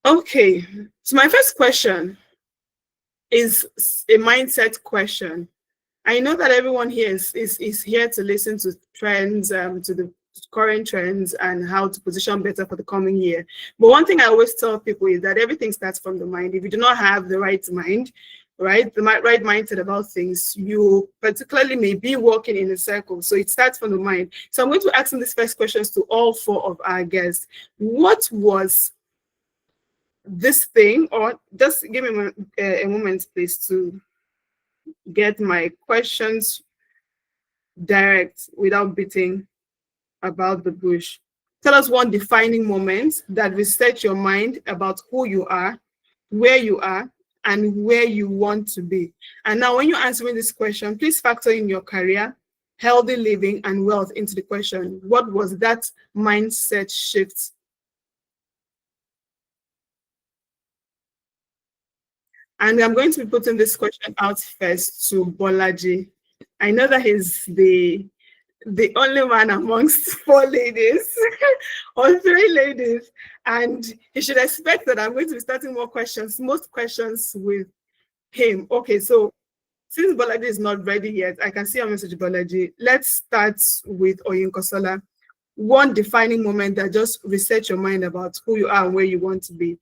Okay, so my first question is a mindset question. I know that everyone here is here to listen to trends, to the current trends and how to position better for the coming year. But one thing I always tell people is that everything starts from the mind. If you do not have the right mind, right, the right mindset about things, you particularly may be walking in a circle. So it starts from the mind. So I'm going to ask these first questions to all four of our guests. What was this thing, or just give me a moment, please, to get my questions direct without beating about the bush. Tell us one defining moment that reset your mind about who you are, where you are, and where you want to be. And now, when you're answering this question, please factor in your career, healthy living, and wealth into the question. What was that mindset shift? And I'm going to be putting this question out first to Bolaji. I know that he's the only man amongst four ladies or three ladies, and you should expect that I'm going to be starting most questions with him. Okay, so since Bolaji is not ready yet, I can see your message, Bolaji. Let's start with Oyinkansola. One defining moment that just reset your mind about who you are and where you want to be.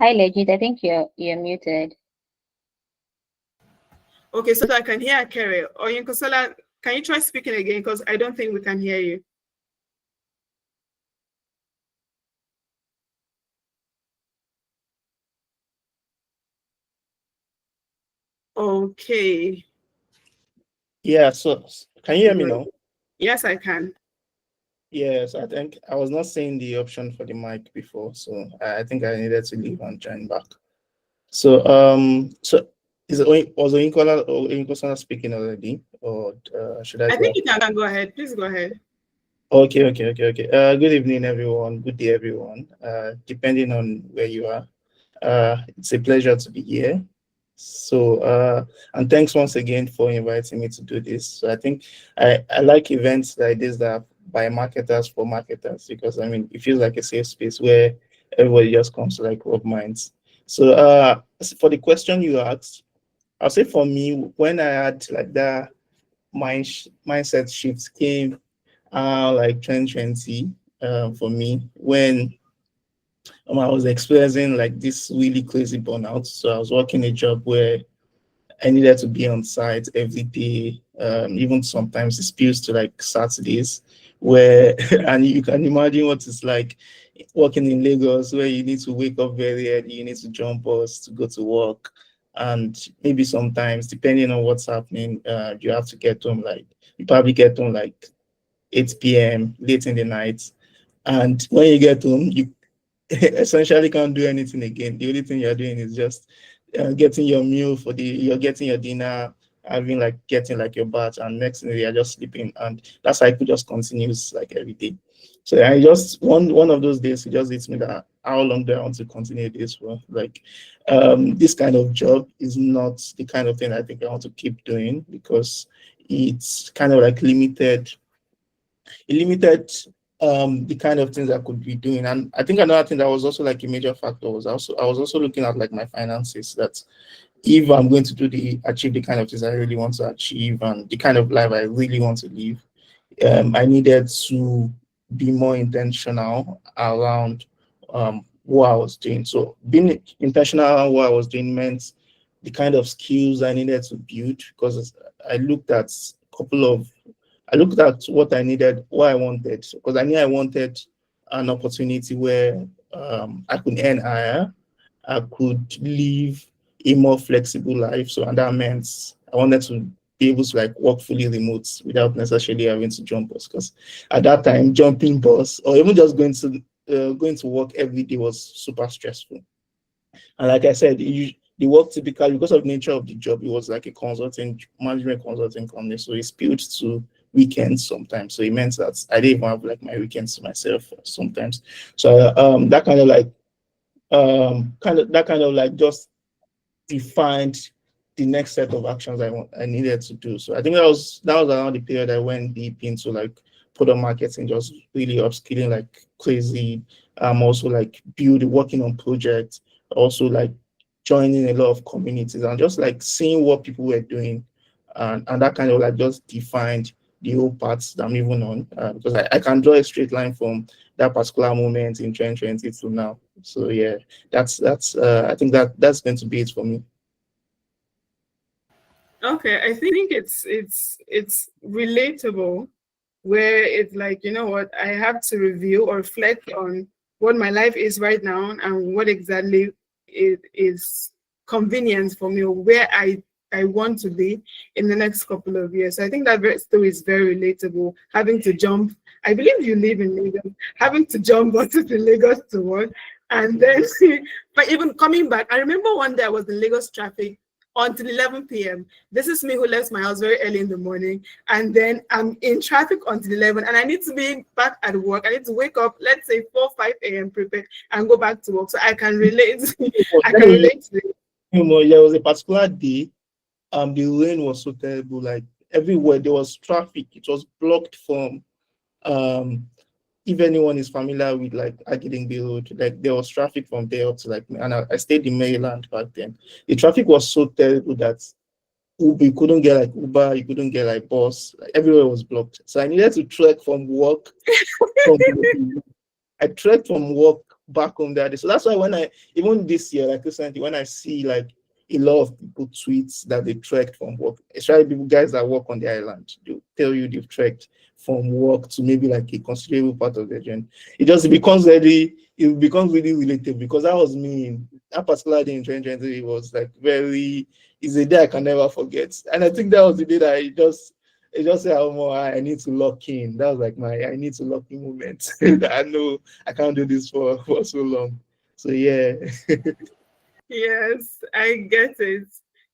Hi, Legit. I think you're muted. Okay, so I can hear Akere. Oyinkansola, can you try speaking again? Because I don't think we can hear you. Okay. Yeah, so can you hear me now? Yes, I can. Yes, I think I was not seeing the option for the mic before, so I think I needed to leave and join back. So so was Oyinkansola speaking already, or should I I go? think you can go ahead. Please go ahead. Okay. Good evening, everyone. Good day, everyone. Depending on where you are, it's a pleasure to be here. So and thanks once again for inviting me to do this. So I think I like events like this that are by marketers for marketers, because I mean it feels like a safe space where everybody just comes to like rub minds. So for the question you asked, I'll say for me, when I had like that mindset shift came like 2020 for me, when I was experiencing like this really crazy burnout. So I was working a job where I needed to be on site every day, even sometimes it spills to like Saturdays, where and you can imagine what it's like working in Lagos, where you need to wake up very early, you need to jump bus to go to work, and maybe sometimes depending on what's happening, you have to get home like you probably get home like 8 p.m. late in the night, and when you get home, you essentially can't do anything again. The only thing you're doing is just getting your meal you're getting your dinner, having like getting like your bath, and next thing you're just sleeping, and that cycle just continues like every day. So I just one of those days it just hits me that how long do I want to continue this for? Like this kind of job is not the kind of thing I think I want to keep doing, because it's kind of like limited the kind of things I could be doing. And I think another thing that was also like a major factor was I was also looking at like my finances, that if I'm going to achieve the kind of things I really want to achieve and the kind of life I really want to live, I needed to be more intentional around what I was doing. So being intentional around what I was doing meant the kind of skills I needed to build, because I looked at a couple of I looked at what I needed, what I wanted, because I knew I wanted an opportunity where I could earn higher, I could live a more flexible life. So, and that meant I wanted to be able to like work fully remote without necessarily having to jump bus. Because at that time, jumping bus or even just going to work every day was super stressful. And like I said, the work typically, because of the nature of the job, it was like a management consulting company. So it spilled to weekends sometimes. So it meant that I didn't even have like my weekends to myself sometimes. So that kind of like just defined the next set of actions I needed to do. So I think that was around the period I went deep into like product marketing, just really upskilling like crazy. Also like working on projects, also like joining a lot of communities and just like seeing what people were doing, and that kind of like just defined the whole paths that I'm moving on, because I can draw a straight line from that particular moment in 2020 to now. So yeah, that's I think that's going to be it for me. Okay, I think it's relatable, where it's like, you know what, I have to review or reflect on what my life is right now and what exactly it is convenient for me, or where I want to be in the next couple of years. So I think that story is very relatable. Having to jump, I believe you live in Lagos, having to jump onto the Lagos to work, and then but even coming back, I remember one day I was in Lagos traffic until 11 p.m. This is me who left my house very early in the morning, and then I'm in traffic until 11, and I need to be back at work. I need to wake up, let's say 4, 5 a.m., prepare and go back to work. So I can relate. I can relate to it. There was a particular day, the rain was so terrible, like everywhere there was traffic. It was blocked from, if anyone is familiar with like Agidingbi Road, like there was traffic from there up to like, and I stayed in Maryland back then. The traffic was so terrible that you couldn't get like Uber, you couldn't get like bus, like, everywhere was blocked. So I needed to trek from work. from, I trekked from work back home that day. So that's why even this year, like recently, when I see like a lot of people tweets that they trekked from work, especially people guys that work on the island, they'll tell you they've trekked from work to maybe like a considerable part of their journey. It becomes really relatable, because that was me. That particular day in 2020 was like it's a day I can never forget. And I think that was the day that it just said, oh, more, I need to lock in. That was like I need to lock in moment. I know I can't do this for so long. So yeah. Yes, I get it.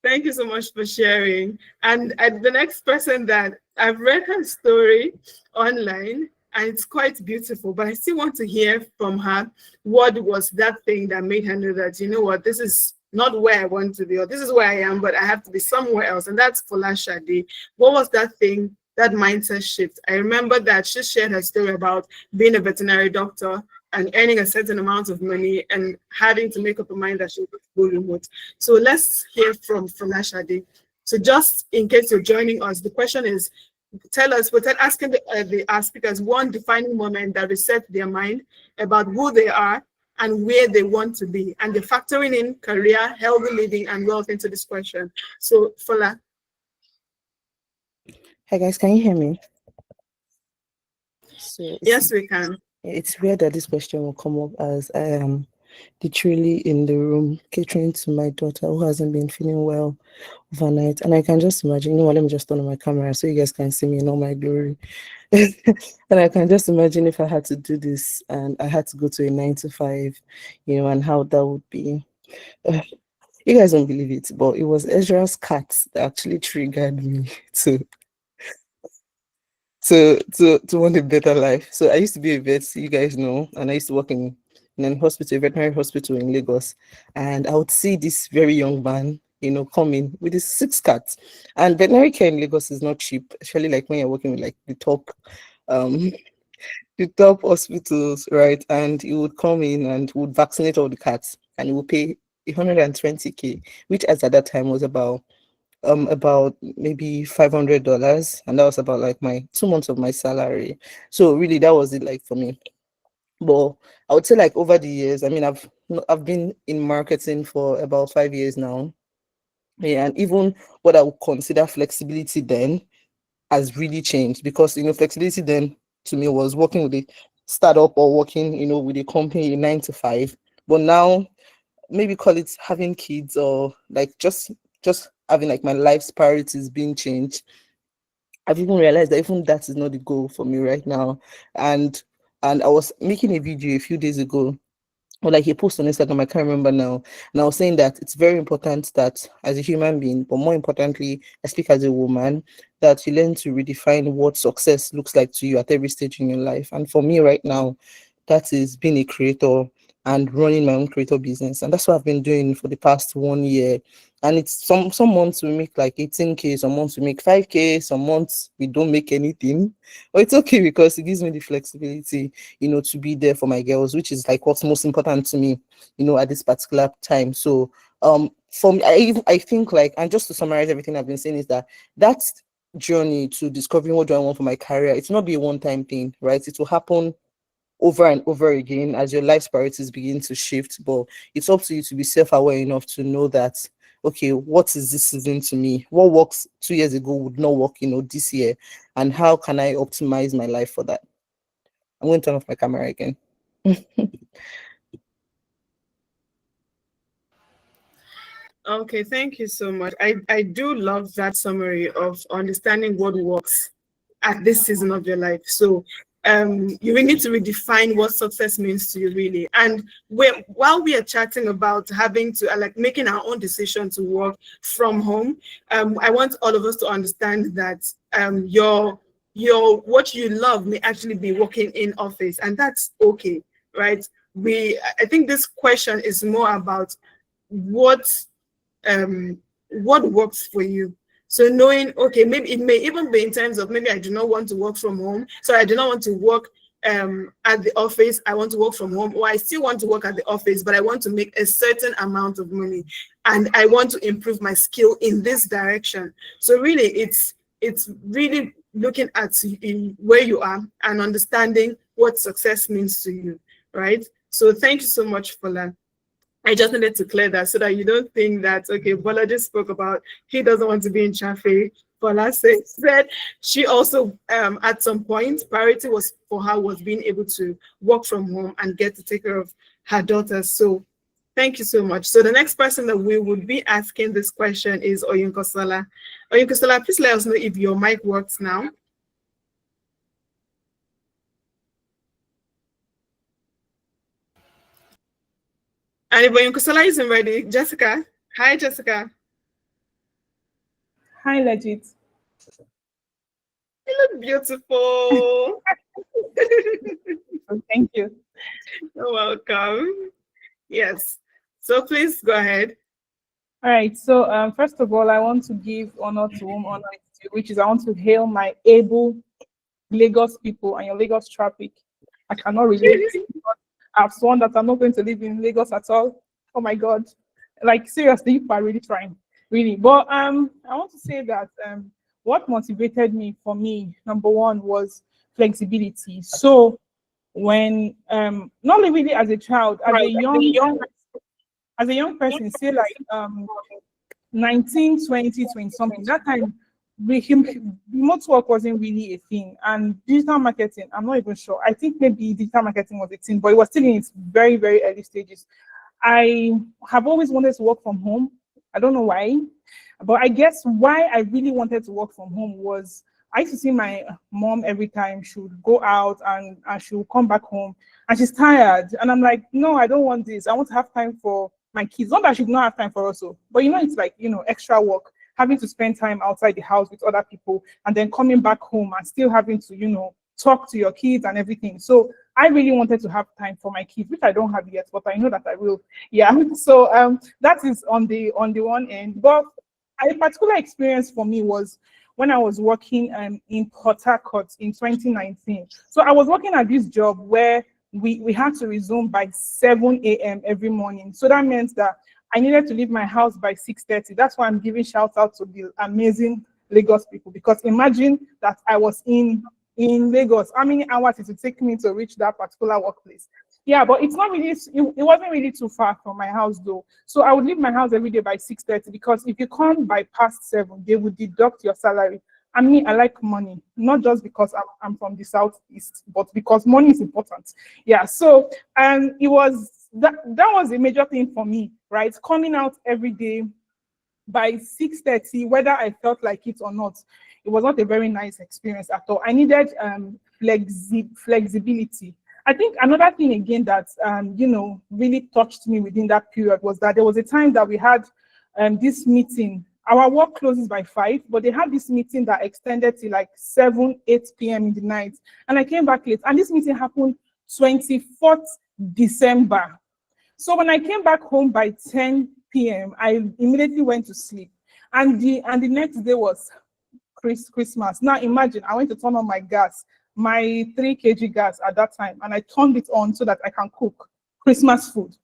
Thank you so much for sharing. And the next person, that I've read her story online, and it's quite beautiful, but I still want to hear from her. What was that thing that made her know that, you know what, this is not where I want to be, or this is where I am, but I have to be somewhere else? And that's Folasade. What was that thing, that mindset shift? I remember that she shared her story about being a veterinary doctor and earning a certain amount of money and having to make up her mind that she would go remote. So let's hear from Folasade. So just in case you're joining us, the question is, tell us, we're asking our speakers one defining moment that reset their mind about who they are and where they want to be. And they're factoring in career, healthy living, and wealth into this question. So Fola. Hi guys, can you hear me? So Yes, we can. It's weird that this question will come up, as I am literally in the room catering to my daughter who hasn't been feeling well overnight. And I can just imagine, let me just turn on my camera so you guys can see me in all my glory. And I can just imagine if I had to do this and I had to go to a 9 to 5, and how that would be. You guys don't believe it, but it was Ezra's cat that actually triggered me to want a better life. So I used to be a vet, you guys know, and I used to work in a hospital, a veterinary hospital in Lagos, and I would see this very young man, come in with his 6 cats. And veterinary care in Lagos is not cheap, especially like when you're working with like the top hospitals, right? And he would come in and would vaccinate all the cats, and he would pay 120K, which as at that time was about maybe $500, and that was about like my 2 months of my salary. So really that was it like for me. But I would say like over the years, I mean, I've been in marketing for about 5 years now. Yeah, and even what I would consider flexibility then has really changed, because flexibility then to me was working with a startup or working with a company 9 to 5. But now maybe call it having kids, or like just having like my life's priorities being changed, I've even realized that even that is not the goal for me right now. And I was making a video a few days ago, or like a post on Instagram, I can't remember now. And I was saying that it's very important that as a human being, but more importantly, I speak as a woman, that you learn to redefine what success looks like to you at every stage in your life. And for me right now, that is being a creator and running my own creator business. And that's what I've been doing for the past 1 year. And it's some months we make like 18K, some months we make 5K, some months we don't make anything. But it's okay because it gives me the flexibility, to be there for my girls, which is like what's most important to me, at this particular time. So for me, I think like, and just to summarize everything I've been saying, is that journey to discovering what do I want for my career, it's not be a one-time thing, right? It will happen over and over again as your life's priorities begin to shift. But it's up to you to be self-aware enough to know that, okay, what is this season to me? What works 2 years ago would not work, this year. And how can I optimize my life for that? I'm going to turn off my camera again. Okay, thank you so much. I do love that summary of understanding what works at this season of your life. So you really need to redefine what success means to you, really. And while we are chatting about having to like making our own decision to work from home, I want all of us to understand that your what you love may actually be working in office, and that's okay, right? I think this question is more about what works for you. So knowing, okay, maybe it may even be in terms of maybe I do not want to work from home, so I do not want to work at the office. I want to work from home, or I still want to work at the office, but I want to make a certain amount of money, and I want to improve my skill in this direction. So really, it's really looking at where you are and understanding what success means to you, right? So thank you so much for that. I just needed to clear that so that you don't think that, okay, Bolaji spoke about he doesn't want to be in traffic. Folasade said she also, at some point, priority was for her was being able to work from home and get to take care of her daughters. So thank you so much. So the next person that we would be asking this question is Oyinkansola. Oyinkansola, please let us know if your mic works now. And if Oyinkansola isn't ready, Jessica. Hi, Jessica. Hi, Legit. You look beautiful. Oh, thank you. You're welcome. Yes. So please go ahead. All right. So first of all, I want to give honor to whom honor is due, which is I want to hail my able Lagos people and your Lagos traffic. I cannot relate. I've sworn that I'm not going to live in Lagos at all. Oh my God. Like seriously, you are really trying. Really. But I want to say that what motivated me for me, number one, was flexibility. So when not really as a child, as a young person, say like 19, 20, 20 something, that time remote work wasn't really a thing, and digital marketing, I'm not even sure. I think maybe digital marketing was a thing, but it was still in its very, very early stages. I have always wanted to work from home. I don't know why, but I guess why I really wanted to work from home was I used to see my mom every time she would go out and she would come back home and she's tired. And I'm like, no, I don't want this. I want to have time for my kids. Not that she did not have time for us, but it's like, extra work, having to spend time outside the house with other people and then coming back home and still having to, talk to your kids and everything. So I really wanted to have time for my kids, which I don't have yet, but I know that I will. Yeah. So that is on the one end. But a particular experience for me was when I was working in Port Harcourt in 2019. So I was working at this job where we had to resume by 7 a.m. every morning. So that meant that I needed to leave my house by 6:30. That's why I'm giving shout out to the amazing Lagos people, because imagine that I was in Lagos. How many hours it would take me to reach that particular workplace? Yeah, but it's not really, it wasn't really too far from my house though. So I would leave my house every day by 6:30, because if you come by past 7, they would deduct your salary. I mean, I like money, not just because I'm from the Southeast, but because money is important. Yeah, so it was that was a major thing for me, right? Coming out every day by 6:30, whether I felt like it or not, it was not a very nice experience at all. I needed flexibility. I think another thing again that really touched me within that period was that there was a time that we had this meeting. Our work closes by 5, but they had this meeting that extended to like 7, 8 p.m. in the night. And I came back late. And this meeting happened 24th December. So when I came back home by 10 p.m., I immediately went to sleep. And the next day was Christmas. Now imagine, I went to turn on my gas, my 3 kg gas at that time, and I turned it on so that I can cook Christmas food.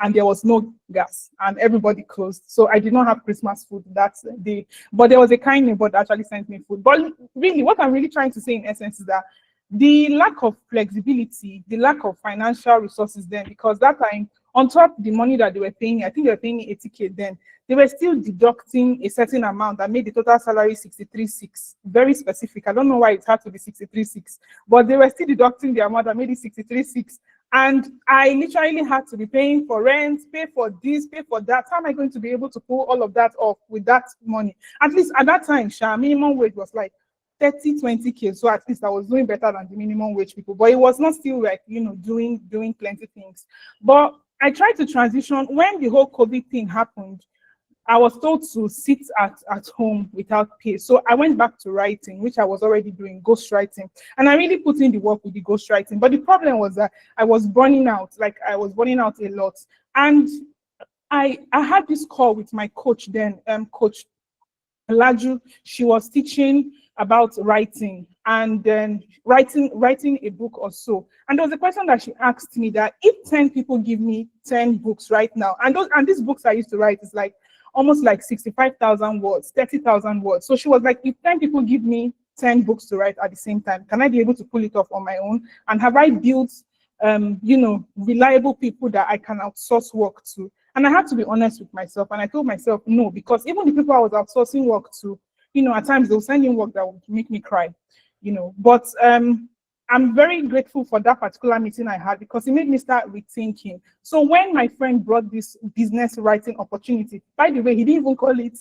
And there was no gas, and everybody closed. So I did not have Christmas food that day. But there was a kind neighbor that actually sent me food. But really, what I'm really trying to say in essence is that the lack of flexibility, the lack of financial resources then, because that time, on top of the money that they were paying, I think they were paying 80K then, they were still deducting a certain amount that made the total salary 63,600. Very specific. I don't know why it had to be 63,600, but they were still deducting the amount that made it 63,600. And I literally had to be paying for rent, pay for this, pay for that. How am I going to be able to pull all of that off with that money? At least at that time, minimum wage was like 30, 20K. So at least I was doing better than the minimum wage people. But it was not still like, doing plenty things. But I tried to transition. When the whole COVID thing happened, I was told to sit at home without pay. So I went back to writing, which I was already doing, ghostwriting. And I really put in the work with the ghostwriting. But the problem was that I was burning out. Like, I was burning out a lot. And I had this call with my coach then, Coach Bolaji. She was teaching about writing and then writing a book or so. And there was a question that she asked me that if 10 people give me 10 books right now, and these books I used to write is like almost like 65,000 words, 30,000 words. So she was like, if 10 people give me 10 books to write at the same time, can I be able to pull it off on my own? And have I built, reliable people that I can outsource work to? And I had to be honest with myself. And I told myself, no, because even the people I was outsourcing work to, at times they'll send in work that would make me cry, But I'm very grateful for that particular meeting I had because it made me start rethinking. So when my friend brought this business writing opportunity, by the way, he didn't even call it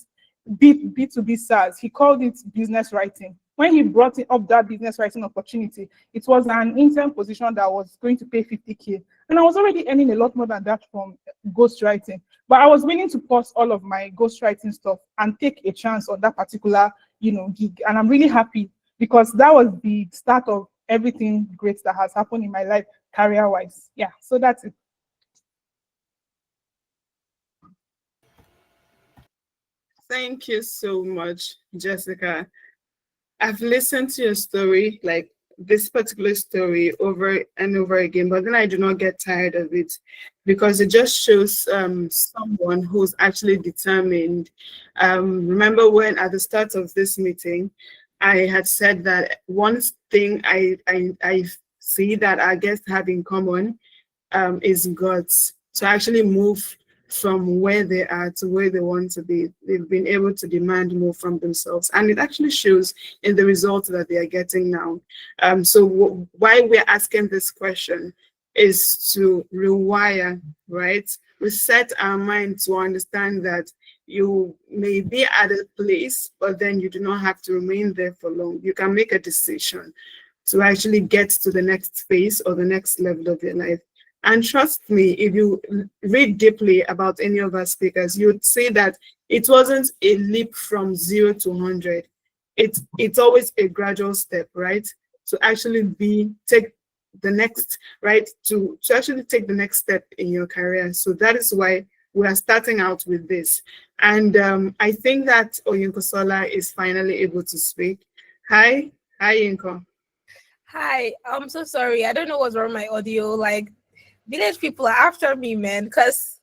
B2B SaaS, he called it business writing. When he brought up that business writing opportunity, it was an intern position that was going to pay 50K. And I was already earning a lot more than that from ghostwriting. But I was willing to pause all of my ghostwriting stuff and take a chance on that particular, gig. And I'm really happy because that was the start of everything great that has happened in my life career-wise. Yeah, so that's it. Thank you so much, Jessica. I've listened to your story, like this particular story, over and over again, but then I do not get tired of it because it just shows someone who's actually determined. Remember when at the start of this meeting, I had said that one thing I see that our guests have in common is guts to actually move from where they are to where they want to be. They've been able to demand more from themselves, and it actually shows in the results that they are getting now. So why we're asking this question is to rewire, right? Reset our mind to understand that you may be at a place, but then you do not have to remain there for long. You can make a decision to actually get to the next phase or the next level of your life. And trust me, if you read deeply about any of our speakers, you would see that it wasn't a leap from 0 to 100. It's always a gradual step, right? To actually take the next, right? To actually take the next step in your career. So that is why we are starting out with this. And I think that Oyinkansola is finally able to speak. Hi, Yinko. Hi, I'm so sorry. I don't know what's wrong with my audio. Like, village people are after me, man, because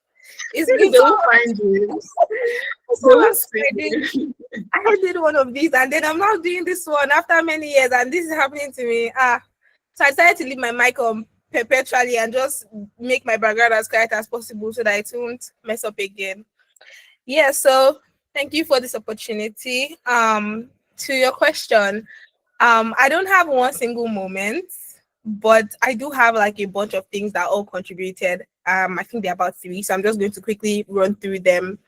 it's been They'll find you. I did one of these, and then I'm now doing this one after many years, and this is happening to me. So I decided to leave my mic on perpetually and just make my background as quiet as possible so that it won't mess up again. Yeah, so thank you for this opportunity. To your question, I don't have one single moment, but I do have like a bunch of things that all contributed. I think they're about 3, so I'm just going to quickly run through them.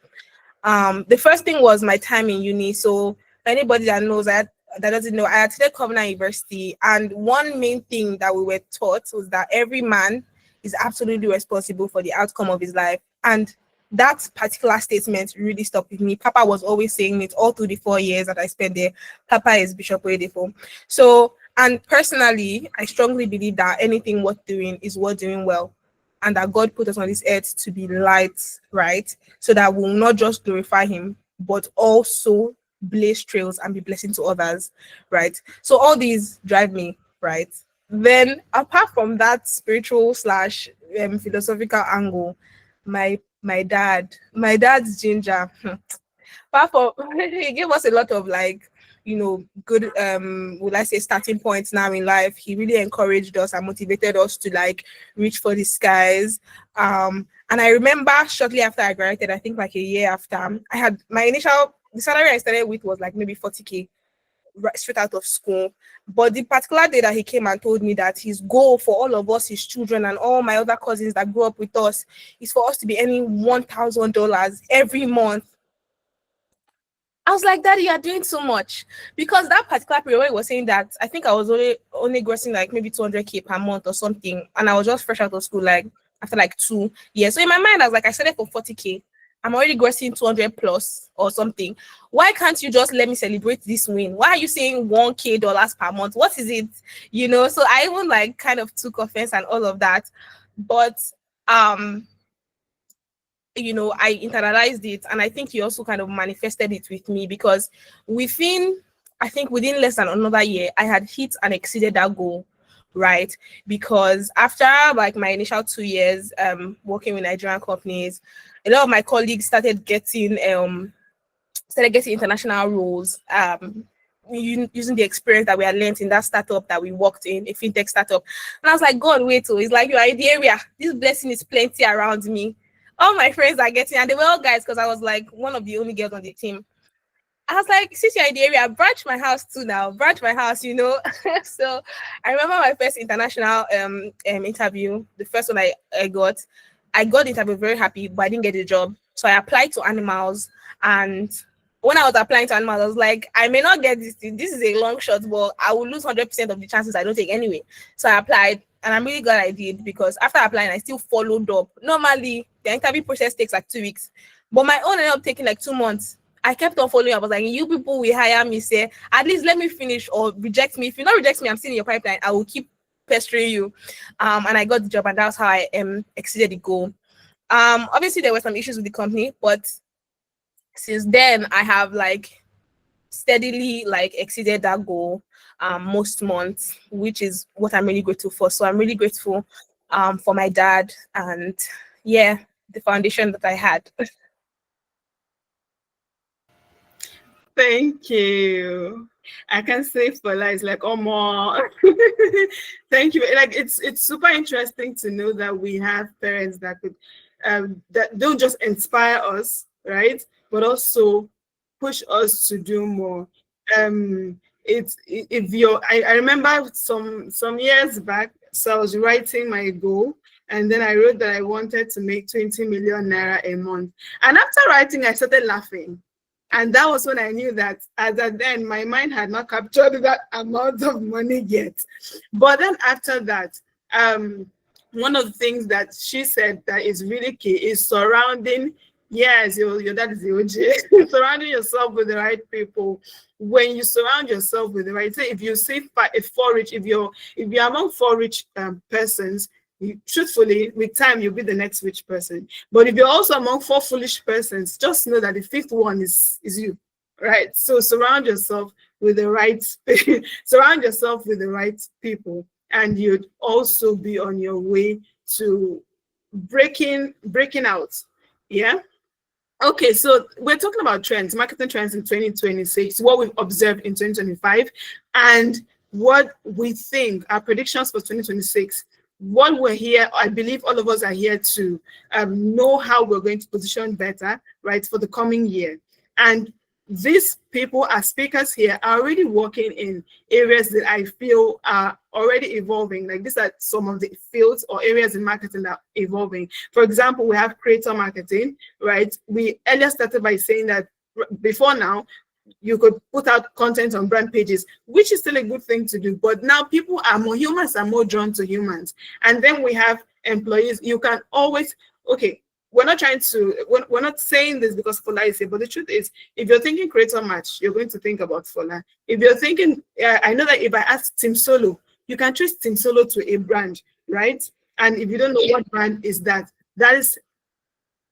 The first thing was my time in uni. So anybody that knows that doesn't know, I attended Covenant University, and one main thing that we were taught was that every man is absolutely responsible for the outcome of his life. And that particular statement really stuck with me. Papa was always saying it all through the 4 years that I spent there. Papa is Bishop Oyedepo. So, and personally, I strongly believe that anything worth doing is worth doing well, and that God put us on this earth to be lights, right? So that we'll not just glorify him, but also blaze trails and be blessing to others, right? So all these drive me, right? Then apart from that spiritual slash philosophical angle, my dad's ginger, apart from he gave us a lot of like, you know, good would I say starting points now in life. He really encouraged us and motivated us to like reach for the skies. And I remember shortly after I graduated, I think like a year after, I had my the salary I started with was like maybe 40K right straight out of school. But the particular day that he came and told me that his goal for all of us, his children and all my other cousins that grew up with us, is for us to be earning $1,000 every month. I was like, Daddy, you're doing so much. Because that particular period where he was saying that, I think I was only grossing like maybe 200K per month or something. And I was just fresh out of school, like after like 2 years. So in my mind, I was like, I started for 40K. I'm already grossing 200 plus or something. Why can't you just let me celebrate this win? Why are you saying $1K per month? What is it? You know, so I even like kind of took offense and all of that. But you know, I internalized it, and I think he also kind of manifested it with me, because within less than another year, I had hit and exceeded that goal, right? Because after like my initial 2 years working with Nigerian companies, a lot of my colleagues started getting international roles, using the experience that we had learned in that startup that we worked in, a fintech startup. And I was like, God, wait, it's like you are in the area. This blessing is plenty around me. All my friends are getting, and they were all guys, because I was like one of the only girls on the team. I was like, since you're in the area, branch my house too now. Branch my house, you know. So I remember my first international interview, the first one I got the interview very happy, but I didn't get the job. So I applied to animals, and when I was applying to animals, I was like, I may not get this thing. This is a long shot, but I will lose 100% of the chances I don't take anyway. So I applied, and I'm really glad I did, because after applying, I still followed up. Normally, the interview process takes like 2 weeks, but my own ended up taking like 2 months. I kept on following up. I was like, you people will hire me, say, at least let me finish or reject me. If you not reject me, I'm still in your pipeline. I will keep pestering you. And I got the job, and that's how I exceeded the goal. Obviously, there were some issues with the company, but since then, I have like steadily like exceeded that goal most months, which is what I'm really grateful for. So I'm really grateful for my dad, and yeah, the foundation that I had. Thank you. I can say Fola is like, oh more. Thank you. Like it's super interesting to know that we have parents that could that don't just inspire us, right, but also push us to do more. I remember some years back, so I was writing my goal, and then I wrote that I wanted to make 20 million naira a month. And after writing, I started laughing. And that was when I knew that as at then my mind had not captured that amount of money yet. But then after that, one of the things that she said that is really key is surrounding, yes, your dad is the OG, surrounding yourself with the right people. When you surround yourself with the right, say if you see if you're among 4 rich persons, truthfully, with time, you'll be the next rich person. But if you're also among 4 foolish persons, just know that the 5th one is you, right? So surround yourself with the right people, and you'd also be on your way to breaking out. Yeah. Okay, so we're talking about trends, marketing trends in 2026, what we've observed in 2025, and what we think our predictions for 2026. What we're here, I believe all of us are here to know how we're going to position better, right, for the coming year. And these people as speakers here are already working in areas that I feel are already evolving. Like these are some of the fields or areas in marketing that are evolving. For example, we have creator marketing, right? We earlier started by saying that before now, you could put out content on brand pages, which is still a good thing to do. But now people are more, humans are more drawn to humans. And then we have employees. You can always, okay, we're not trying to, we're not saying this because Fola is here, but the truth is, if you're thinking creator match, you're going to think about Fola. If you're thinking, I know that if I ask Team Solo, you can trace Team Solo to a brand, right? And if you don't know what brand is that is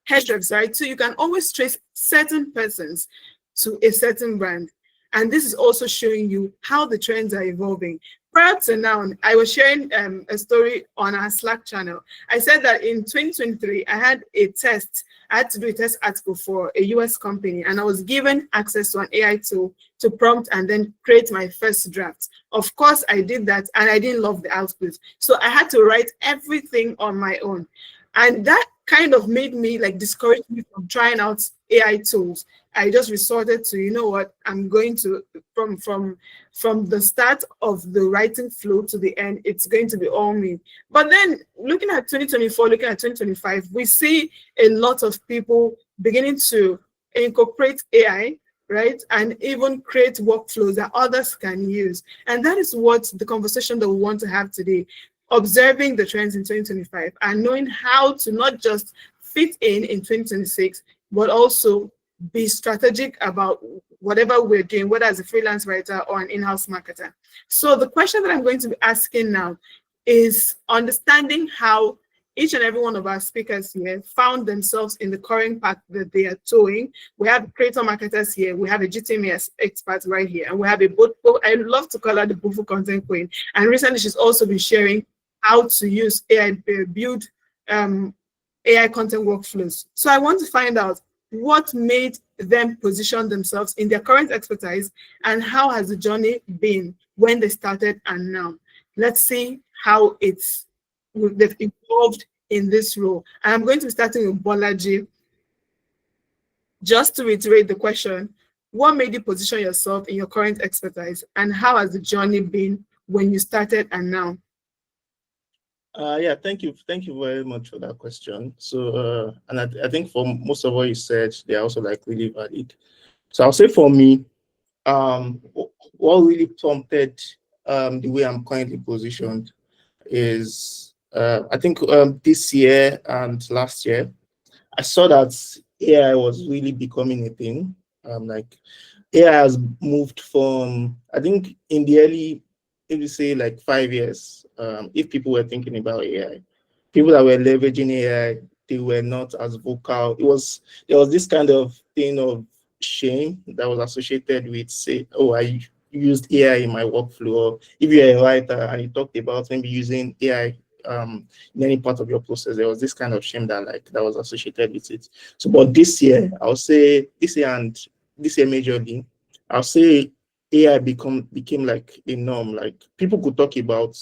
Hrefs, right? So you can always trace certain persons to a certain brand. And this is also showing you how the trends are evolving. Prior to now, I was sharing a story on our Slack channel. I said that in 2023, I had a test. I had to do a test article for a US company, and I was given access to an AI tool to prompt and then create my first draft. Of course, I did that, and I didn't love the output. So I had to write everything on my own. And that kind of made me like discourage me from trying out AI tools. I just resorted to, you know what, I'm going to, from the start of the writing flow to the end, it's going to be all me. But then looking at 2024, looking at 2025, we see a lot of people beginning to incorporate AI, right? And even create workflows that others can use. And that is what the conversation that we want to have today, observing the trends in 2025 and knowing how to not just fit in 2026, but also be strategic about whatever we're doing, whether as a freelance writer or an in-house marketer. So the question that I'm going to be asking now is understanding how each and every one of our speakers here found themselves in the current path that they are towing. We have creator marketers here, we have a GTMS expert right here, and we have a I love to call her the Bufu content queen. And recently she's also been sharing how to use AI, build AI content workflows. So I want to find out what made them position themselves in their current expertise and how has the journey been when they started and now. Let's see how they've evolved in this role. And I'm going to be starting with Bolaji. Just to reiterate the question, what made you position yourself in your current expertise and how has the journey been when you started and now? Yeah, thank you very much for that question. So, and I think for most of what you said, they're also like really valid. So I'll say for me, what really prompted the way I'm currently positioned is, I think this year and last year, I saw that AI was really becoming a thing. Like AI has moved from, I think in the early, if you say like 5 years, if people were thinking about AI, people that were leveraging AI, they were not as vocal. There was this kind of thing of shame that was associated with, say, oh, I used AI in my workflow. Or if you're a writer and you talked about maybe using AI in any part of your process, there was this kind of shame that was associated with it. So, but this year, I'll say this year majorly, I'll say AI became like a norm. Like people could talk about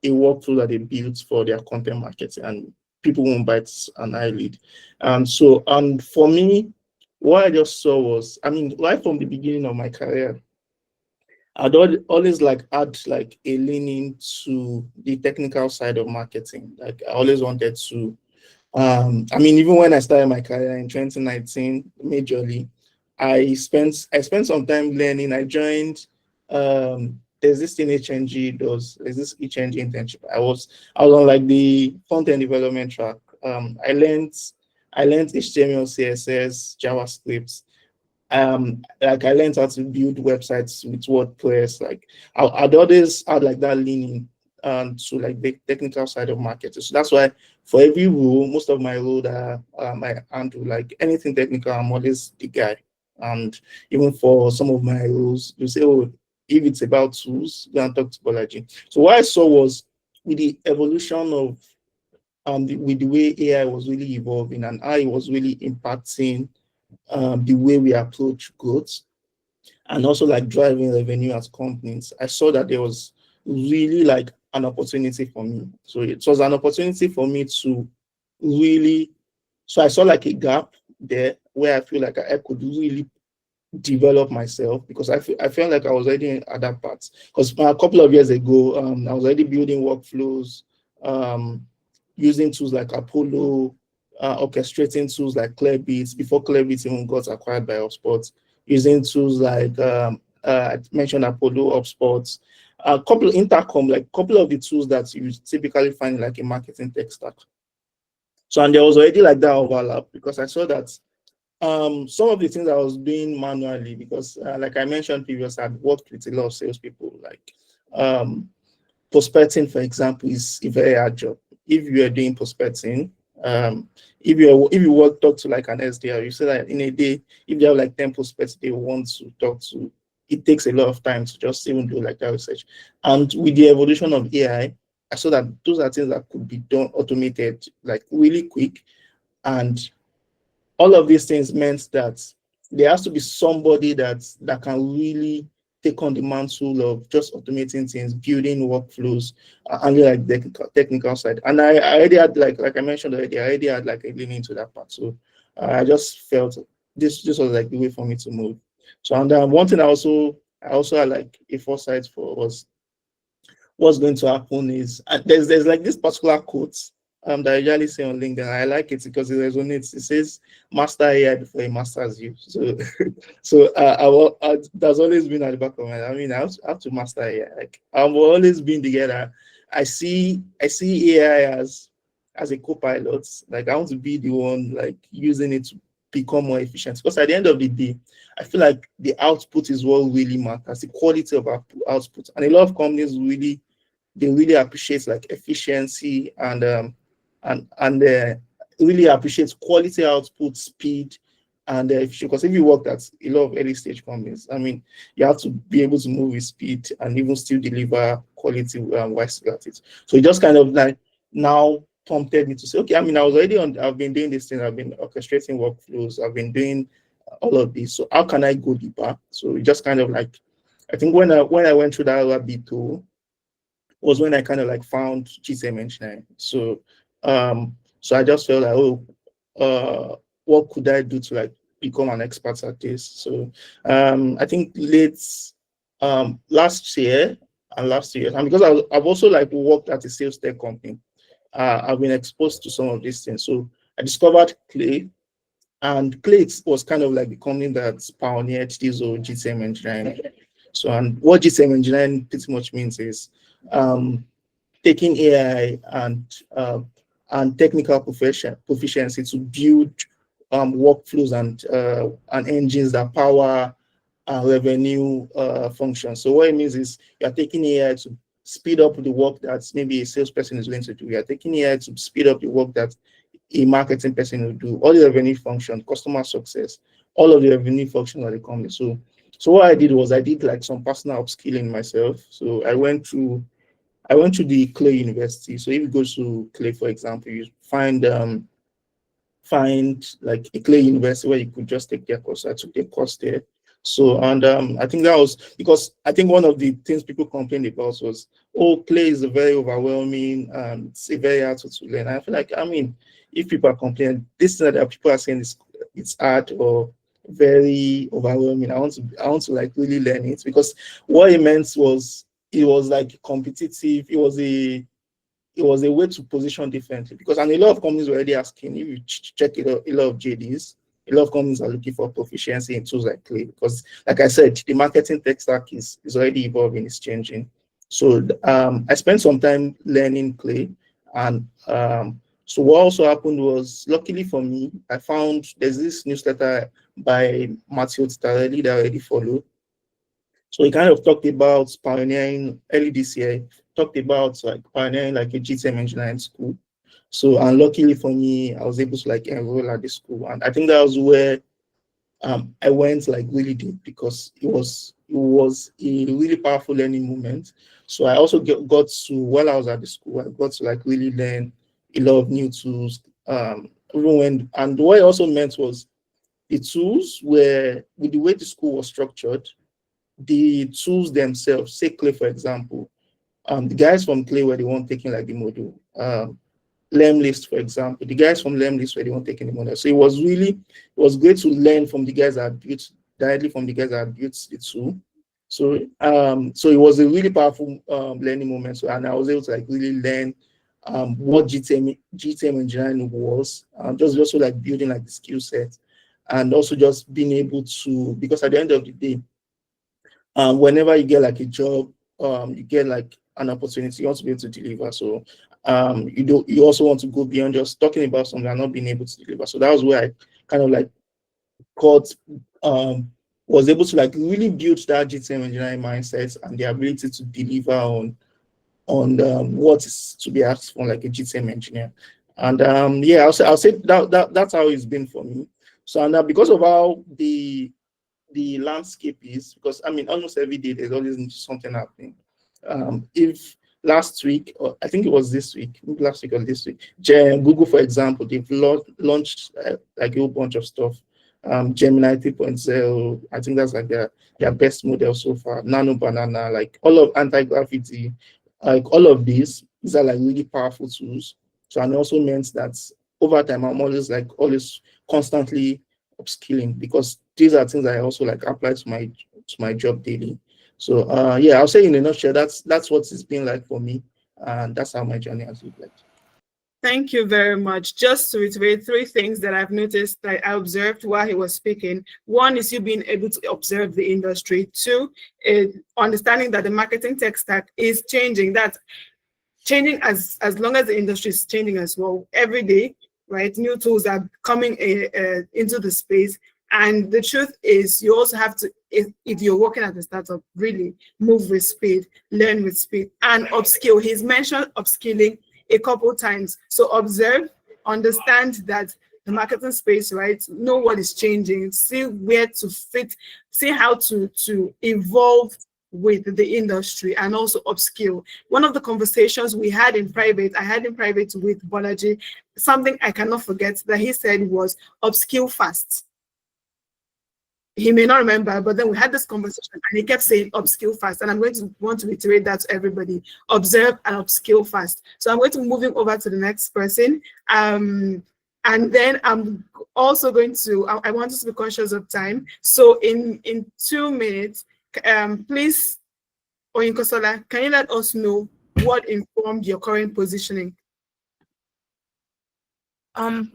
a workflow that they built for their content marketing, and people won't bite an eyelid. So for me, what I just saw was, I mean, right from the beginning of my career, I'd always had like a leaning to the technical side of marketing. Like I always wanted to, I mean, even when I started my career in 2019, majorly, I spent some time learning. I joined, there's this thing HNG does, there's this HNG internship. I was on like the front-end development track. I learned HTML, CSS, JavaScript. Like I learned how to build websites with WordPress. Like I'd always had like that leaning to like the technical side of marketing. So that's why for every role, most of my role that I handle, like anything technical, I'm always the guy. And even for some of my roles, you say, oh, if it's about tools, go and talk to Bolaji. So what I saw was with the evolution of with the way AI was really evolving and how it was really impacting the way we approach growth and also like driving revenue as companies, I saw that there was really like an opportunity for me. So it was an opportunity for me to really, so I saw like a gap there where I feel like I could really develop myself, because I felt like I was already at that part. Because a couple of years ago, I was already building workflows, using tools like Apollo, orchestrating tools like Clearbit before Clearbit even got acquired by HubSpot, using tools like I mentioned Apollo, HubSpot, a couple of Intercom, like a couple of the tools that you typically find like a marketing tech stack. So, and there was already like that overlap, because I saw that some of the things I was doing manually, because like I mentioned previously, I'd worked with a lot of salespeople. Like prospecting, for example, is a very hard job. If you are doing prospecting, if you talk to like an SDR, you say that in a day, if you have like 10 prospects they want to talk to, it takes a lot of time to just even do like that research. And with the evolution of AI, I saw that those are things that could be done automated, like really quick. And all of these things meant that there has to be somebody that can really take on the mantle of just automating things, building workflows, and like the technical side. And I already had, like I mentioned already, I already had like a leaning into that part. So I just felt this was like the way for me to move. So, and one thing I also had like a foresight for was what's going to happen is there's like this particular quote that I usually say on LinkedIn. I like it because it resonates. It says, "Master AI before it masters you." So, that's always been at the back of my mind. I mean, I have to master AI. Like I've always been together. I see AI as a co-pilot. Like I want to be the one like using it to become more efficient. Because at the end of the day, I feel like the output is what really matters. The quality of our output, and a lot of companies really appreciate like efficiency and really appreciate quality output, speed, and because if you work at a lot of early stage companies, I mean, you have to be able to move with speed and even still deliver quality while still at it. So it just kind of like now prompted me to say, okay, I mean, I've been doing this thing, I've been orchestrating workflows, I've been doing all of this. So how can I go deeper? So it just kind of like, I think when I went through that rabbit hole was when I kind of like found GTM engineering. So so I just felt like, what could I do to like become an expert at this? So I think late last year, and because I've also like worked at a sales tech company, I've been exposed to some of these things. So I discovered Clay, and Clay was kind of like the company that pioneered this whole GTM engineering. So, and what GTM engineering pretty much means is taking AI and technical proficiency to build workflows and engines that power revenue functions. So what it means is you're taking AI to speed up the work that maybe a salesperson is going to do. You're taking AI to speed up the work that a marketing person will do. All the revenue functions, customer success, all of the revenue functions of the company. So what I did was I did like some personal upskilling myself. So I went to the Clay University. So if you go to Clay, for example, you find like a Clay University where you could just take their course. I took their course there. So, and I think that was because I think one of the things people complained about was, oh, Clay is very overwhelming and it's very hard to learn. I feel like, I mean, if people are complaining, this is that people are saying it's hard or very overwhelming. I want to like really learn it, because what it meant was it was like competitive. It was a way to position differently, because and a lot of companies were already asking. If you check a lot of JDs, a lot of companies are looking for proficiency in tools like Clay, because like I said, the marketing tech stack is already evolving, it's changing. So I spent some time learning Clay, and so what also happened was, luckily for me, I found there's this newsletter by Matteo Tittarelli that I already follow. So he kind of talked about pioneering early this year, talked about like pioneering like a GTM engineering school. So, and luckily for me, I was able to like enroll at the school. And I think that was where I went like really deep, because it was a really powerful learning moment. So I also got to, while I was at the school, I got to like really learn a lot of new tools. And what it also meant was the tools were, with the way the school was structured, the tools themselves, say Clay, for example, the guys from Clay were the one taking like the module. Lemlist, for example, the guys from Lemlist were the one taking the module. So it was great to learn from the guys that built directly from the guys that built the tool. So so it was a really powerful learning moment. So, and I was able to like really learn what GTM engineering was, just so like building like the skill set, and also just being able to, because at the end of the day, whenever you get like a job, you get like an opportunity, you want to be able to deliver. So you also want to go beyond just talking about something and not being able to deliver. So that was where I kind of like caught was able to like really build that GTM engineering mindset and the ability to deliver on what is to be asked for like a GTM engineer. And yeah, I'll say that's how it's been for me. So, and because of how the landscape is, because I mean almost every day there's always something happening. If last week, or I think it was this week, maybe last week or this week, Google, for example, they've launched like a whole bunch of stuff. Gemini 3.0, I think that's like their best model so far. Nano Banana, like all of anti-graffiti, like all of these are like really powerful tools. So, and it also meant that over time I'm always constantly upskilling, because these are things I also like apply to my job daily. So yeah, I'll say in a nutshell, that's what it's been like for me, and that's how my journey has looked like. Thank you very much. Just to reiterate 3 things that I've noticed that I observed while he was speaking. 1 is you being able to observe the industry. 2 is understanding that the marketing tech stack is changing. That's changing as long as the industry is changing as well. Every day, right? New tools are coming into the space. And the truth is, you also have to, if you're working at a startup, really move with speed, learn with speed, and upskill. He's mentioned upskilling a couple times. So observe, understand that the marketing space, right? Know what is changing, see where to fit, see how to evolve with the industry, and also upskill. One of the conversations we had in private, I had in private with Bolaji, something I cannot forget that he said was upskill fast. He may not remember, but then we had this conversation and he kept saying upskill fast. And I'm going to want to reiterate that to everybody. Observe and upskill fast. So I'm going to be moving over to the next person. And then I'm also going to, I want us to be conscious of time. So in 2 minutes, please, Oyinkansola, can you let us know what informed your current positioning?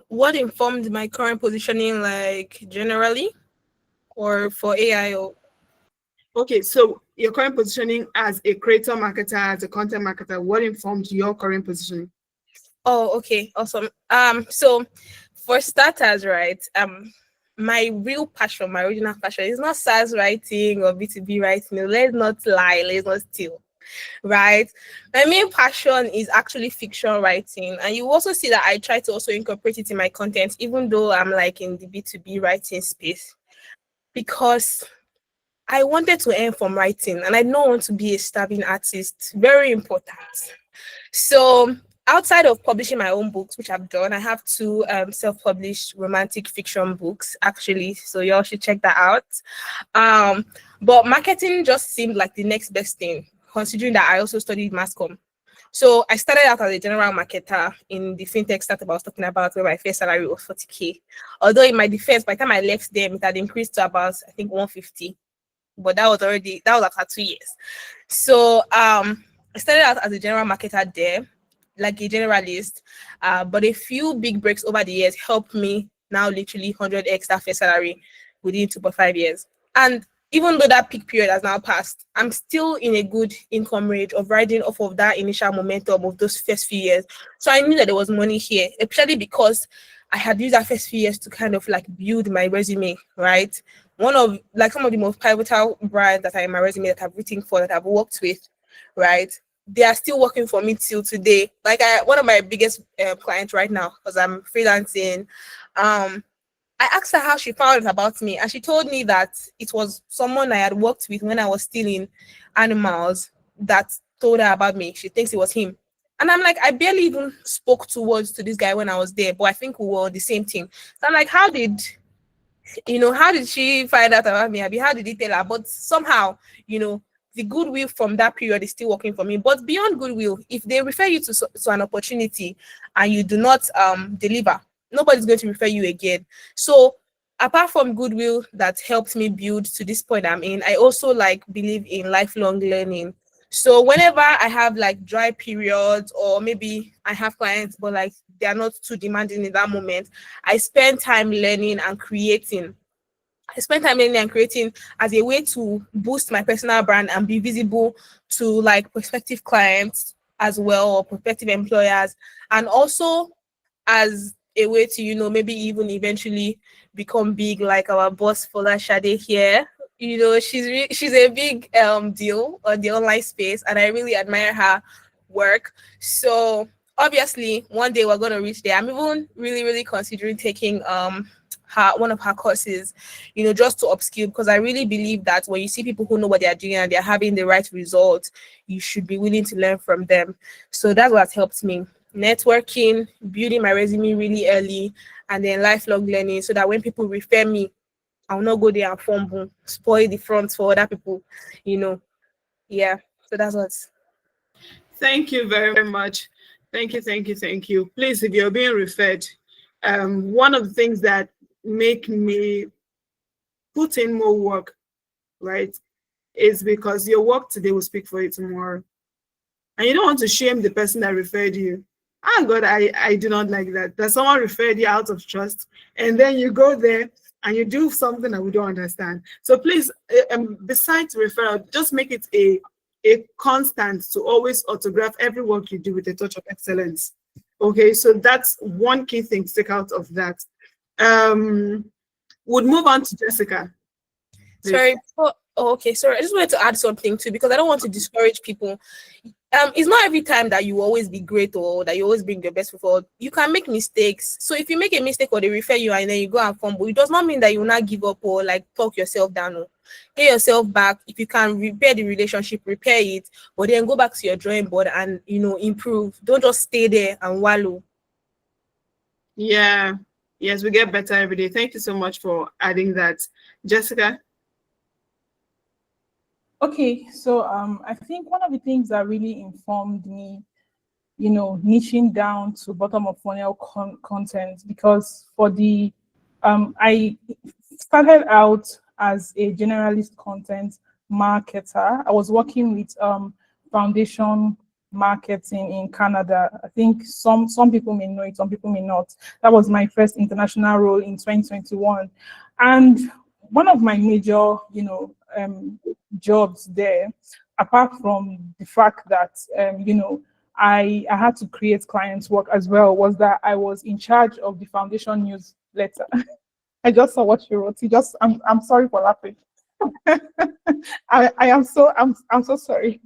What informed my current positioning, like generally? Or for AI? Okay, so your current positioning as a creator marketer, as a content marketer, what informed your current positioning? Oh, okay, awesome. So for starters, right, my real passion, my original passion is not SaaS writing or B2B writing. No, let's not lie, let's not steal, right? My main passion is actually fiction writing, and you also see that I try to also incorporate it in my content, even though I'm like in the B2B writing space, because I wanted to earn from writing and I don't want to be a starving artist. Very important. So outside of publishing my own books, which I've done, I have 2 self-published romantic fiction books, actually. So y'all should check that out. But marketing just seemed like the next best thing, considering that I also studied mass comm. So I started out as a general marketer in the fintech startup I was talking about, where my first salary was 40K. Although in my defense, by the time I left them, it had increased to about, I think, 150. But that was after 2 years. So I started out as a general marketer there, like a generalist. But a few big breaks over the years helped me now literally 100x that first salary within 2.5 years. And even though that peak period has now passed, I'm still in a good income range of riding off of that initial momentum of those first few years. So I knew that there was money here, especially because I had used that first few years to kind of like build my resume, right? One of like some of the most pivotal brands that are in my resume that I've written for, that I've worked with, right? They are still working for me till today. Like one of my biggest clients right now, because I'm freelancing, I asked her how she found out about me, and she told me that it was someone I had worked with when I was stealing animals that told her about me. She thinks it was him. And I'm like, I barely even spoke 2 words to this guy when I was there, but I think we were on the same team. So I'm like, how did she find out about me? How did he tell her? But somehow, the goodwill from that period is still working for me. But beyond goodwill, if they refer you to an opportunity and you do not deliver, nobody's going to refer you again. So apart from goodwill that helped me build to this point I'm in, I also like believe in lifelong learning. So whenever I have like dry periods, or maybe I have clients but like they are not too demanding in that moment, I spend time learning and creating. I spend time learning and creating as a way to boost my personal brand and be visible to like prospective clients as well, or prospective employers, and also as a way to, maybe even eventually become big like our boss Folasade here. She's a big deal on the online space, and I really admire her work. So obviously one day we're going to reach there. I'm even really, really considering taking one of her courses, just to upskill, because I really believe that when you see people who know what they're doing and they're having the right results, you should be willing to learn from them. So that's what helped me. Networking, building my resume really early, and then lifelong learning, so that when people refer me, I'll not go there and fumble, spoil the front for other people, Yeah, so that's what. Thank you very much. Thank you. Please, if you're being referred, one of the things that make me put in more work, right, is because your work today will speak for you tomorrow. And you don't want to shame the person that referred you. Oh God, I do not like that. That someone referred you out of trust, and then you go there and you do something that we don't understand. So please, besides referral, just make it a constant to always autograph every work you do with a touch of excellence. Okay, so that's one key thing to take out of that. Would move on to Jessica. Sorry. Okay. Sorry. I just wanted to add something too, because I don't want to discourage people. It's not every time that you always be great or that you always bring your best foot forward. You can make mistakes. So if you make a mistake or they refer you and then you go and fumble, it does not mean that you will not give up or like talk yourself down. Or get yourself back. If you can repair the relationship, repair it, but then go back to your drawing board and improve. Don't just stay there and wallow. Yeah. Yes, we get better every day. Thank you so much for adding that. Jessica? Okay, so I think one of the things that really informed me, niching down to bottom of funnel content, because for the I started out as a generalist content marketer. I was working with foundation marketing in Canada. I think some people may know it, some people may not. That was my first international role in 2021, and one of my major, jobs there, apart from the fact that I had to create clients work as well, was that I was in charge of the foundation newsletter. I just saw what you wrote. I'm sorry for laughing. I'm so sorry.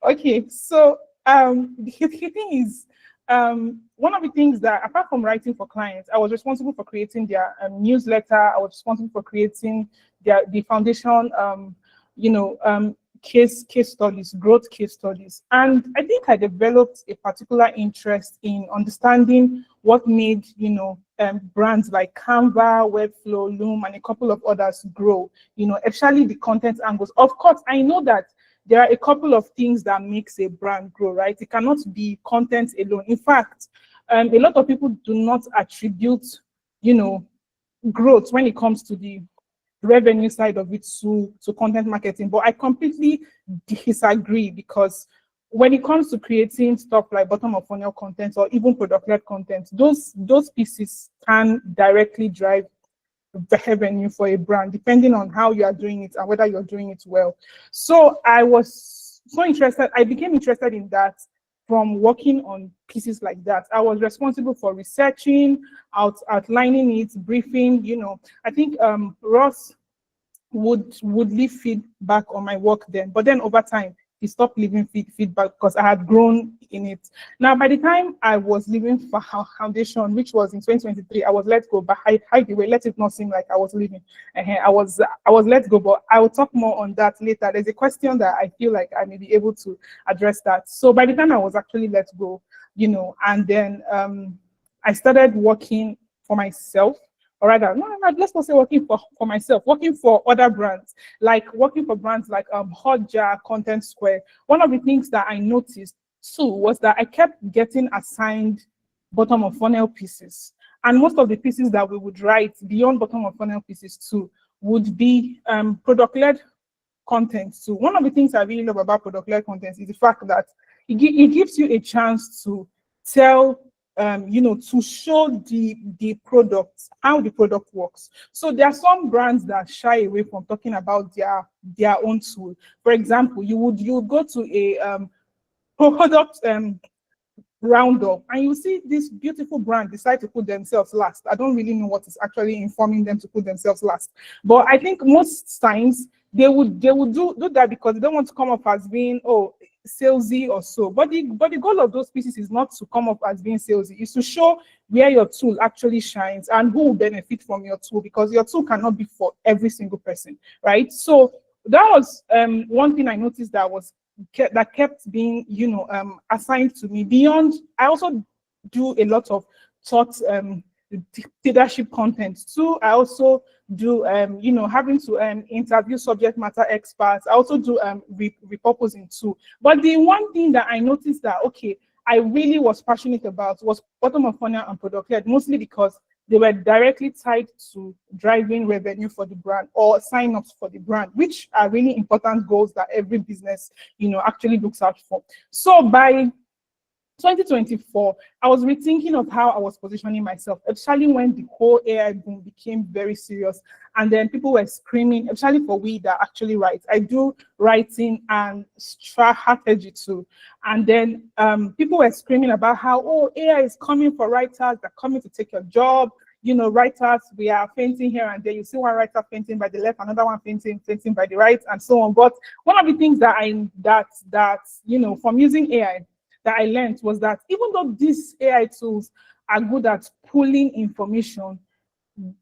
Okay, so the thing is, one of the things that, apart from writing for clients, I was responsible for creating their newsletter. I was responsible for creating the foundation, case studies, growth case studies. And I think I developed a particular interest in understanding what made, brands like Canva, Webflow, Loom, and a couple of others grow, especially the content angles. Of course, I know that there are a couple of things that makes a brand grow, right? It cannot be content alone. In fact, a lot of people do not attribute, growth when it comes to the revenue side of it to content marketing. But I completely disagree, because when it comes to creating stuff like bottom of funnel content or even product-led content, those pieces can directly drive the revenue for a brand, depending on how you are doing it and whether you're doing it well. So I was so interested, I became interested in that from working on pieces like that. I was responsible for researching, outlining it, briefing, I think Ross would leave feedback on my work then, but then over time, he stopped leaving feedback because I had grown in it. Now, by the time I was leaving for foundation, which was in 2023, I was let go. But the way, let it not seem like I was leaving. I was let go, but I will talk more on that later. There's a question that I feel like I may be able to address that. So by the time I was actually let go, and then I started working for myself. Or rather, no, let's not say working for myself, working for other brands, working for brands like Hotjar, Content Square. One of the things that I noticed too was that I kept getting assigned bottom of funnel pieces. And most of the pieces that we would write beyond bottom of funnel pieces too would be product-led content too. One of the things I really love about product-led content is the fact that it gives you a chance to tell, to show the product, how the product works. So there are some brands that shy away from talking about their own tool. For example, you would go to a product roundup and you see this beautiful brand decide to put themselves last. I don't really know what is actually informing them to put themselves last, but I think most times they would do that because they don't want to come off as being salesy or so. But the goal of those pieces is not to come off as being salesy. It's to show where your tool actually shines and who will benefit from your tool, because your tool cannot be for every single person, right? So that was one thing I noticed that kept being assigned to me. Beyond, I also do a lot of thought leadership content too. I also do having to interview subject matter experts. I also do repurposing too. But the one thing that I noticed that I really was passionate about was bottom of funnel and product led, mostly because they were directly tied to driving revenue for the brand or sign-ups for the brand, which are really important goals that every business, actually looks out for. So by 2024, I was rethinking of how I was positioning myself, especially when the whole AI boom became very serious. And then people were screaming, especially for we that actually write. I do writing and strategy too. And then people were screaming about how, AI is coming for writers, they're coming to take your job. Writers, we are fainting here and there. You see one writer fainting by the left, another one fainting by the right, and so on. But one of the things that from using AI, that I learned was that even though these AI tools are good at pulling information,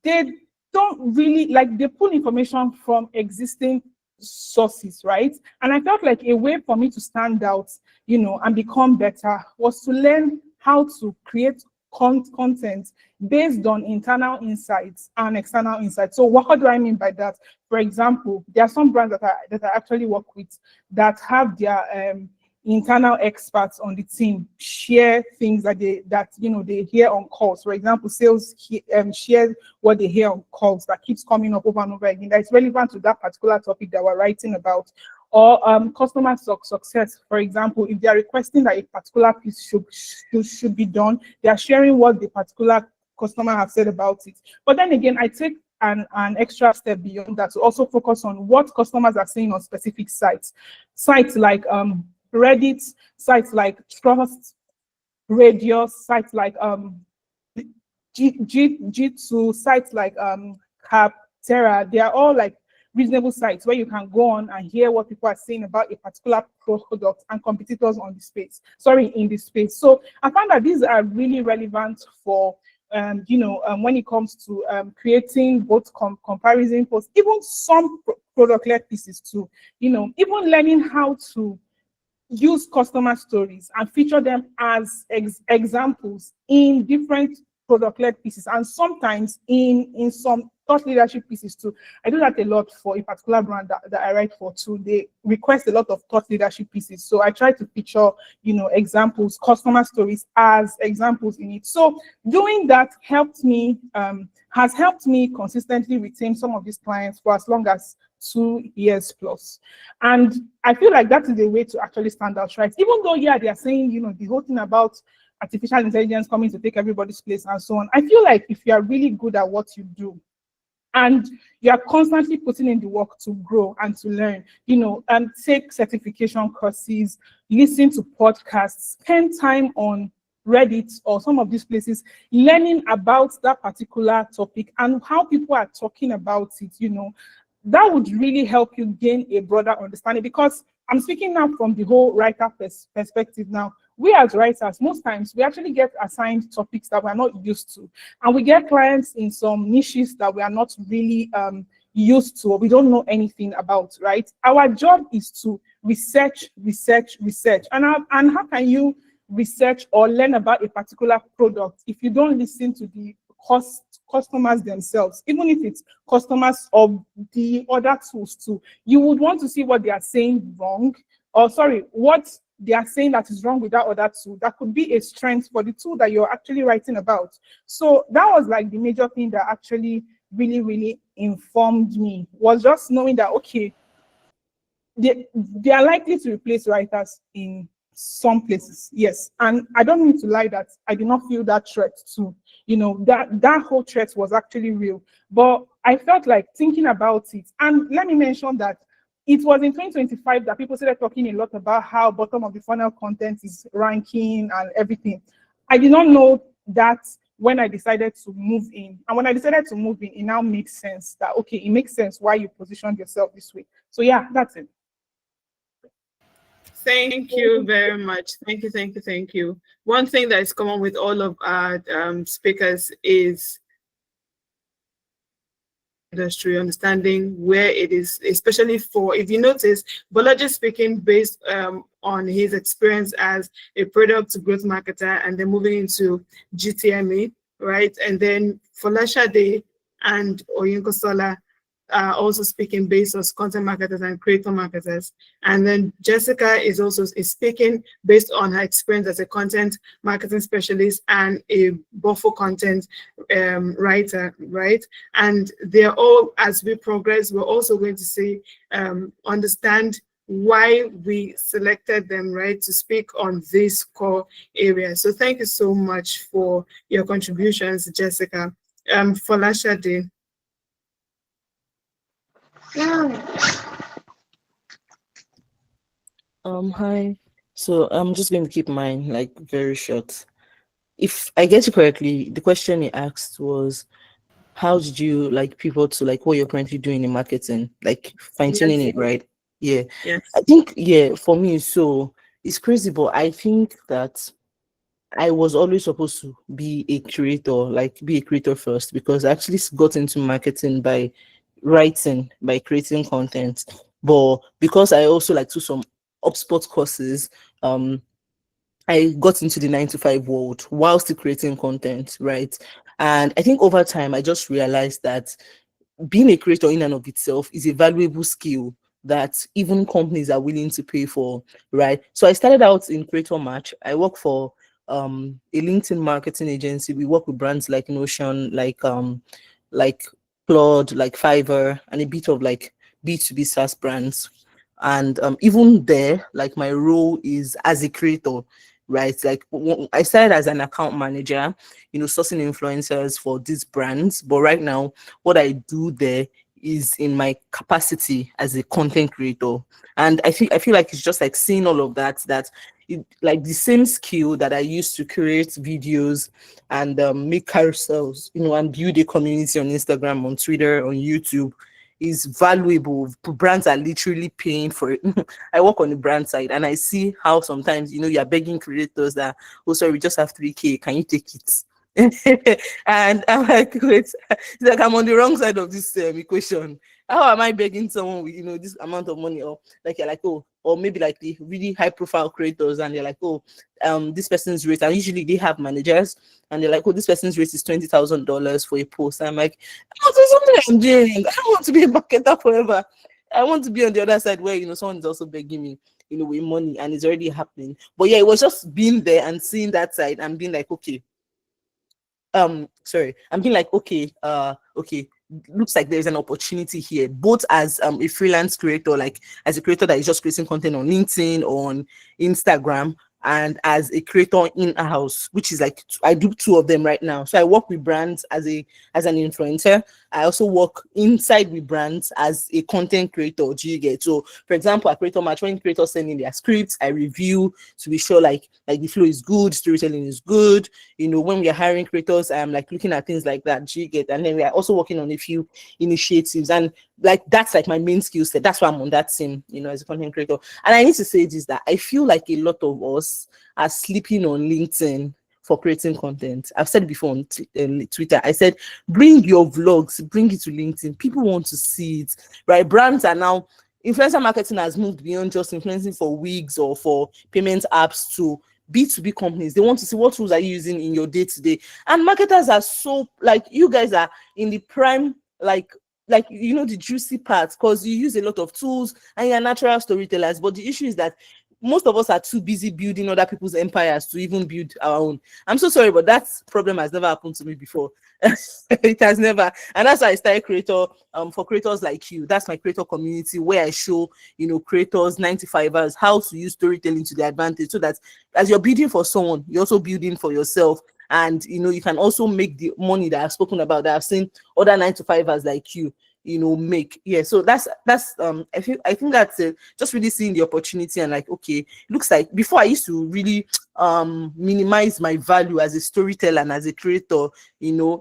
they don't really, they pull information from existing sources, right? And I felt like a way for me to stand out, and become better was to learn how to create content based on internal insights and external insights. So what do I mean by that? For example, there are some brands that I actually work with that have their internal experts on the team share things that they hear on calls. For example, sales share what they hear on calls that keeps coming up over and over again, that is relevant to that particular topic that we're writing about. Or customer success, for example, if they are requesting that a particular piece should be done, they are sharing what the particular customer have said about it. But then again, I take an extra step beyond that to also focus on what customers are saying on specific sites like Reddit, sites like Trust, Radius, sites like G2, sites like Capterra. They are all like reasonable sites where you can go on and hear what people are saying about a particular product and competitors in the space. So I found that these are really relevant for when it comes to creating both comparison posts, even some product-led pieces too. Even learning how to use customer stories and feature them as examples in different product-led pieces, and sometimes in some thought leadership pieces too. I do that a lot for a particular brand that I write for too. They request a lot of thought leadership pieces, so I try to feature examples, customer stories as examples in it. So doing that has helped me consistently retain some of these clients for as long as 2 years plus. And I feel like that is a way to actually stand out, right? Even though, they are saying, the whole thing about artificial intelligence coming to take everybody's place and so on. I feel like if you are really good at what you do and you are constantly putting in the work to grow and to learn, and take certification courses, listen to podcasts, spend time on Reddit or some of these places, learning about that particular topic and how people are talking about it, that would really help you gain a broader understanding. Because I'm speaking now from the whole writer perspective now. We as writers, most times, we actually get assigned topics that we're not used to. And we get clients in some niches that we are not really used to, or we don't know anything about, right? Our job is to research. And how can you research or learn about a particular product if you don't listen to the customers themselves, even if it's customers of the other tools too? You would want to see what they are saying wrong, or what they are saying that is wrong with that other tool, that could be a strength for the tool that you're actually writing about. So that was like the major thing that actually really, really informed me, was just knowing that, okay, they are likely to replace writers in some places, yes. And I don't need to lie that I did not feel that threat too. You know, that whole threat was actually real. But I felt like thinking about it, and let me mention that it was in 2025 that people started talking a lot about how bottom of the funnel content is ranking and everything. I did not know that when I decided to move in. And when I decided to move in, it now makes sense that, okay, it makes sense why you positioned yourself this way. So yeah, that's it. Thank you very much. Thank you, thank you, thank you. One thing that is common with all of our speakers is industry, understanding where it is, especially for, if you notice, Bolaji speaking based on his experience as a product growth marketer and then moving into GTME, right? And then Folasade and Oyinkansola also speaking based on content marketers and creator marketers. And then Jessica is also speaking based on her experience as a content marketing specialist and a buffo content writer, right? And they're all, as we progress, we're also going to see, understand why we selected them, right, to speak on this core area. So thank you so much for your contributions, Jessica. Folasade. Hi. So I'm just going to keep mine like very short. If I get you correctly, the question he asked was, how did you like pivot to like what you're currently doing in marketing, like fine-tuning Yes. it, right? Yeah. Yes. I think, yeah, for me, so it's crazy, but I think that I was always supposed to be a creator, like be a creator first, because I actually got into marketing by writing, by creating content. But because I also like took some upspot courses, I got into the 9 to 5 world while still creating content, right? And I think over time I just realized that being a creator in and of itself is a valuable skill that even companies are willing to pay for, right? So I started out in Creator Match. I work for a LinkedIn marketing agency. We work with brands like Notion, like Claude, like Fiverr, and a bit of like B2B SaaS brands. And even there, like my role is as a creator, right? Like I started as an account manager, sourcing influencers for these brands. But right now, what I do there is in my capacity as a content creator. And I feel like it's just like seeing all of that like the same skill that I used to create videos and make carousels, and build a community on Instagram, on Twitter, on YouTube is valuable. Brands are literally paying for it. I work on the brand side and I see how sometimes, you're begging creators that, oh, sorry, we just have 3K. Can you take it? And I'm like, wait, it's like I'm on the wrong side of this equation. How am I begging someone with, this amount of money? Or like, you're like, oh, or maybe like the really high profile creators and they're like, oh, this person's rate, and usually they have managers and they're like, oh, this person's rate is $20,000 for a post. I'm like, that's something I'm doing. I don't want to be a marketer forever. I want to be on the other side where, someone is also begging me, with money, and it's already happening. But yeah, it was just being there and seeing that side and being like, okay, I'm being like, okay, looks like there's an opportunity here, both as a freelance creator, like as a creator that is just creating content on LinkedIn, on Instagram, and as a creator in a house, which is like I do 2 of them right now. So I work with brands as an influencer. I also work inside with brands as a content creator. Do you get? So for example, at Creator Match, when creators send in their scripts, I review to be sure like the flow is good, storytelling is good. When we are hiring creators, I'm like looking at things like that. Do you get? And then we are also working on a few initiatives, and like that's like my main skill set. That's why I'm on that team, as a content creator. And I need to say this, that I feel like a lot of us are sleeping on LinkedIn for creating content. I've said before on Twitter, I said, bring your vlogs, bring it to LinkedIn. People want to see it, right? Brands are now, influencer marketing has moved beyond just influencing for wigs or for payment apps to B2B companies. They want to see what tools are you using in your day-to-day. And marketers are so, like, you guys are in the prime, like the juicy part, because you use a lot of tools and you're natural storytellers. But the issue is that most of us are too busy building other people's empires to even build our own. I'm so sorry, but that problem has never happened to me before. It has never. And that's why I started creator for creators like you. That's my creator community where I show, creators, 95ers, how to use storytelling to their advantage, so that as you're building for someone, you're also building for yourself. And you can also make the money that I've spoken about, that I've seen other 9-to-5ers like you make. Yeah, so that's I think that's it. Just really seeing the opportunity and like, okay, looks like before I used to really minimize my value as a storyteller and as a creator,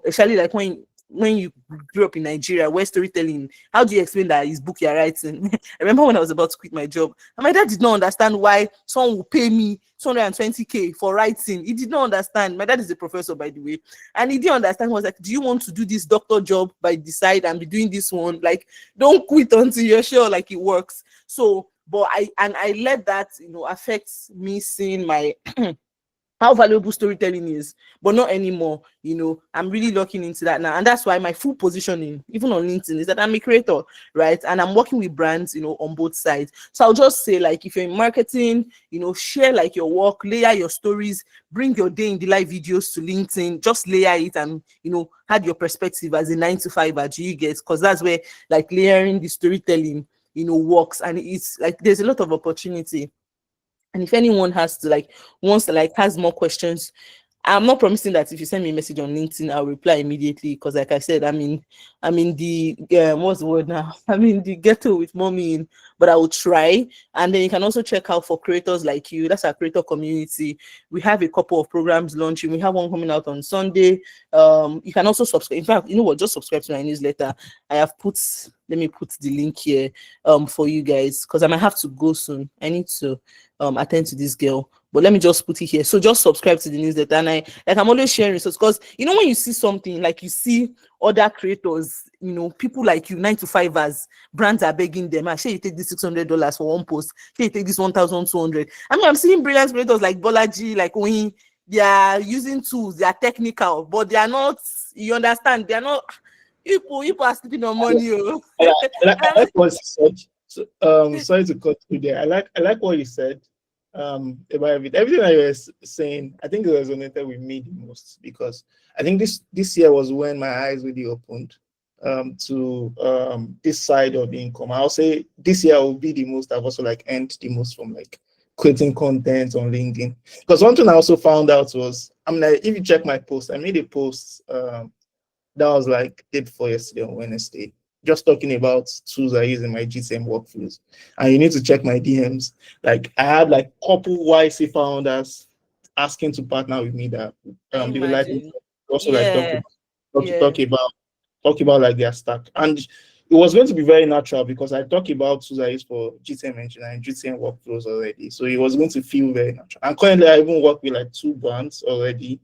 especially like when you grew up in Nigeria, where storytelling, how do you explain that his book you're writing? I remember when I was about to quit my job, and my dad did not understand why someone would pay me 220K for writing. He did not understand. My dad is a professor, by the way, and he didn't understand. He was like, do you want to do this doctor job by the side and be doing this one? Like, don't quit until you're sure like it works. So, but I let that, affect me seeing my how valuable storytelling is, but not anymore. I'm really looking into that now, and that's why my full positioning, even on LinkedIn, is that I'm a creator, right? And I'm working with brands, on both sides. So I'll just say, like, if you're in marketing, share like your work, layer your stories, bring your day in the live videos to LinkedIn, just layer it, and add your perspective as a 9-to-5 you get, because that's where like layering the storytelling, works, and it's like there's a lot of opportunity. And if anyone has more questions, I'm not promising that if you send me a message on LinkedIn, I'll reply immediately, because like I said, I'm in the what's the word now? I'm in the ghetto with mommy, but I will try. And then you can also check out for creators like you. That's our creator community. We have a couple of programs launching. We have one coming out on Sunday. You can also subscribe. In fact, just subscribe to my newsletter. Let me put the link here for you guys, because I might have to go soon. I need to attend to this girl, but let me just put it here. So just subscribe to the newsletter, and I'm always sharing resources, because when you see something, like you see other creators, people like you, 9-to-5ers, brands are begging them, say you take this $600 for one post, say you take this 1,200. I'm seeing brilliant creators like Bolaji, like Oyin. They are using tools, they are technical, but they are not, you understand, they are not people are sleeping on money. I like what you said. So, sorry to cut you there. I like what you said about everything I was saying. I think it resonated with me the most, because I think this year was when my eyes really opened to this side of the income. I'll say this year will be the most I've also like earned the most from like creating content on LinkedIn. Because one thing I also found out was, if you check my post, I made a post that was like day before yesterday on Wednesday, just talking about tools I use in my GTM workflows. And you need to check my DMs. Like, I had like couple YC founders asking to partner with me that they would like to also talk about like their stack. And it was going to be very natural, because I talk about tools I use for GTM engineering, GTM workflows already. So it was going to feel very natural. And currently I even work with like 2 brands already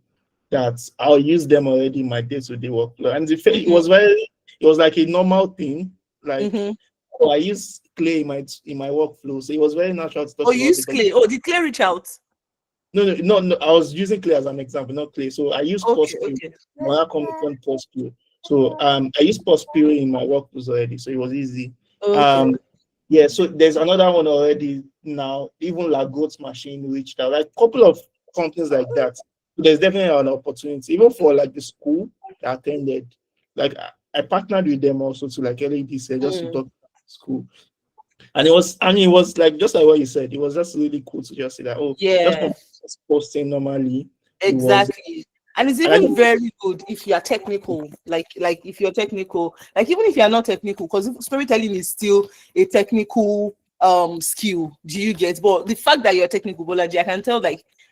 that I'll use them already in my day-to-day workflow. And it was like a normal thing. Like, I use Clay in my workflow, so it was very natural to talk about. You use Clay? Oh, did Clay reach out? No. I was using Clay as an example, not Clay. So I use Postgre. My company Postgre. So I use Postgre in my workflows already, so it was easy. Yeah. So there's another one already now. Even Lago's machine reached out. Like a couple of companies like that. So there's definitely an opportunity, even for like the school that I attended. Like, I partnered with them also to like LED say just to talk about school. And it was like just like what you said, it was just really cool to just see that, just posting normally. Exactly. And it's even very good if you are technical, like if you're technical, like even if you are not technical, because storytelling is still a technical skill. Do you get? But the fact that you're technical, Bolaji, I can tell,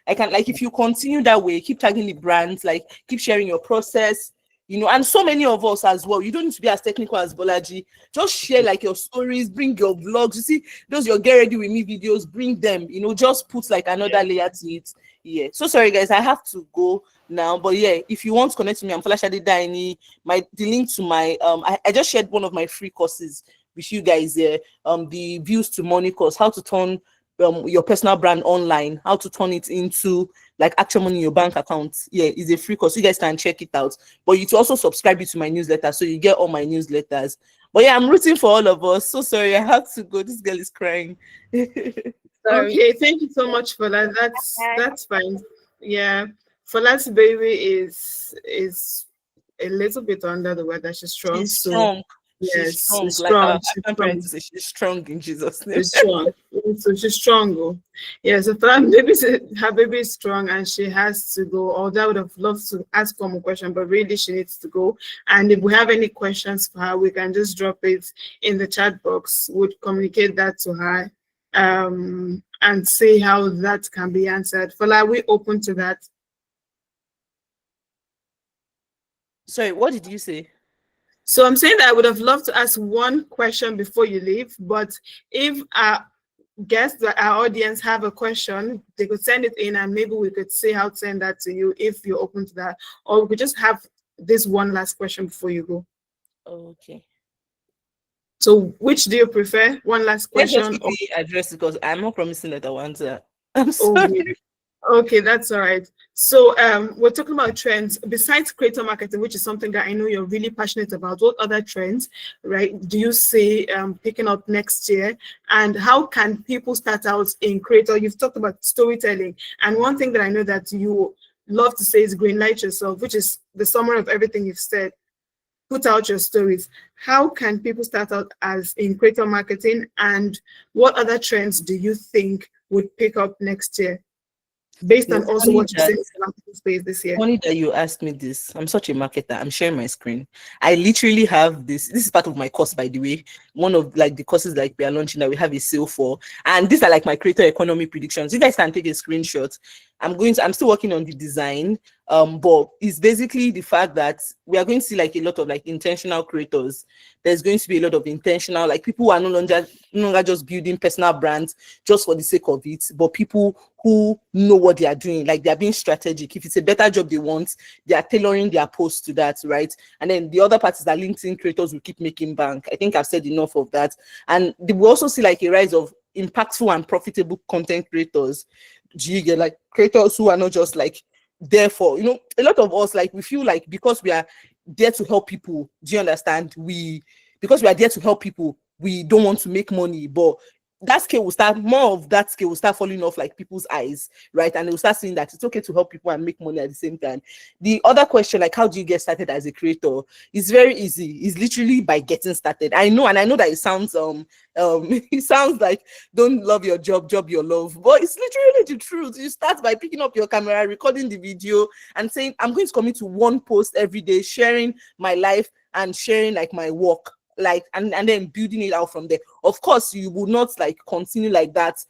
if you continue that way, keep tagging the brands, like keep sharing your process, and so many of us as well. You don't need to be as technical as Bolaji. Just share like your stories, bring your vlogs. You see, those your get ready with me videos, bring them, just put like another layer to it. Yeah. So sorry guys, I have to go now. But yeah, if you want to connect to me, I'm Folasade Daini. The link to my I just shared one of my free courses with you guys there. The Views to Money course, how to turn your personal brand online, how to turn it into like actual money in your bank account. Yeah, it's a free course. You guys can check it out. But you can also subscribe to my newsletter, so you get all my newsletters. But yeah, I'm rooting for all of us. So sorry, I have to go. This girl is crying. Sorry. Okay, thank you so much for that. That's fine. Yeah, Fola's baby is a little bit under the weather. She's strong, She's so strong. She's yes, strong. she's Like strong. our She's African strong. parents say, she's strong in Jesus' name. She's strong. So she's strong. Oh. Yeah, so her baby is strong and she has to go. Although I would have loved to ask one more question, but really she needs to go. And if we have any questions for her, we can just drop it in the chat box. Would communicate that to her and see how that can be answered. Fola, we open to that? Sorry, what did you say? So I'm saying that I would have loved to ask one question before you leave, but if our guests, that our audience have a question, they could send it in and maybe we could see how to send that to you if you're open to that. Or we could just have this one last question before you go. Okay. So which do you prefer? One last Let's just question? quickly address it because I'm not promising that I want to. I'm Oh, sorry. okay, that's all right. So we're talking about trends besides creator marketing, which is something that I know you're really passionate about. What other trends, right, do you see picking up next year? And how can people start out in creator? You've talked about storytelling, and one thing that I know that you love to say is greenlight yourself, which is the summary of everything you've said. Put out your stories. How can people start out as in creator marketing, and what other trends do you think would pick up next year? Based on It's also funny what you've that seen in the marketing space this year. Funny that you asked me this. I'm such a marketer. I'm sharing my screen. I literally have this. This is part of my course, by the way. One of like the courses like we are launching that we have a sale for. And these are like my creator economy predictions. You guys can take a screenshot. I'm still working on the design. But it's basically the fact that we are going to see like a lot of like intentional creators. There's going to be a lot of intentional, like people who are no longer just building personal brands just for the sake of it, but people who know what they are doing, like they're being strategic. If it's a better job they want, they are tailoring their posts to that, right? And then the other part is that LinkedIn creators will keep making bank. I think I've said enough of that. And we also see like a rise of impactful and profitable content creators. Do you get like creators who are not just like therefore, you know, a lot of us, like we feel like because we are there to help people, do you understand? Because we are there to help people, we don't want to make money, but that scale will start, more of that scale will start falling off like people's eyes, right? And they will start seeing that it's okay to help people and make money at the same time. The other question, like how do you get started as a creator, is very easy. It's literally by getting started. I know that it sounds it sounds like don't love your job your love, but it's literally the truth. You start by picking up your camera, recording the video and saying, I'm going to commit to one post every day, sharing my life and sharing like my work, like and then building it out from there. Of course you will not like continue like that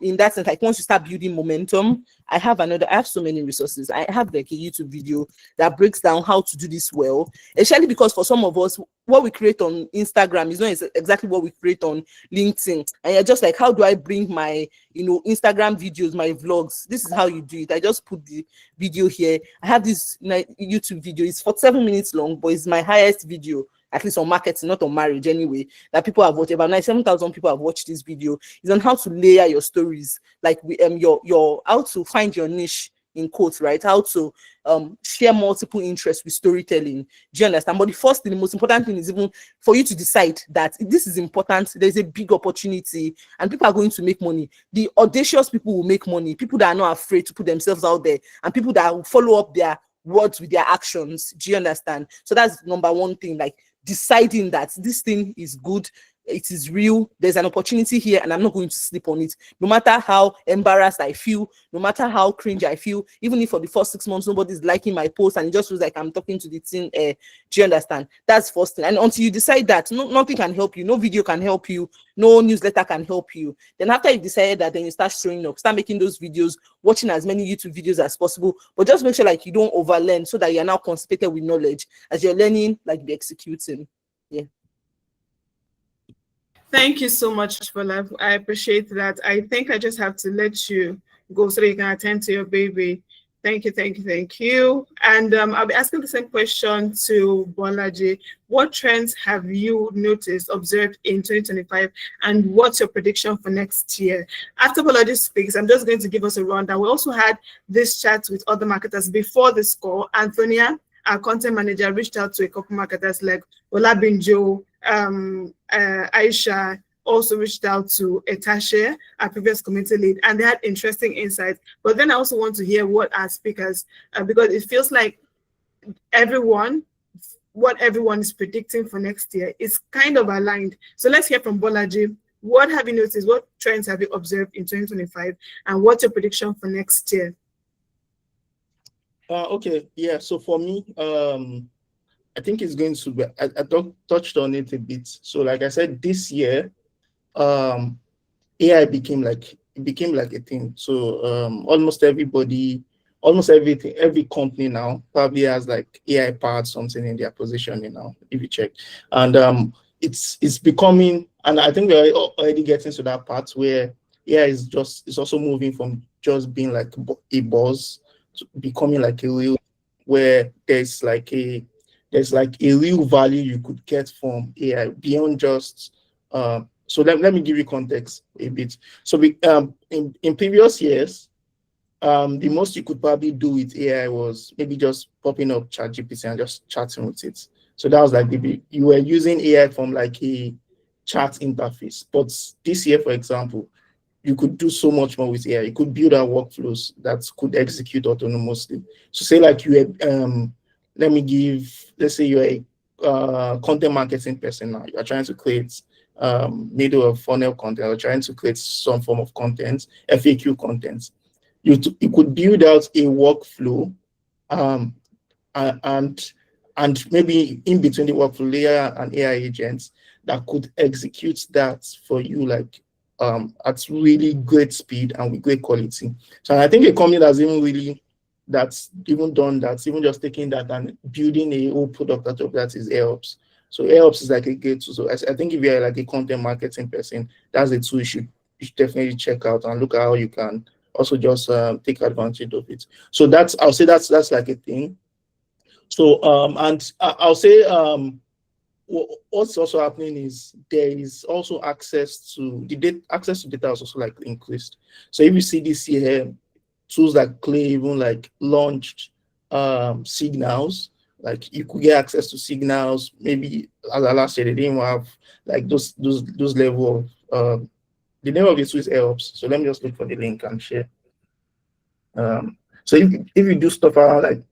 in that sense. Like once you start building momentum, I have so many resources. I have like a YouTube video that breaks down how to do this well, especially because for some of us what we create on Instagram is not exactly what we create on LinkedIn, and you're just like, how do I bring my Instagram videos, my vlogs? This is how you do it. I just put the video here. I have this YouTube video. It's 47 minutes long, but it's my highest video, at least on marketing, not on marriage anyway, that people have watched. About 97,000 people have watched this video. It's on how to layer your stories, like your how to find your niche in quotes, right? How to share multiple interests with storytelling. Do you understand? But the first thing, the most important thing is even for you to decide that this is important. There's a big opportunity and people are going to make money. The audacious people will make money. People that are not afraid to put themselves out there, and people that will follow up their words with their actions. Do you understand? So that's number one thing, like deciding that this thing is good, it is real, there's an opportunity here, and I'm not going to sleep on it. No matter how embarrassed I feel, no matter how cringe I feel, even if for the first 6 months nobody's liking my post and it just feels like I'm talking to the thin air. Do you understand? That's first thing. And until you decide that, nothing can help you, no video can help you, no newsletter can help you. Then after you decided that, then you start showing up, start making those videos, watching as many YouTube videos as possible, but just make sure like you don't overlearn so that you're now constipated with knowledge. As you're learning, like be executing. Yeah. Thank you so much for that. I appreciate that. I think I just have to let you go so that you can attend to your baby. Thank you, thank you, thank you. And I'll be asking the same question to Bolaji. What trends have you noticed, observed in 2025, and what's your prediction for next year? After Bolaji speaks, I'm just going to give us a rundown. We also had this chat with other marketers before this call. Antonia, our content manager, reached out to a couple marketers like Olabinjo, Aisha, also reached out to Etashe, our previous community lead, and they had interesting insights. But then I also want to hear what our speakers, because it feels like what everyone is predicting for next year is kind of aligned. So let's hear from Bolaji. What have you noticed? What trends have you observed in 2025? And what's your prediction for next year? Okay, yeah. So for me, I think it's going to be, I touched on it a bit. So like I said, this year, AI became like a thing. So almost everybody, almost everything, every company now probably has like AI powered something in their positioning now, if you check. And it's becoming, and I think we're already getting to that part where AI is also moving from just being like a buzz to becoming like a real, where there's like a real value you could get from AI beyond just so let me give you context a bit. So in previous years, the most you could probably do with AI was maybe just popping up ChatGPT and just chatting with it. So that was like you were using AI from like a chat interface. But this year, for example, you could do so much more with AI. You could build out workflows that could execute autonomously. So say like let's say you're a content marketing person now. You're trying to create middle of funnel content, or trying to create some form of content, FAQ content. You could build out a workflow, and maybe in between the workflow layer and AI agents that could execute that for you, like at really great speed and with great quality. So I think a company that's even done that, even just taking that and building a whole product out of that is AirOps. So AirOps is like a great tool. So I think if you're like a content marketing person, that's a tool you should definitely check out and look at how you can also just take advantage of it. So I'll say that's like a thing. So and I'll say what's also happening is there is also access to data is also like increased. So if you see this year, tools like Clay even like launched signals, like you could get access to signals. Maybe as I last year, they didn't have like those level of the name of the tool is AirOps. So let me just look for the link and share. So if you do stuff around like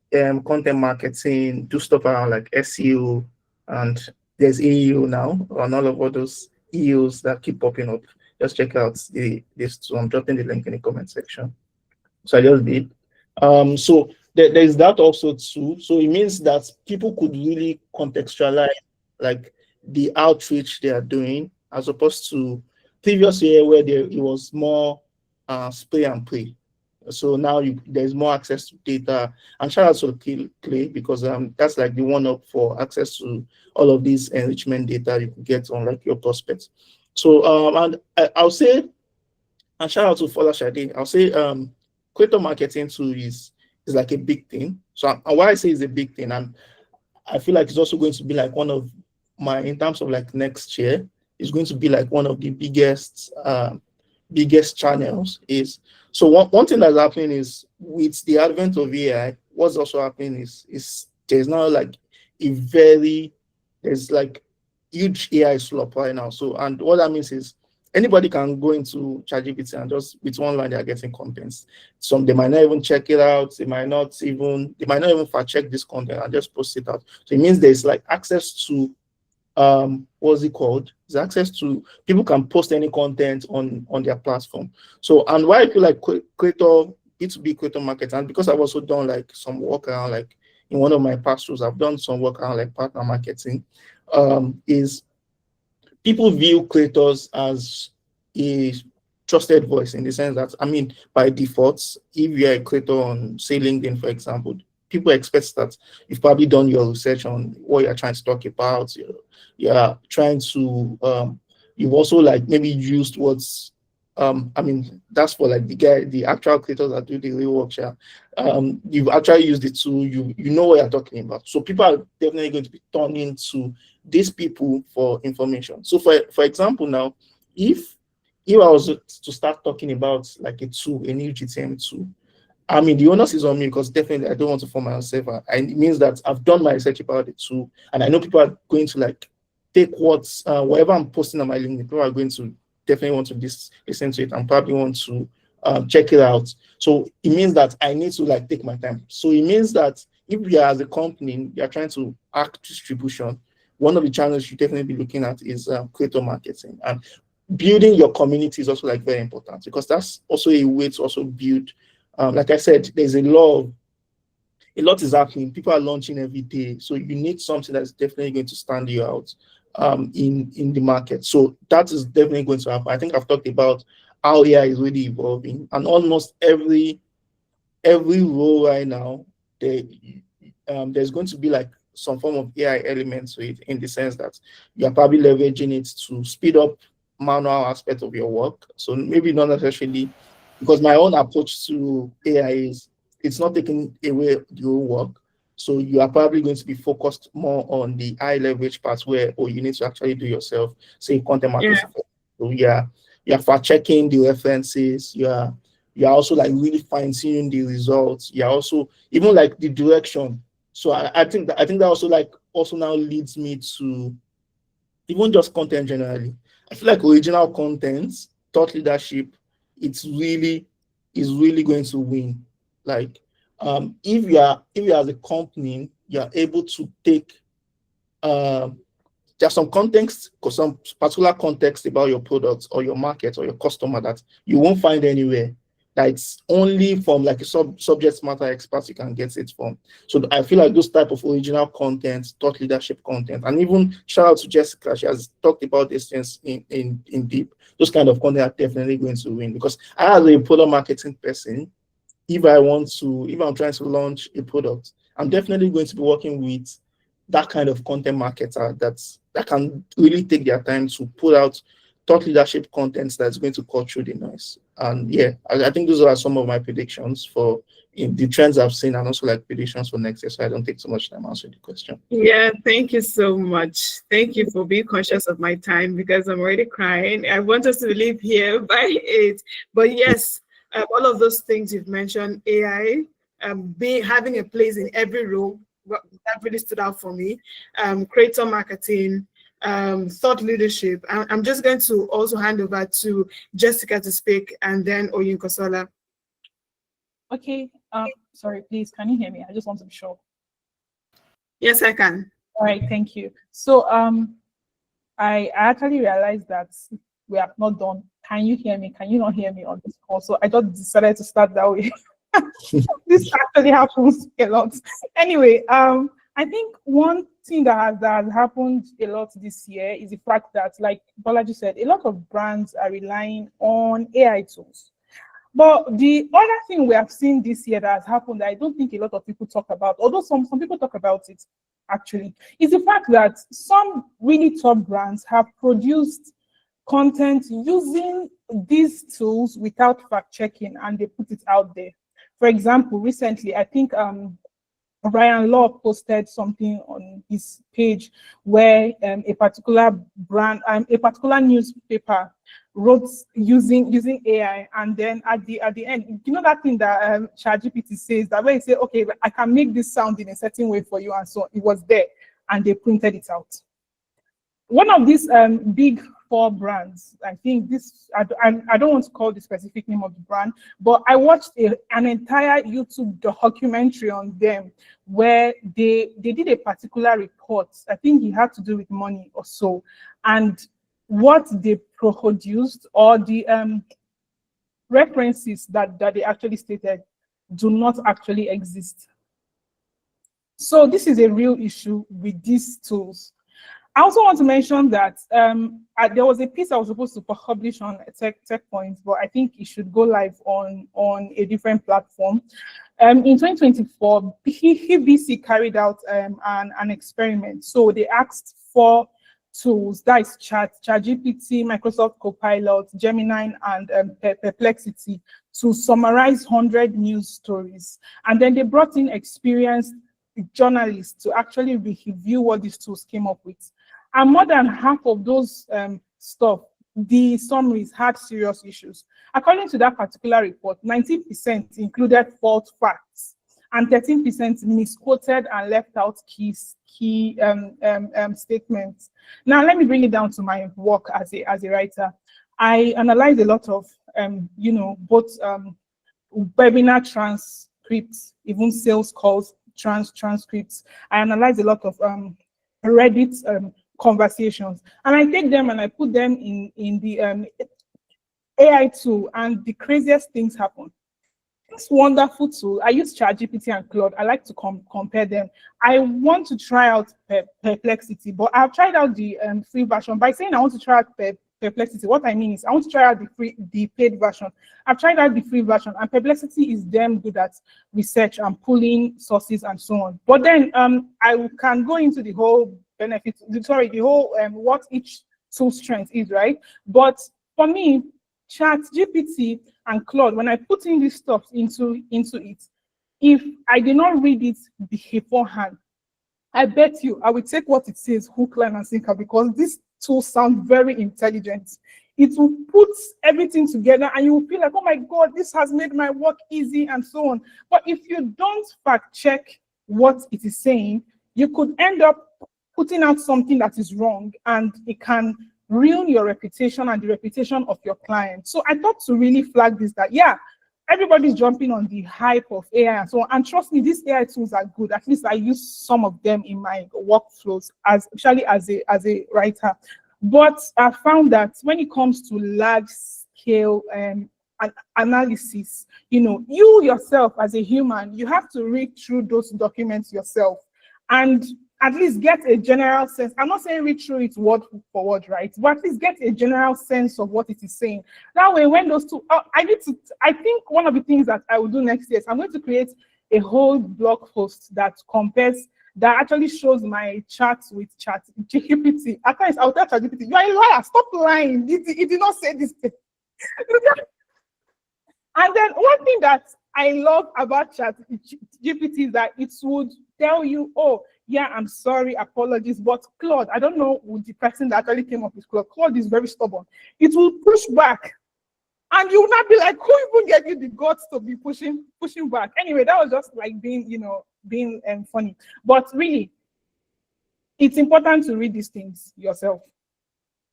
content marketing, do stuff around like SEO, and there's EO now on all of those EOs that keep popping up, just check out this tool. I'm dropping the link in the comment section. So I just did. So there's that also too. So it means that people could really contextualize like the outreach they are doing, as opposed to previous year where it was more spray and pray. So now there's more access to data. And shout out to Clay, because that's like the one up for access to all of these enrichment data you could get on like your prospects. So and I'll say, and shout out to Folasade, I'll say creator marketing tool is like a big thing. So why I say it's a big thing, and I feel like it's also going to be like one of in terms of like next year, it's going to be like one of the biggest channels is. So one thing that's happening is with the advent of AI, what's also happening is there's now like there's like huge AI slop right now. So, and what that means is anybody can go into ChatGPT and just with one line they're getting contents. Some they might not even check it out. They might not even fact check this content and just post it out. So it means there's like access to what's it called? There's access to people can post any content on their platform. So, and why I feel like B2B creator market, and because I've also done like some work around like in one of my past roles, I've done some work around like partner marketing, is people view creators as a trusted voice, in the sense that, I mean, by default, if you're a creator on, say, LinkedIn, for example, people expect that you've probably done your research on what you're trying to talk about. You're trying to, you've also like maybe used what's, I mean, that's for like the actual creators that do the real work. You've actually used the tool, you know what you're talking about. So people are definitely going to be turning to these people for information. So for example, now, if I was to start talking about like a tool, a new GTM tool, I mean, the onus is on me, because definitely I don't want to form myself. And it means that I've done my research about the tool, and I know people are going to like take whatever I'm posting on my LinkedIn. People are going to definitely want to listen to it and probably want to check it out. So it means that I need to like take my time. So it means that if you are as a company, you are trying to act distribution, one of the channels you definitely be looking at is creator marketing, and building your community is also like very important, because that's also a way to also build. Like I said, there's a lot is happening. People are launching every day, so you need something that's definitely going to stand you out in the market. So that is definitely going to happen. I think I've talked about how AI is really evolving, and almost every role right now, there's going to be like some form of AI element to it, in the sense that you're probably leveraging it to speed up manual aspect of your work. So maybe not necessarily, because my own approach to AI is it's not taking away your work. So you are probably going to be focused more on the high leverage parts where you need to actually do yourself, say content marketing. Yeah. So you're fact checking the references, you're also like really fine-tuning the results. You're also even like the direction. So I think that also now leads me to even just content generally. I feel like original content, thought leadership, is really going to win. Like if you are as a company, you are able to take there's some context, some particular context about your product or your market or your customer that you won't find anywhere. That it's only from like a subject matter expert you can get it from. So I feel like those type of original content, thought leadership content, and even shout out to Jessica, she has talked about these things in deep. Those kind of content are definitely going to win, because I, as a product marketing person, if I'm trying to launch a product, I'm definitely going to be working with that kind of content marketer that can really take their time to put out thought leadership content that's going to cut through the noise. And yeah, I think those are some of my predictions for in the trends I've seen, and also like predictions for next year. So I don't take so much time answering the question. Yeah, thank you so much. Thank you for being conscious of my time, because I'm already crying. I want us to leave here by 8. But yes, all of those things you've mentioned, AI, having a place in every role, that really stood out for me. Creator marketing, thought leadership. I'm just going to also hand over to Jessica to speak, and then Oyinkansola. Okay. Sorry, please, can you hear me? I just want to be sure. Yes, I can. All right, thank you. So I actually realized that we have not done. Can you hear me? Can you not hear me on this call? So I just decided to start that way. This actually happens a lot. Anyway, I think one thing that has happened a lot this year is the fact that, like Bolaji said, a lot of brands are relying on AI tools. But the other thing we have seen this year that has happened that I don't think a lot of people talk about, although some people talk about it actually, is the fact that some really top brands have produced content using these tools without fact checking, and they put it out there. For example, recently, I think Ryan Law posted something on his page where a particular brand, a particular newspaper wrote using AI, and then at the end, you know that thing that ChatGPT says, that where you say, okay, I can make this sound in a certain way for you, and so it was there, and they printed it out. One of these big 4 brands, I think this, I don't want to call the specific name of the brand, but I watched an entire YouTube documentary on them where they did a particular report. I think it had to do with money or so. And what they produced, or the references that they actually stated, do not actually exist. So this is a real issue with these tools. I also want to mention that there was a piece I was supposed to publish on TechPoint, but I think it should go live on a different platform. In 2024, BBC carried out an experiment. So they asked for tools, that is ChatGPT, Microsoft Copilot, Gemini, and Perplexity, to summarize 100 news stories. And then they brought in experienced journalists to actually review what these tools came up with. And more than half of those stuff, the summaries had serious issues. According to that particular report, 90% included false facts. and 13% misquoted and left out key statements. Now, let me bring it down to my work as a writer. I analyze a lot of, both webinar transcripts, even sales calls transcripts. I analyze a lot of Reddit conversations, and I take them and I put them in the AI tool, and the craziest things happen. This wonderful tool, I use ChatGPT and Claude. I like to compare them. I want to try out Perplexity, but I've tried out the free version. By saying I want to try out Perplexity, what I mean is I want to try out the paid version. I've tried out the free version, and Perplexity is damn good at research and pulling sources and so on. But then I can go into the whole what each tool's strength is, right? But for me, ChatGPT and Claude, when I put in this stuff into it, if I did not read it beforehand, I bet you I will take what it says hook, line, and sinker, because this tool sounds very intelligent. It will put everything together and you will feel like, oh my God, this has made my work easy and so on. But if you don't fact check what it is saying, you could end up putting out something that is wrong, and it can ruin your reputation and the reputation of your client. So I thought to really flag this, that yeah, everybody's jumping on the hype of AI and so on. And trust me, these AI tools are good. At least I use some of them in my workflows, especially as a writer. But I found that when it comes to large scale analysis, you yourself as a human, you have to read through those documents yourself and at least get a general sense. I'm not saying read through it word for word, right? But at least get a general sense of what it is saying. That way, when those two, I think one of the things that I will do next year is I'm going to create a whole blog post that actually shows my chats with ChatGPT. At times, I'll tell ChatGPT, you are a liar, stop lying. It did not say this thing. And then one thing that I love about ChatGPT is that it would tell you, oh, yeah, I'm sorry, apologies, but Claude, I don't know who the person that actually came up with Claude. Claude is very stubborn. It will push back, and you will not be like, who even gave you the guts to be pushing back? Anyway, that was just like being funny. But really, it's important to read these things yourself.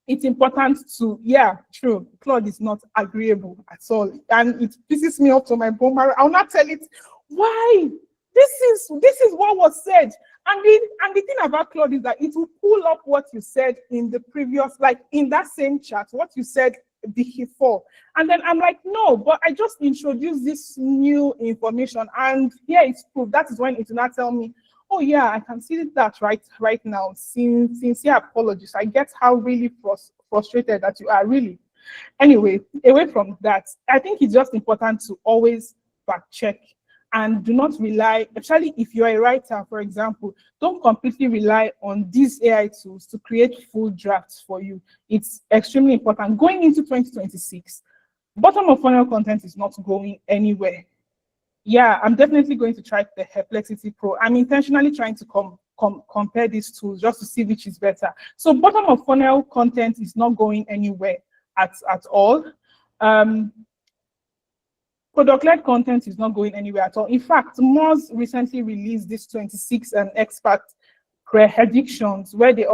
It's important to, yeah, true, Claude is not agreeable at all, and it pisses me off to my bone marrow. I'll not tell it why. This is what was said. And the thing about Claude is that it will pull up what you said in the previous, like in that same chat, what you said before. And then I'm like, no, but I just introduced this new information, and here it's proof. That is when it will not tell me, oh yeah, I can see that right now. Sincere apologies. I get how really frustrated that you are, really. Anyway, away from that, I think it's just important to always fact check. And do not rely, especially if you're a writer, for example, don't completely rely on these AI tools to create full drafts for you. It's extremely important. Going into 2026, bottom of funnel content is not going anywhere. Yeah, I'm definitely going to try the Perplexity Pro. I'm intentionally trying to compare these tools just to see which is better. So bottom of funnel content is not going anywhere at all. Product-led content is not going anywhere at all. In fact, Moz recently released this 26 expert predictions where two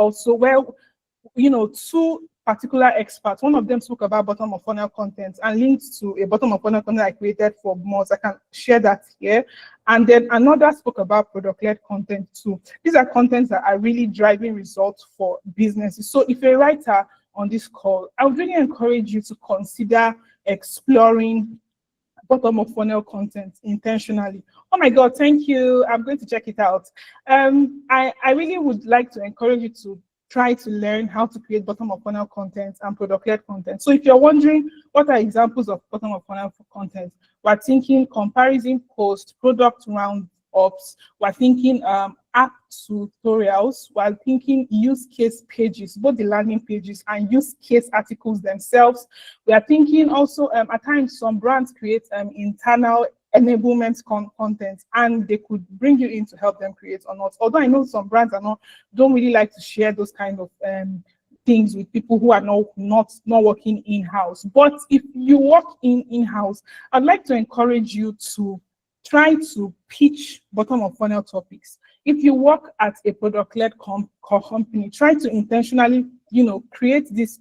particular experts, one of them spoke about bottom of funnel content and linked to a bottom of funnel content I created for Moz. I can share that here. And then another spoke about product-led content too. These are contents that are really driving results for businesses. So if you're a writer on this call, I would really encourage you to consider exploring bottom of funnel content intentionally. Oh my God, thank you. I'm going to check it out. I really would like to encourage you to try to learn how to create bottom of funnel content and product-led content. So if you're wondering what are examples of bottom of funnel content, we're thinking comparison post, product roundups, we're thinking app tutorials, while thinking use case pages, both the landing pages and use case articles themselves. We are thinking also at times some brands create internal enablement content, and they could bring you in to help them create or not. Although I know some brands don't really like to share those kind of things with people who are not working in-house. But if you work in-house, I'd like to encourage you to try to pitch bottom of funnel topics. If you work at a product-led company, try to intentionally, create these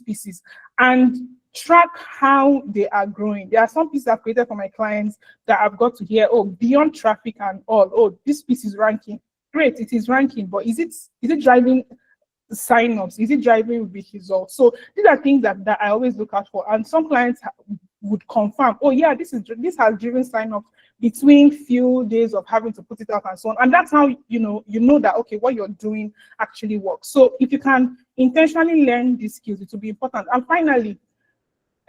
pieces and track how they are growing. There are some pieces I've created for my clients that I've got to hear, oh, beyond traffic and all, oh, this piece is ranking. Great, it is ranking, but is it driving sign-ups? Is it driving with results? So these are things that I always look out for. And some clients would confirm, oh yeah, this has driven sign-ups between few days of having to put it out and so on. And that's how you know that, okay, what you're doing actually works. So if you can intentionally learn these skills, it will be important. And finally,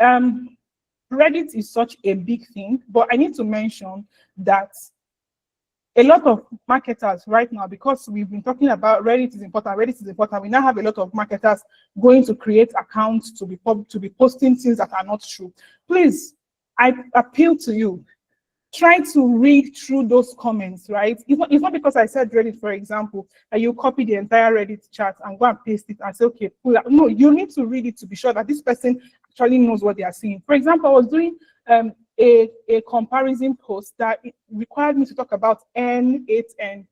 Reddit is such a big thing, but I need to mention that a lot of marketers right now, because we've been talking about Reddit is important, we now have a lot of marketers going to create accounts to be posting things that are not true. Please, I appeal to you, try to read through those comments, right? It's not because I said Reddit, for example, that you copy the entire Reddit chat and go and paste it and say, okay, pull out. No, you need to read it to be sure that this person actually knows what they are saying. For example, I was doing a comparison post that it required me to talk about N8N.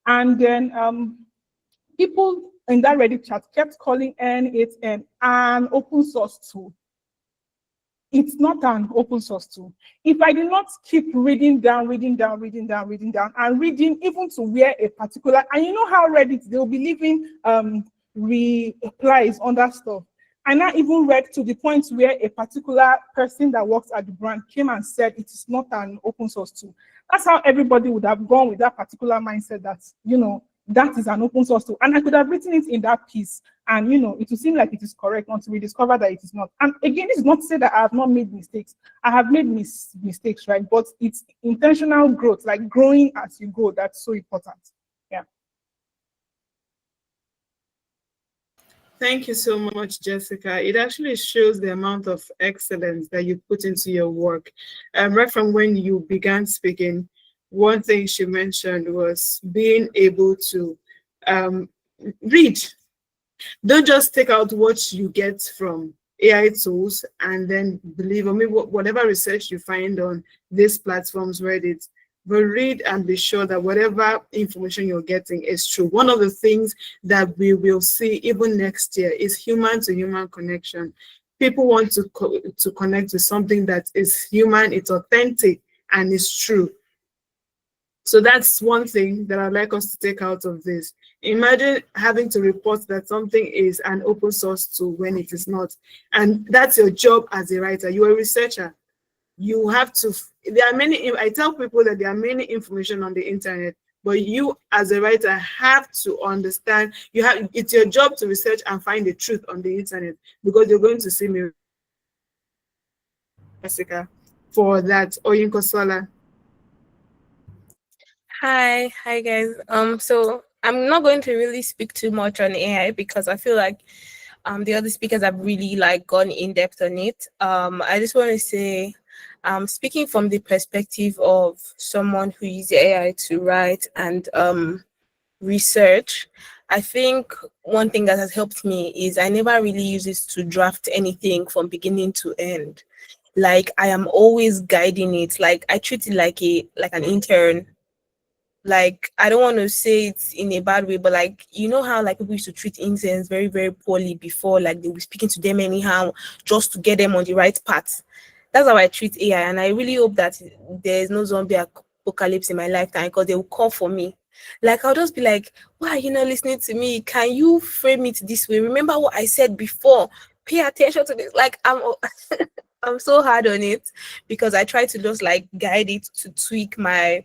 And then people in that Reddit chat kept calling N8N an open source tool. It's not an open source tool. If I did not keep reading down, and reading even to where a particular, and you know how Reddit, they'll be leaving replies on that stuff. And I even read to the point where a particular person that works at the brand came and said it is not an open source tool. That's how everybody would have gone with that particular mindset that, that is an open source tool. And I could have written it in that piece and, it would seem like it is correct until we discover that it is not. And again, this is not to say that I have not made mistakes. I have made mistakes, right? But it's intentional growth, like growing as you go. That's so important. Yeah. Thank you so much, Jessica. It actually shows the amount of excellence that you put into your work. Right from when you began speaking, one thing she mentioned was being able to read. Don't just take out what you get from AI tools and then believe, or maybe whatever research you find on these platforms, Reddit, but read and be sure that whatever information you're getting is true. One of the things that we will see even next year is human-to-human connection. People want to connect to something that is human, it's authentic, and it's true. So that's one thing that I'd like us to take out of this. Imagine having to report that something is an open source tool when it is not. And that's your job as a writer. You're a researcher. You have to, I tell people that there are many information on the internet, but you as a writer have to understand, it's your job to research and find the truth on the internet, because you're going to see me, Jessica, for that. Oyinkansola. Hi guys. So I'm not going to really speak too much on AI because I feel like the other speakers have really gone in depth on it. I just want to say, speaking from the perspective of someone who uses AI to write and research, I think one thing that has helped me is I never really use it to draft anything from beginning to end. I am always guiding it. I treat it like an intern. I don't want to say it in a bad way, but how people used to treat interns very, very poorly before, they were speaking to them anyhow just to get them on the right path. That's how I treat AI, and I really hope that there's no zombie apocalypse in my lifetime, because they will call for me. I'll just be like, why are you not listening to me? Can you frame it this way? Remember what I said before. Pay attention to this. I'm so hard on it because I try to just guide it to tweak my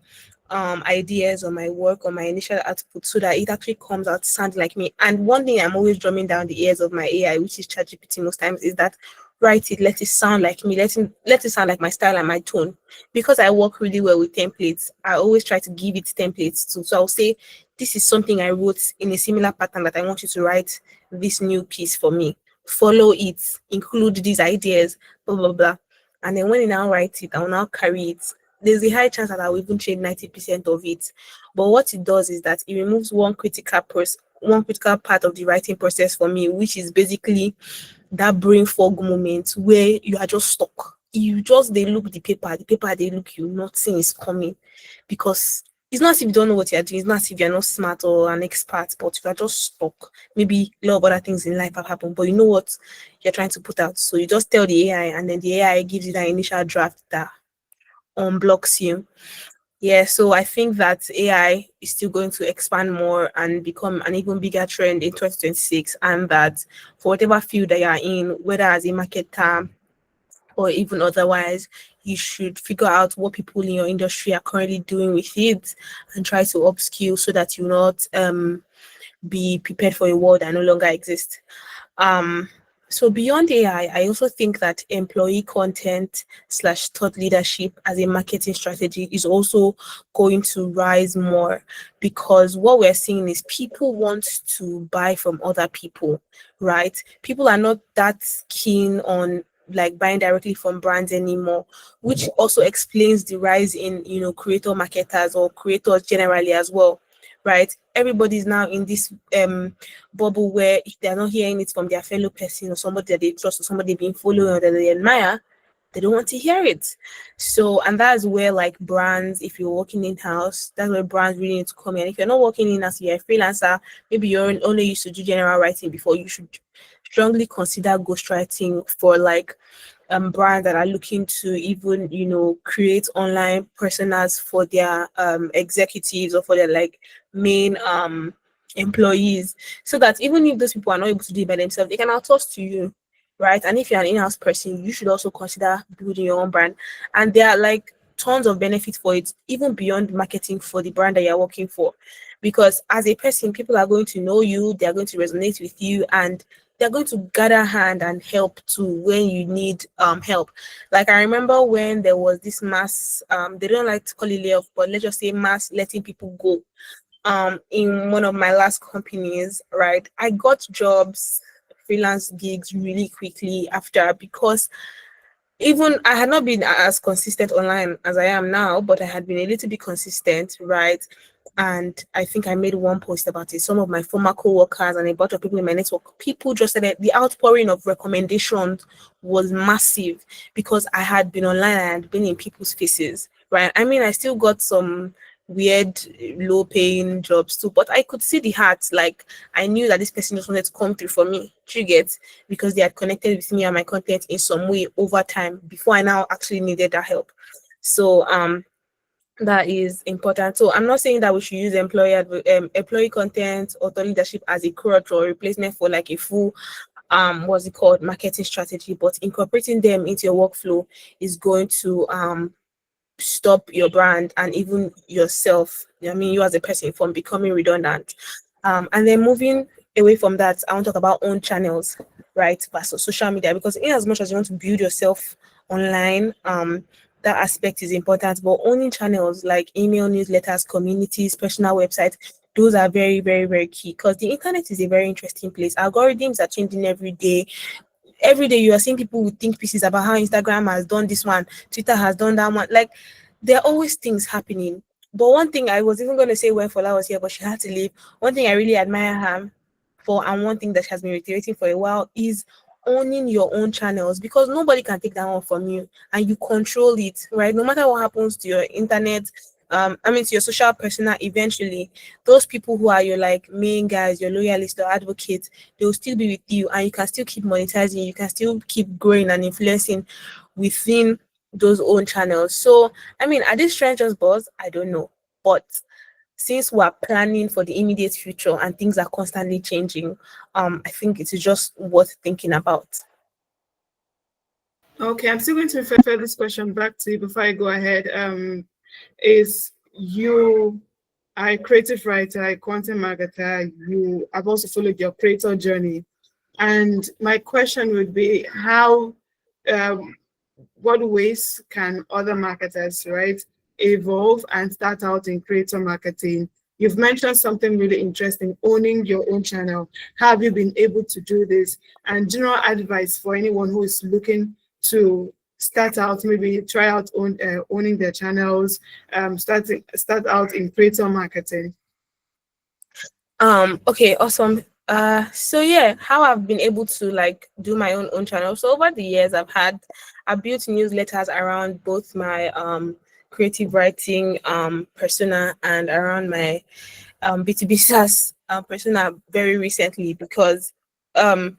ideas or my work or my initial output so that it actually comes out sound like me. And one thing I'm always drumming down the ears of my AI, which is ChatGPT most times, is that write it, let it sound like me, let it sound like my style and my tone. Because I work really well with templates, I always try to give it templates too. So I'll say, this is something I wrote in a similar pattern that I want you to write this new piece for me. Follow it, include these ideas, blah, blah, blah. And then when I now write it, I'll now carry it. There's a high chance that I will even change 90% of it. But what it does is that it removes one critical part of the writing process for me, which is basically that brain fog moment where you are just stuck. you just they look the paper they look you, nothing is coming, because it's not as if you don't know what you're doing, it's not as if you're not smart or an expert, but you are just stuck. Maybe a lot of other things in life have happened, but you know what you're trying to put out. So you just tell the AI, and then the AI gives you that initial draft that unblocks you. Yeah, so I think that AI is still going to expand more and become an even bigger trend in 2026, and that for whatever field that you're in, whether as a marketer or even otherwise, you should figure out what people in your industry are currently doing with it and try to upskill so that you not be prepared for a world that no longer exists. So beyond AI, I also think that employee content / thought leadership as a marketing strategy is also going to rise more, because what we're seeing is people want to buy from other people, right? People are not that keen on like buying directly from brands anymore, which also explains the rise in, you know, creator marketers or creators generally as well, right? Everybody's now in this bubble where if they're not hearing it from their fellow person or somebody that they trust or somebody being followed or that they admire, they don't want to hear it. So, and that's where like brands, if you're working in-house, that's where brands really need to come in. If you're not working in as you're a freelancer, maybe you're only used to do general writing before, you should strongly consider ghostwriting for like brands that are looking to even, you know, create online personas for their executives or for their like main employees, so that even if those people are not able to do it by themselves, they can outsource to you, right? And if you're an in-house person, you should also consider building your own brand. And there are like tons of benefits for it, even beyond marketing for the brand that you're working for, because as a person, people are going to know you, they're going to resonate with you, and they're going to gather hand and help too when you need help. Like I remember when there was this mass, they don't like to call it layoff, but let's just say mass letting people go in one of my last companies, right? I got jobs, freelance gigs really quickly after, because even I had not been as consistent online as I am now, but I had been a little bit consistent, right? And I think I made one post about it. Some of my former co-workers and a bunch of people in my network, people just said that the outpouring of recommendations was massive because I had been online and been in people's faces, right? I mean, I still got some weird low paying jobs too, but I could see the heart. Like I knew that this person just wanted to come through for me, do you get? Because they had connected with me and my content in some way over time before I now actually needed that help. So that is important. So I'm not saying that we should use employee content or thought leadership as a crutch or replacement for like a full what's it called, marketing strategy, but incorporating them into your workflow is going to stop your brand and even yourself, I mean you as a person, from becoming redundant. And then moving away from that, I want to talk about own channels, right, versus social media, because in as much as you want to build yourself online, that aspect is important, but owning channels like email, newsletters, communities, personal websites, those are very, very, very key, because the internet is a very interesting place. Algorithms are changing every day. Every day you are seeing people with think pieces about how Instagram has done this one, Twitter has done that one. Like there are always things happening. But one thing I was even going to say when Fola was here, but she had to leave. One thing I really admire her for, and one thing that she has been reiterating for a while, is owning your own channels, because nobody can take that one from you and you control it, right? No matter what happens to your internet, to your social persona, eventually those people who are your like main guys, your loyalists or advocates, they will still be with you, and you can still keep monetizing, you can still keep growing and influencing within those own channels. So are these trends just buzz? I don't know, but since we're planning for the immediate future and things are constantly changing, I think it is just worth thinking about. Okay, I'm still going to refer this question back to you before I go ahead. Is you are a creative writer, a content marketer, you have also followed your creator journey. And my question would be how, what ways can other marketers, right, evolve and start out in creator marketing? You've mentioned something really interesting, owning your own channel. How have you been able to do this? And general advice for anyone who is looking to start out, maybe try out owning their channels, start out in creator marketing. Okay, awesome. So yeah, how I've been able to like do my own channel. So over the years, I've built newsletters around both my creative writing persona and around my B2B SaaS persona very recently, because I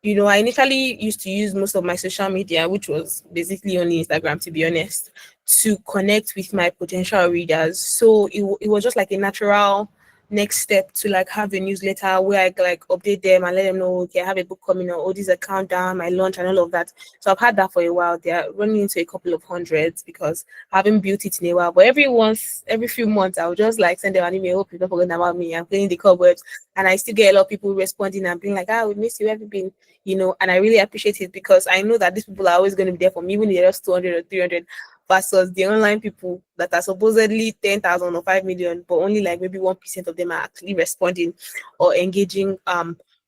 initially used to use most of my social media, which was basically only Instagram, to be honest, to connect with my potential readers. So it was just like a natural next step to like have a newsletter where I like update them and let them know, okay, I have a book coming out, oh, this is a countdown, my launch and all of that. So I've had that for a while. They're running into a couple of hundreds because I haven't built it in a while. But every few months, I'll just like send them an email, hope you're not forgetting about me, I'm cleaning the cupboards. And I still get a lot of people responding and being like, we miss you, where have you been? And I really appreciate it because I know that these people are always going to be there for me, even if they're just 200 or 300, versus the online people that are supposedly 10,000 or 5 million, but only like maybe 1% of them are actually responding or engaging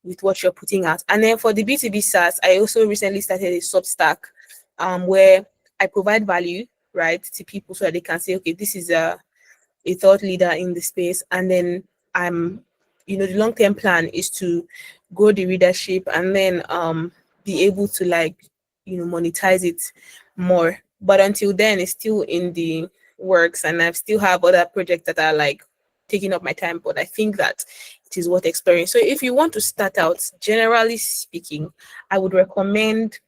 with what you're putting out. And then for the B2B SaaS, I also recently started a Substack where I provide value, right, to people so that they can say, okay, this is a thought leader in the space. And then the long-term plan is to grow the readership and then be able to like monetize it more. But until then, it's still in the works, and I still have other projects that are like taking up my time. But I think that it is worth exploring. So if you want to start out, generally speaking, I would recommend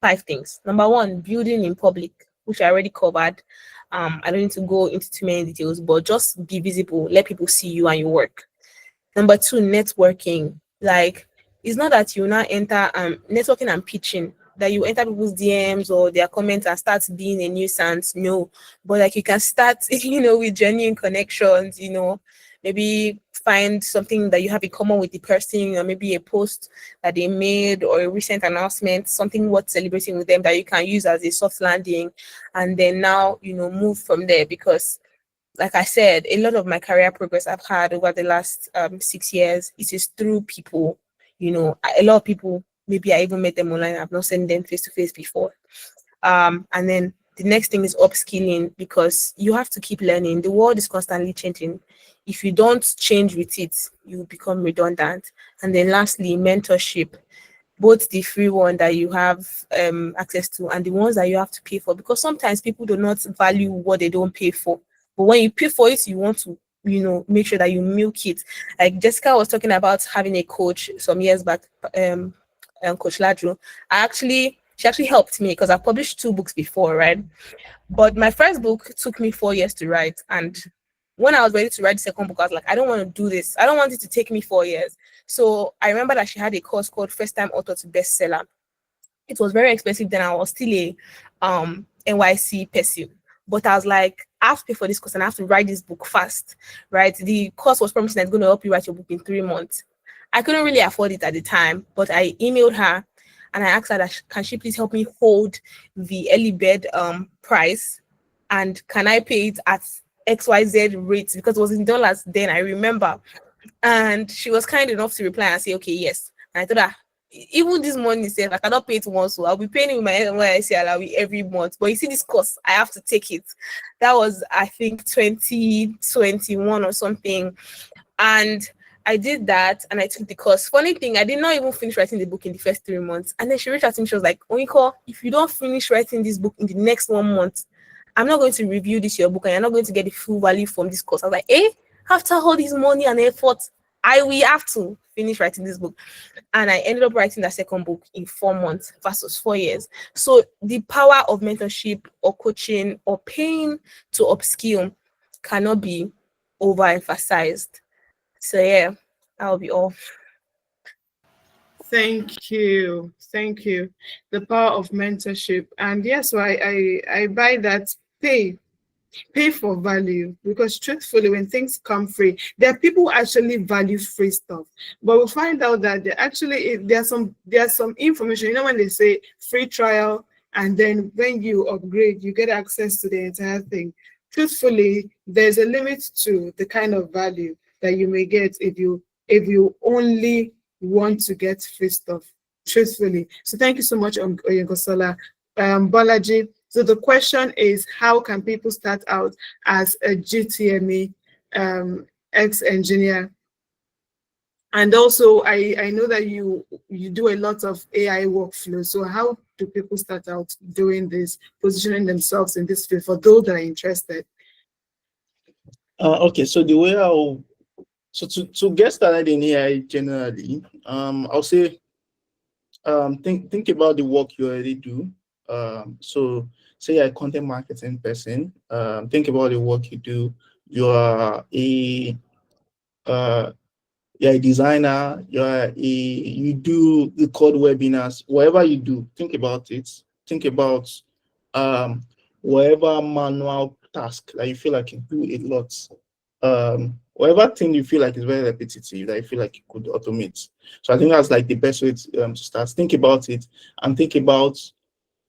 5 things. Number 1, building in public, which I already covered. I don't need to go into too many details, but just be visible, let people see you and your work. Number 2, networking. Like, it's not that you now enter networking and pitching, that you enter people's DMs or their comments and start being a nuisance. No, but like you can start, with genuine connections, maybe find something that you have in common with the person, or maybe a post that they made or a recent announcement, something worth celebrating with them that you can use as a soft landing, and then now, move from there. Because like I said, a lot of my career progress I've had over the last 6 years, it is through people. A lot of people, maybe I even met them online, I've not seen them face to face before. And then the next thing is upskilling, because you have to keep learning. The world is constantly changing. If you don't change with it, you become redundant. And then lastly, mentorship, both the free one that you have access to and the ones that you have to pay for, because sometimes people do not value what they don't pay for. But when you pay for it, you want to, make sure that you milk it. Like Jessica was talking about having a coach some years back, Coach Ladro. She actually helped me because I published 2 books before, right? But my first book took me 4 years to write. And when I was ready to write the second book, I was like, I don't want to do this. I don't want it to take me 4 years. So I remember that she had a course called First Time Author to Bestseller. It was very expensive then. I was still a NYC person. But I was like, I have to pay for this course and I have to write this book fast, right? The course was promising that it's going to help you write your book in 3 months. I couldn't really afford it at the time, but I emailed her and I asked her that can she please help me hold the early bird price, and can I pay it at XYZ rates, because it was in dollars then, I remember. And she was kind enough to reply and say, okay, yes. And I told her, even this money itself, I cannot pay it once, so I'll be paying it with my NYC allowance every month. But you see, this course, I have to take it. That was, I think, 2021 or something. And I did that and I took the course. Funny thing, I did not even finish writing the book in the first 3 months. And then she reached out to me, she was like, Oyinko, if you don't finish writing this book in the next 1 month, I'm not going to review your book and you're not going to get the full value from this course. I was like, after all this money and effort, I will have to finish writing this book. And I ended up writing that second book in 4 months versus 4 years. So the power of mentorship or coaching or paying to upskill cannot be overemphasized. So yeah, that'll be all. Thank you. The power of mentorship. And yes, so I buy that. Pay for value, because truthfully, when things come free, there are people who actually value free stuff, but we'll find out that there's some information, when they say free trial, and then when you upgrade you get access to the entire thing. Truthfully, there's a limit to the kind of value that you may get if you only want to get free stuff, truthfully. So thank you so much, Oyinkansola. Bolaji, so the question is, how can people start out as a GTME ex-engineer? And also, I know that you do a lot of AI workflow. So how do people start out doing this, positioning themselves in this field for those that are interested? Okay, so the way to get started in AI generally, I'll say think about the work you already do. So say you're a content marketing person, think about the work you do. You are you're a designer, you do record webinars, whatever you do, think about it. Think about whatever manual task that you feel like you do a lot. Whatever thing you feel like is very repetitive that you feel like you could automate. So I think that's like the best way to start. Think about it and think about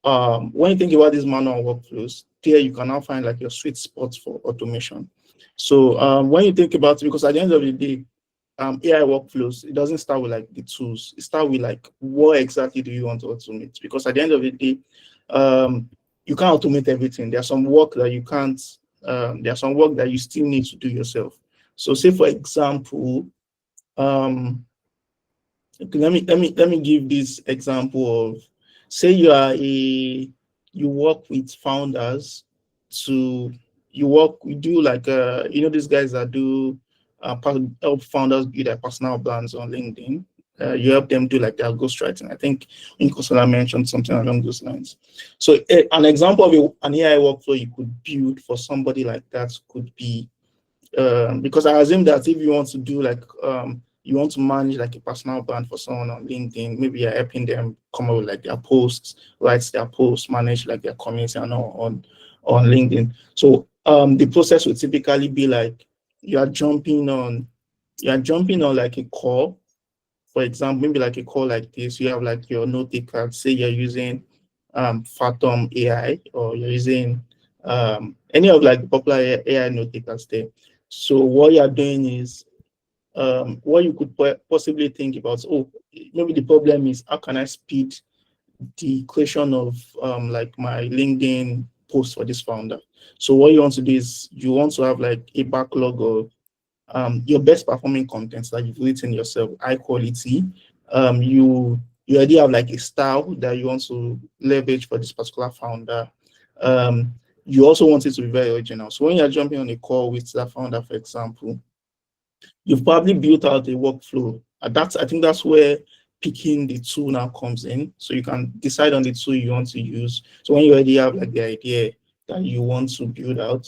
when you think about these manual workflows, there you can now find like your sweet spot for automation. So when you think about it, because at the end of the day, AI workflows, it doesn't start with like the tools. It starts with like, what exactly do you want to automate? Because at the end of the day, you can't automate everything. There's some work that you can't, there's some work that you still need to do yourself. So say for example, let me give this example of, say you work with founders we do like these guys that do help founders build their personal brands on LinkedIn. You help them do like their ghostwriting. I think Oyinkansola mentioned something along those lines. So an example of an AI workflow you could build for somebody like that could be, because I assume that if you want to do like you want to manage like a personal brand for someone on LinkedIn, maybe you're helping them come up with like their posts, write their posts, manage like their community and all on LinkedIn. So the process would typically be like you're jumping on like a call. For example, maybe like a call like this, you have like your note taker, say you're using Phantom AI, or you're using any of like the popular AI note takers there. So what you're doing is what you could possibly think about, maybe the problem is how can I speed the creation of like my LinkedIn post for this founder. So what you want to do is you want to have like a backlog of your best performing contents that you've written yourself, high quality. You already have like a style that you want to leverage for this particular founder. You also want it to be very original. So when you're jumping on a call with that founder, for example, you've probably built out a workflow. I think that's where picking the tool now comes in. So you can decide on the tool you want to use. So when you already have like the idea that you want to build out,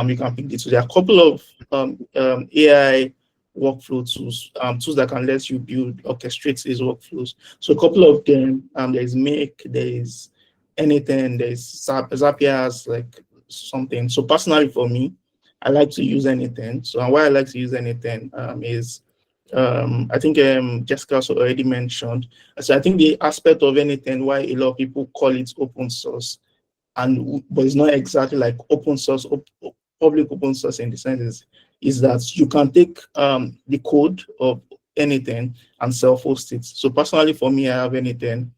you can pick the tool. There are a couple of AI workflow tools, tools that can let you orchestrate these workflows. So a couple of them, there's Make, there's Anything, there's Zapier has like something. So personally for me, I like to use Anything. So why I like to use Anything is I think Jessica also already mentioned. So I think the aspect of Anything why a lot of people call it open source, but it's not exactly like open source, public open source in the sense is that you can take the code of Anything and self-host it. So personally for me, I have Anything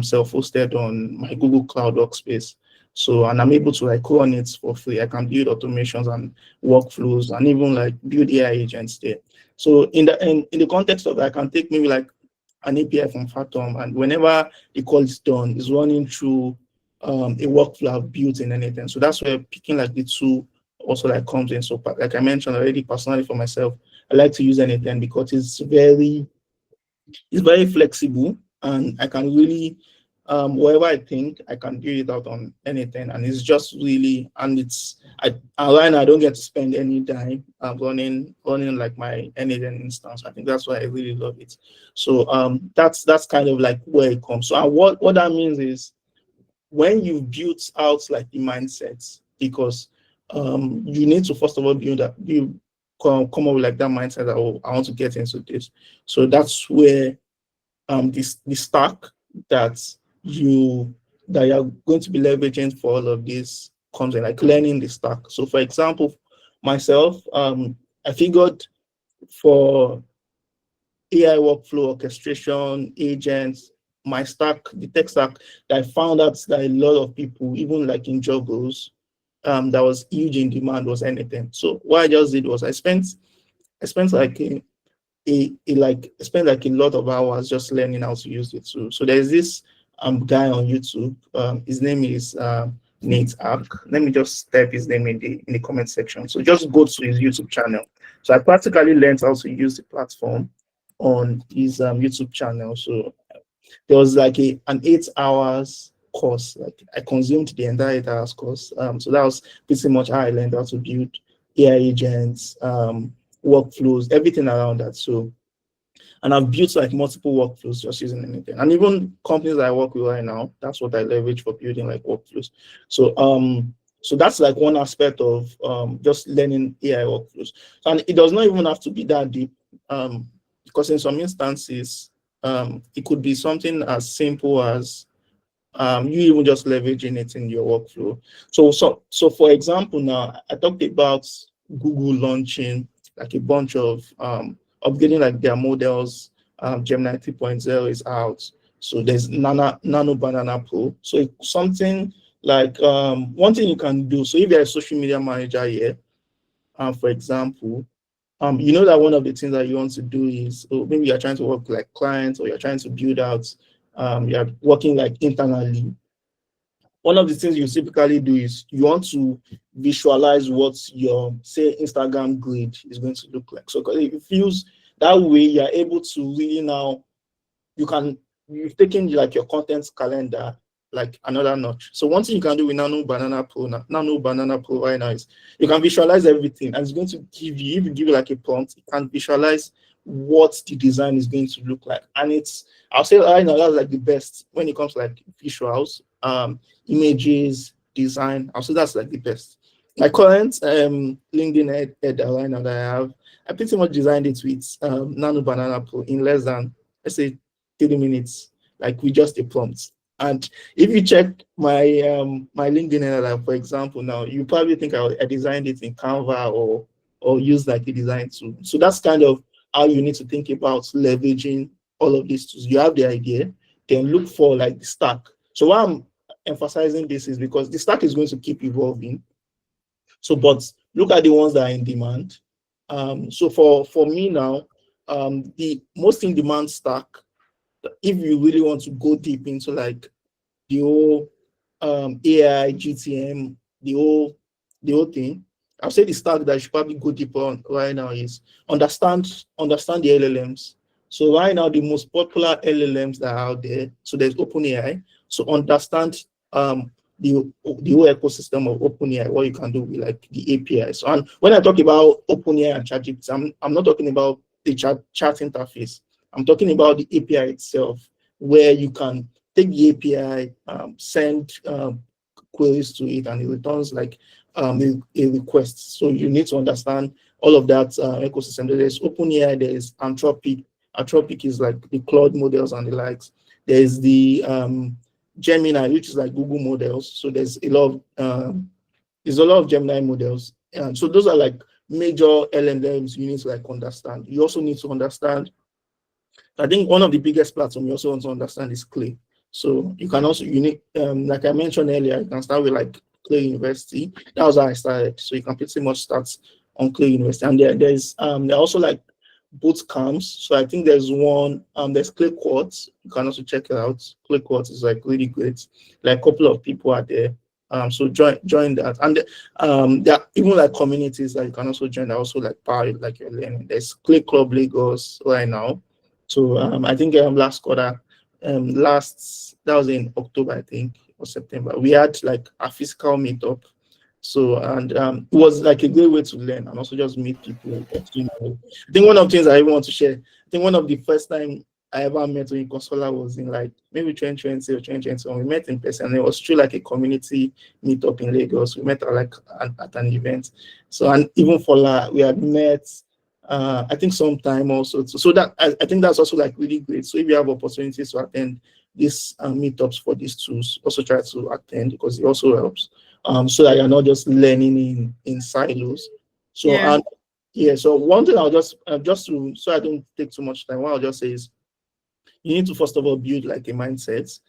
self-hosted on my Google Cloud Workspace. So, and I'm able to like run it for free. I can build automations and workflows and even like build AI agents there. So in the context of that, I can take maybe like an API from Phantom, and whenever the call is done, it's running through a workflow I've built in Anything. So that's where picking like the tool also like comes in. So like I mentioned already, personally for myself, I like to use Anything because it's very flexible, and I can really whatever I think I can do it out on Anything, and it's just really, and it's online I don't get to spend any time running like my Anything instance. I think that's why I really love it. So that's kind of like where it comes. So what that means is when you've built out like the mindsets, because you need to first of all come up with like that mindset that, oh, I want to get into this. So that's where the stack that you're going to be leveraging for all of this comes in, like learning the stack. So for example, myself, I figured for AI workflow orchestration, agents, my stack, the tech stack, that I found out that a lot of people, even like in job roles, that was huge in demand was Anything. So what I just did was I spent like like spend like a lot of hours just learning how to use it too. So there's this guy on YouTube. His name is Nate App. Let me just type his name in the comment section. So just go to his YouTube channel. So I practically learned how to use the platform on his YouTube channel. So there was like an 8 hours course. Like I consumed the entire 8 hours course. So that was pretty much how I learned how to build AI agents, workflows, everything around that. So, and I've built like multiple workflows just using anything. And even companies that I work with right now, that's what I leverage for building like workflows. So so that's like one aspect of just learning AI workflows. And it does not even have to be that deep, because in some instances, it could be something as simple as you even just leveraging it in your workflow. So for example, now I talked about Google launching like a bunch of upgrading like their models. Gemini 3.0 is out. So there's Nano Banana Pro. So it's something like one thing you can do. So if you're a social media manager here, for example, you know that one of the things that you want to do is, maybe you're trying to work like clients, or you're trying to build out, you're working like internally. One of the things you typically do is you want to visualize what your, say, Instagram grid is going to look like. So it feels that way you're able to really now, you've taken like your content calendar like another notch. So one thing you can do with Nano Banana Pro right now is you can visualize everything, and it's going to give you, if you give it like a prompt, you can visualize what the design is going to look like. And I'll say right now that's like the best when it comes to like visuals, images, design. I'll say that's like the best. My current LinkedIn header right now that I have, I pretty much designed it with Nano Banana Pro in less than, let's say, 30 minutes, like with just a prompt. And if you check my my LinkedIn header, for example, now you probably think I designed it in Canva or use like a design tool. So that's kind of how you need to think about leveraging all of these tools. You have the idea, then look for like the stack. So why I'm emphasizing this is because the stack is going to keep evolving. So, but look at the ones that are in demand. So for me now, the most in demand stack, if you really want to go deep into like the whole AI, GTM, the whole thing, I'll say the stack that you should probably go deeper on right now is understand the LLMs. So right now, the most popular LLMs that are out there, so there's OpenAI. So understand the whole ecosystem of OpenAI, what you can do with like the API. So, and when I talk about OpenAI and ChatGPT, I'm not talking about the chat interface. I'm talking about the API itself, where you can take the API, send queries to it, and it returns like a request. So you need to understand all of that ecosystem. There's OpenAI, there's Anthropic. Anthropic is like the cloud models and the likes. There's the Gemini, which is like Google models. So there's a lot of Gemini models. And so those are like major LLMs you need to like understand. You also need to understand, I think one of the biggest platforms you also want to understand is Clay. So you can also, like I mentioned earlier, you can start with like Clay University. That was how I started. So you can pretty much start on Clay University. And there are also like boot camps. So I think there's one, there's Clay Quartz. You can also check it out. Clay Quartz is like really great. Like a couple of people are there. So join that. And there are even like communities that you can also join that also like power like you're learning. There's Clay Club Lagos right now. So I think last quarter, that was in October, I think, or September. We had like a physical meetup. So, and it was like a great way to learn and also just meet people. I think one of the things I even want to share, I think one of the first time I ever met Oyinkansola was in like maybe 2020 or 2021. We met in person, and it was through like a community meetup in Lagos. We met at an event. So, and even for we had met, I think sometime also. So that I think that's also like really great. So if you have opportunities to attend these meetups for these tools, also try to attend because it also helps. So that you're not just learning in silos. So Yeah. and yeah, so one thing I'll just so I don't take too much time, what I'll just say is you need to first of all build like a mindset.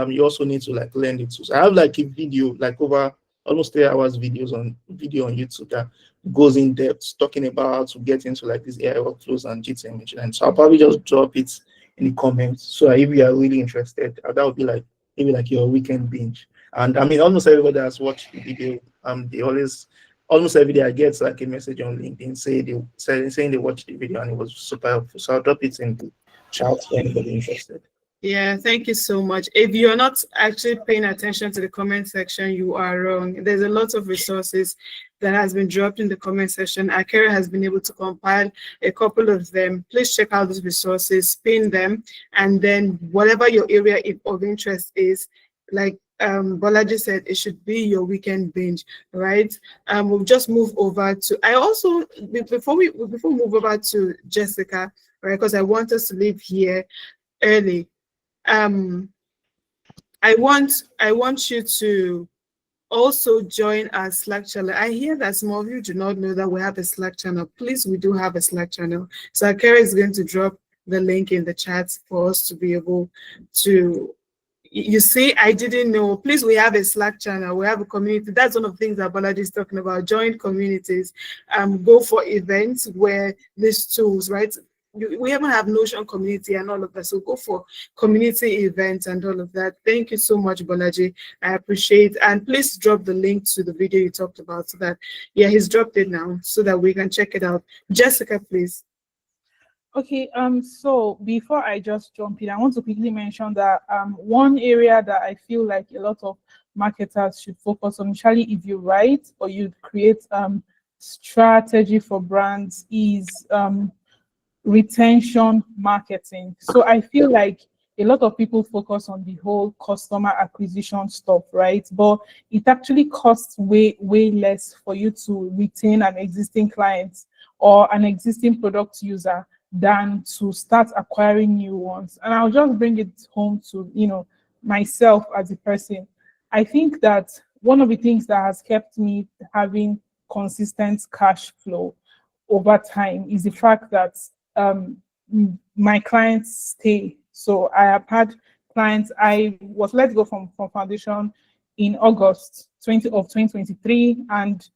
You also need to like learn the tools. I have like a video like over almost 3 hours video on YouTube that goes in depth talking about how to get into like these AI workflows and GTM. And so I'll probably just drop it in the comments. So if you are really interested, that would be like maybe like your weekend binge. And I mean, almost everybody has watched the video. They almost every day I get like a message on LinkedIn saying they watched the video and it was super helpful. So I'll drop it in the chat for anybody interested. Yeah, thank you so much. If you're not actually paying attention to the comment section, you are wrong. There's a lot of resources that has been dropped in the comment section. Akira has been able to compile a couple of them. Please check out those resources, pin them, and then whatever your area of interest is, like Bolaji said, it should be your weekend binge, right? We'll just move over to, I also, before we move over to Jessica, right, because I want us to leave here early. I want you to also join our Slack channel. I hear that some of you do not know that we have a Slack channel. Please, we do have a Slack channel. So Akira is going to drop the link in the chat for us to be able to, you see, I didn't know. Please, we have a Slack channel. We have a community. That's one of the things that Bolaji is talking about. Join communities. Go for events where these tools, right? We even have Notion community and all of that. So go for community events and all of that. Thank you so much, Bolaji. I appreciate it. And please drop the link to the video you talked about so that, yeah, he's dropped it now so that we can check it out. Jessica, please. Okay, so before I just jump in, I want to quickly mention that one area that I feel like a lot of marketers should focus on, especially if you write or you create strategy for brands, is retention marketing. So I feel like a lot of people focus on the whole customer acquisition stuff, right? But it actually costs way less for you to retain an existing client or an existing product user than to start acquiring new ones. And I'll just bring it home to, you know, myself as a person. I think that one of the things that has kept me having consistent cash flow over time is the fact that my clients stay. So I have had clients, I was let go from foundation in August 2023, and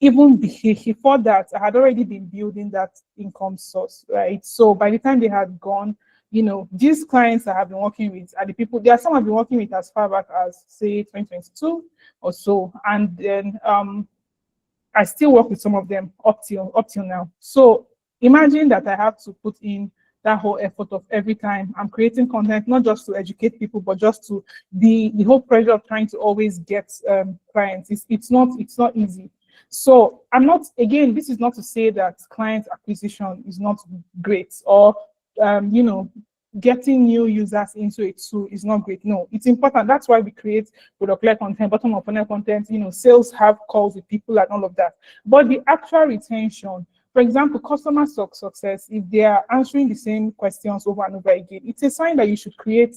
even before that, I had already been building that income source, right? So by the time they had gone, you know, these clients I have been working with are the people, there are some I've been working with as far back as, say, 2022 or so. And then I still work with some of them up till now. So imagine that I have to put in that whole effort of every time I'm creating content, not just to educate people, but just to the whole pressure of trying to always get clients. It's not easy. So I'm not, again, this is not to say that client acquisition is not great or, you know, getting new users into it too is not great. No, it's important. That's why we create product-led content, bottom of funnel content, you know, sales have calls with people and all of that. But the actual retention, for example, customer success, if they are answering the same questions over and over again, it's a sign that you should create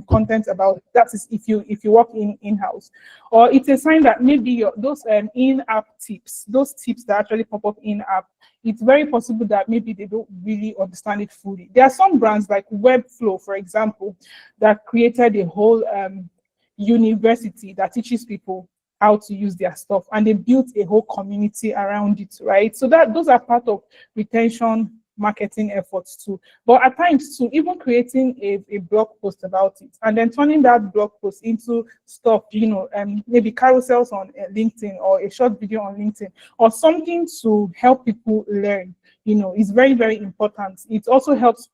content about it. That is if you work in-house. Or it's a sign that maybe those in-app tips, those tips that actually pop up in-app, it's very possible that maybe they don't really understand it fully. There are some brands like Webflow, for example, that created a whole university that teaches people how to use their stuff, and they built a whole community around it, right? So that those are part of retention marketing efforts too. But at times too, even creating a blog post about it and then turning that blog post into stuff, you know, maybe carousels on LinkedIn or a short video on LinkedIn or something to help people learn, you know, is very important. It also helps.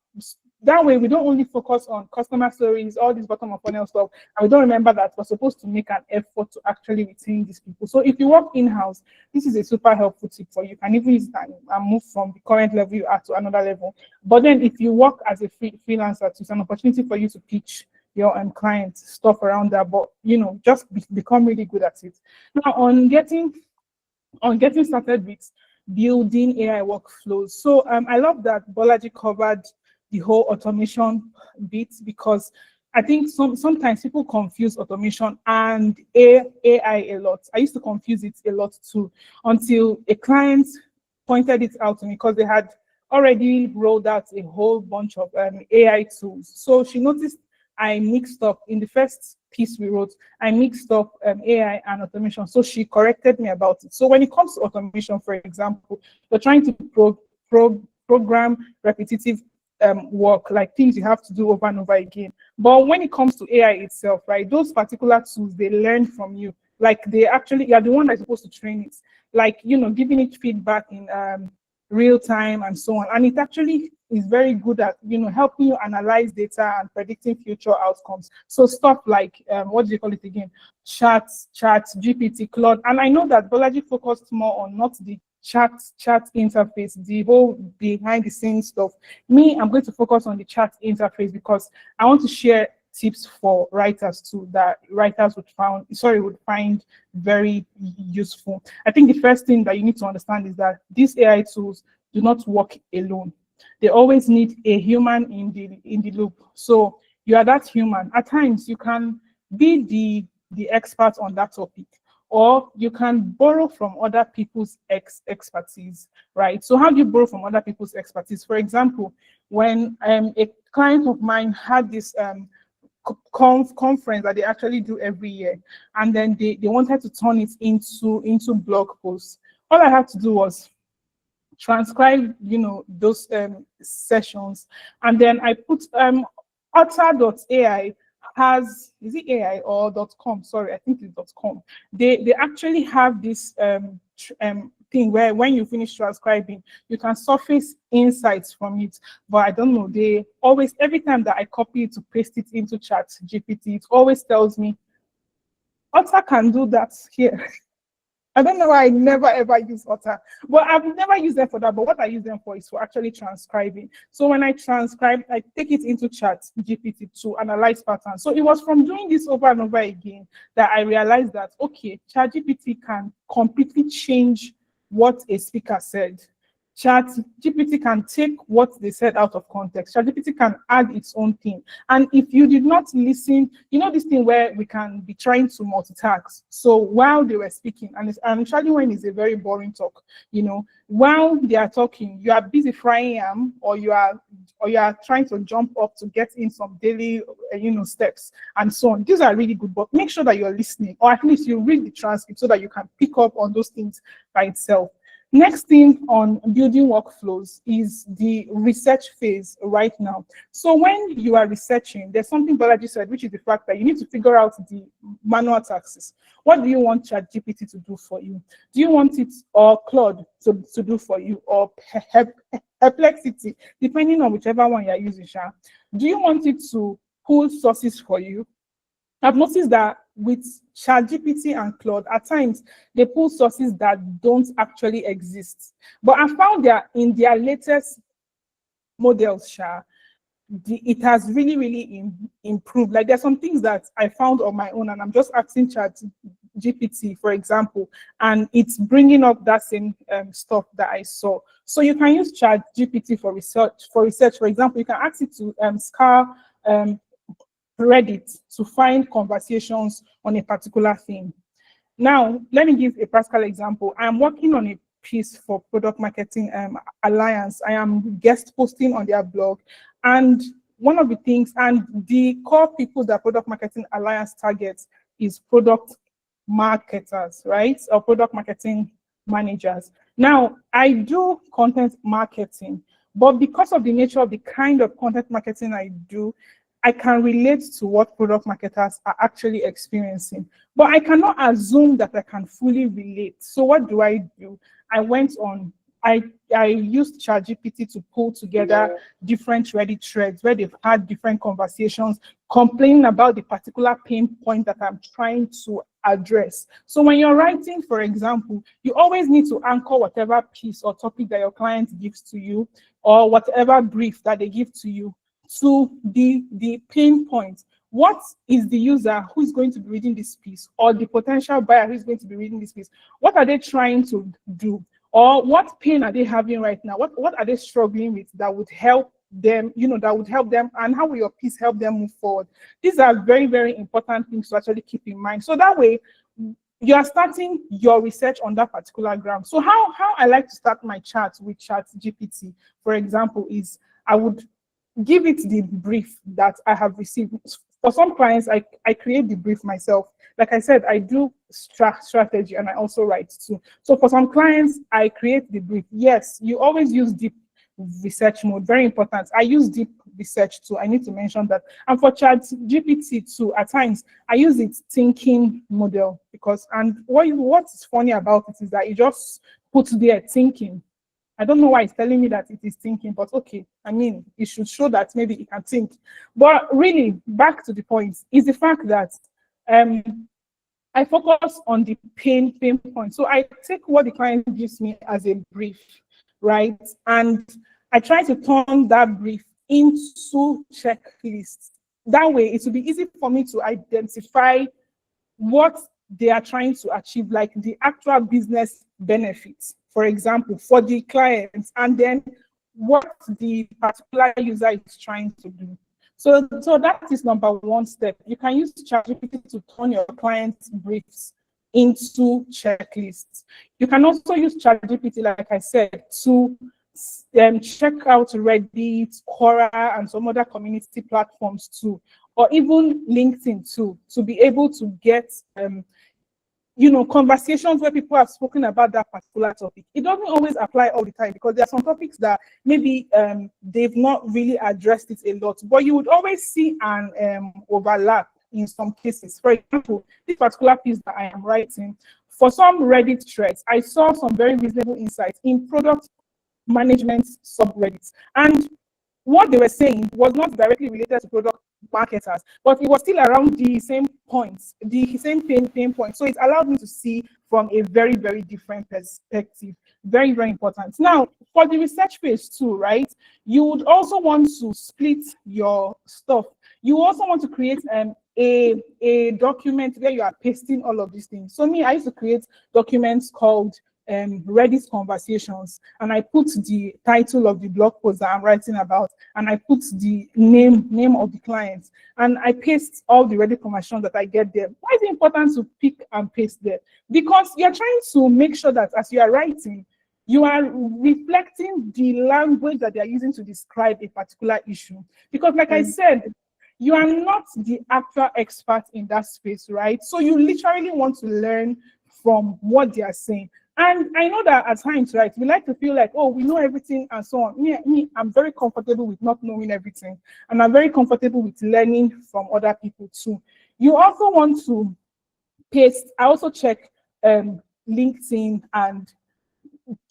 That way, we don't only focus on customer stories, all this bottom of funnel stuff, and we don't remember that we're supposed to make an effort to actually retain these people. So if you work in-house, this is a super helpful tip for you. You can even use that and move from the current level you are to another level. But then if you work as a freelancer, it's an opportunity for you to pitch your clients stuff around that. But, you know, just become really good at it. Now, on getting started with building AI workflows. So I love that Bolaji covered the whole automation bit, because I think sometimes people confuse automation and AI a lot. I used to confuse it a lot too, until a client pointed it out to me because they had already rolled out a whole bunch of AI tools. So she noticed I mixed up in the first piece we wrote. I mixed up AI and automation. So she corrected me about it. So when it comes to automation, for example, you're trying to program repetitive work, like things you have to do over and over again. But when it comes to AI itself, right, those particular tools, they learn from you. Like they actually, you're the one that's supposed to train it. Like, you know, giving it feedback in real time and so on. And it actually is very good at, you know, helping you analyze data and predicting future outcomes. So stuff like, what do you call it again? Chat, GPT, Claude. And I know that Bolaji focused more on not the chat interface, the whole behind the scenes stuff. Me, I'm going to focus on the chat interface because I want to share tips for writers too that writers would find very useful. I think the first thing that you need to understand is that these AI tools do not work alone. They always need a human in the loop. So you are that human. At times you can be the expert on that topic, or you can borrow from other people's expertise, right? So how do you borrow from other people's expertise? For example, when a client of mine had this conference that they actually do every year, and then they wanted to turn it into blog posts. All I had to do was transcribe, you know, those sessions, and then I put otter.ai has, is it AI or .com? Sorry, I think it's .com. They actually have this thing where when you finish transcribing, you can surface insights from it. But I don't know, they always, every time that I copy it to paste it into Chat GPT, it always tells me, Otter can do that here. I don't know why I never ever use Otter. Well, I've never used them for that, but what I use them for is for actually transcribing. So when I transcribe, I take it into Chat GPT to analyze patterns. So it was from doing this over and over again that I realized that, okay, Chat GPT can completely change what a speaker said. Chat GPT can take what they said out of context. Chat GPT can add its own thing. And if you did not listen, you know this thing where we can be trying to multitask. So while they were speaking, and especially when it's a very boring talk, you know, while they are talking, you are busy frying yam, or you are trying to jump up to get in some daily, you know, steps and so on. These are really good, but make sure that you're listening, or at least you read the transcript so that you can pick up on those things by itself. Next thing on building workflows is the research phase right now. So when you are researching, there's something Bolaji said, which is the fact that you need to figure out the manual tasks. What do you want ChatGPT to do for you? Do you want it, or Claude to do for you, or Perplexity, depending on whichever one you're using? Do you want it to pull sources for you? I've noticed that with ChatGPT and Claude, at times they pull sources that don't actually exist. But I found that in their latest models, it has really improved. Like there's some things that I found on my own, and I'm just asking ChatGPT, for example, and it's bringing up that same stuff that I saw. So you can use ChatGPT for research. For example, you can ask it to scour Reddit to find conversations on a particular theme. Now, let me give a practical example. I'm working on a piece for Product Marketing Alliance. I am guest posting on their blog, and one of the things, and the core people that Product Marketing Alliance targets is product marketers, right? Or product marketing managers. Now, I do content marketing, but because of the nature of the kind of content marketing I do, I can relate to what product marketers are actually experiencing, but I cannot assume that I can fully relate. So what do? I used ChatGPT to pull together different Reddit threads where they've had different conversations complaining about the particular pain point that I'm trying to address. So when you're writing, for example, you always need to anchor whatever piece or topic that your client gives to you, or whatever brief that they give to you, to the pain point. What is the user who is going to be reading this piece, or the potential buyer who is going to be reading this piece? What are they trying to do? Or what pain are they having right now? What are they struggling with that would help them, and how will your piece help them move forward? These are very important things to actually keep in mind. So that way, you are starting your research on that particular ground. So how I like to start my chat with ChatGPT, for example, is I would give it the brief that I have received. For some clients, I create the brief myself. Like I said, I do strategy and I also write too. So for some clients, I create the brief. Yes, you always use deep research mode, very important. I use deep research too. I need to mention that. And for ChatGPT too, at times I use its thinking model because, and what's funny about it is that it just puts there thinking. I don't know why it's telling me that it is thinking, but okay. I mean, it should show that maybe it can think. But really, back to the point, is the fact that I focus on the pain point. So I take what the client gives me as a brief, right? And I try to turn that brief into checklists. That way, it will be easy for me to identify what they are trying to achieve, like the actual business benefits, for example, for the clients, and then what the particular user is trying to do. So that is number one step. You can use ChatGPT to turn your client's briefs into checklists. You can also use ChatGPT, like I said, to check out Reddit, Quora, and some other community platforms too, or even LinkedIn too, to be able to get conversations where people have spoken about that particular topic. It doesn't always apply all the time because there are some topics that maybe they've not really addressed it a lot, but you would always see an overlap in some cases. For example, this particular piece that I am writing, for some Reddit threads, I saw some very reasonable insights in product management subreddits. And what they were saying was not directly related to product marketers, but it was still around the same points, the same pain points. So it allowed me to see from a very, very different perspective. Very, very important. Now, for the research phase too, right? You would also want to split your stuff. You also want to create a document where you are pasting all of these things. So me, I used to create documents called Reddit conversations, and I put the title of the blog post that I'm writing about, and I put the name of the client, and I paste all the Reddit conversations that I get there. Why is it important to pick and paste there? Because you're trying to make sure that as you are writing, you are reflecting the language that they are using to describe a particular issue. Because like I said, you are not the actual expert in that space, right? So you literally want to learn from what they are saying. And I know that at times, right, we like to feel like, oh, we know everything and so on. Me, I'm very comfortable with not knowing everything. And I'm very comfortable with learning from other people too. You also want to paste. I also check LinkedIn and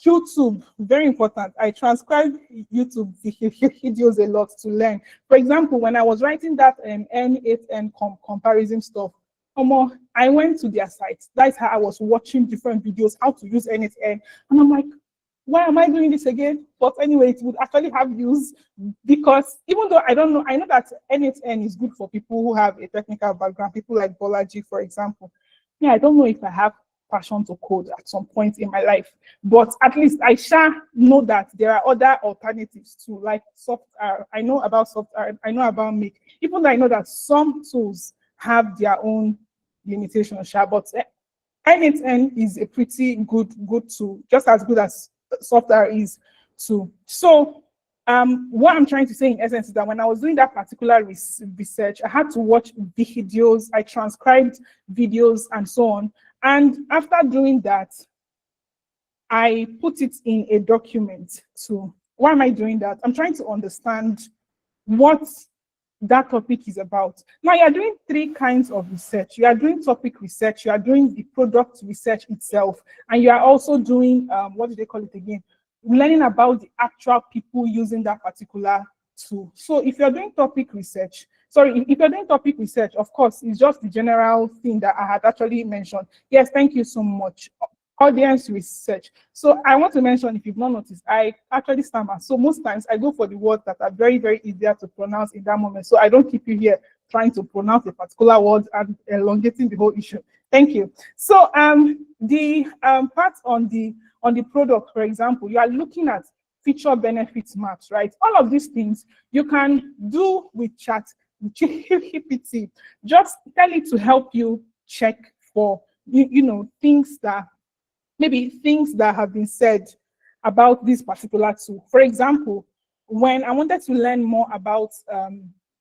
YouTube, very important. I transcribe YouTube videos a lot to learn. For example, when I was writing that N8N comparison stuff, I went to their site. That's how I was watching different videos, how to use N8N. And I'm like, why am I doing this again? But anyway, it would actually have use, because even though I don't know, I know that N8N is good for people who have a technical background, people like Bolaji, for example. Yeah, I don't know if I have passion to code at some point in my life, but at least I shall know that there are other alternatives too, like software. I know about software, I know about Make. Even though I know that some tools have their own limitations, but N8N is a pretty good tool, just as good as software is too. So what I'm trying to say in essence is that when I was doing that particular research, I had to watch videos, I transcribed videos and so on. And after doing that, I put it in a document too. Why am I doing that? I'm trying to understand what that topic is about. Now you're doing three kinds of research. You are doing topic research, you are doing the product research itself, and you are also doing, what do they call it again? Learning about the actual people using that particular tool. So if you're doing topic research, if you're doing topic research, of course, it's just the general thing that I had actually mentioned. Yes, thank you so much. Audience research. So I want to mention, if you've not noticed, I actually stammer. So most times I go for the words that are very, very easier to pronounce in that moment. So I don't keep you here trying to pronounce a particular word and elongating the whole issue. Thank you. So the part on the product, for example, you are looking at feature benefits maps, right? All of these things you can do with ChatGPT. Just tell it to help you check for things that have been said about this particular tool. For example, when I wanted to learn more about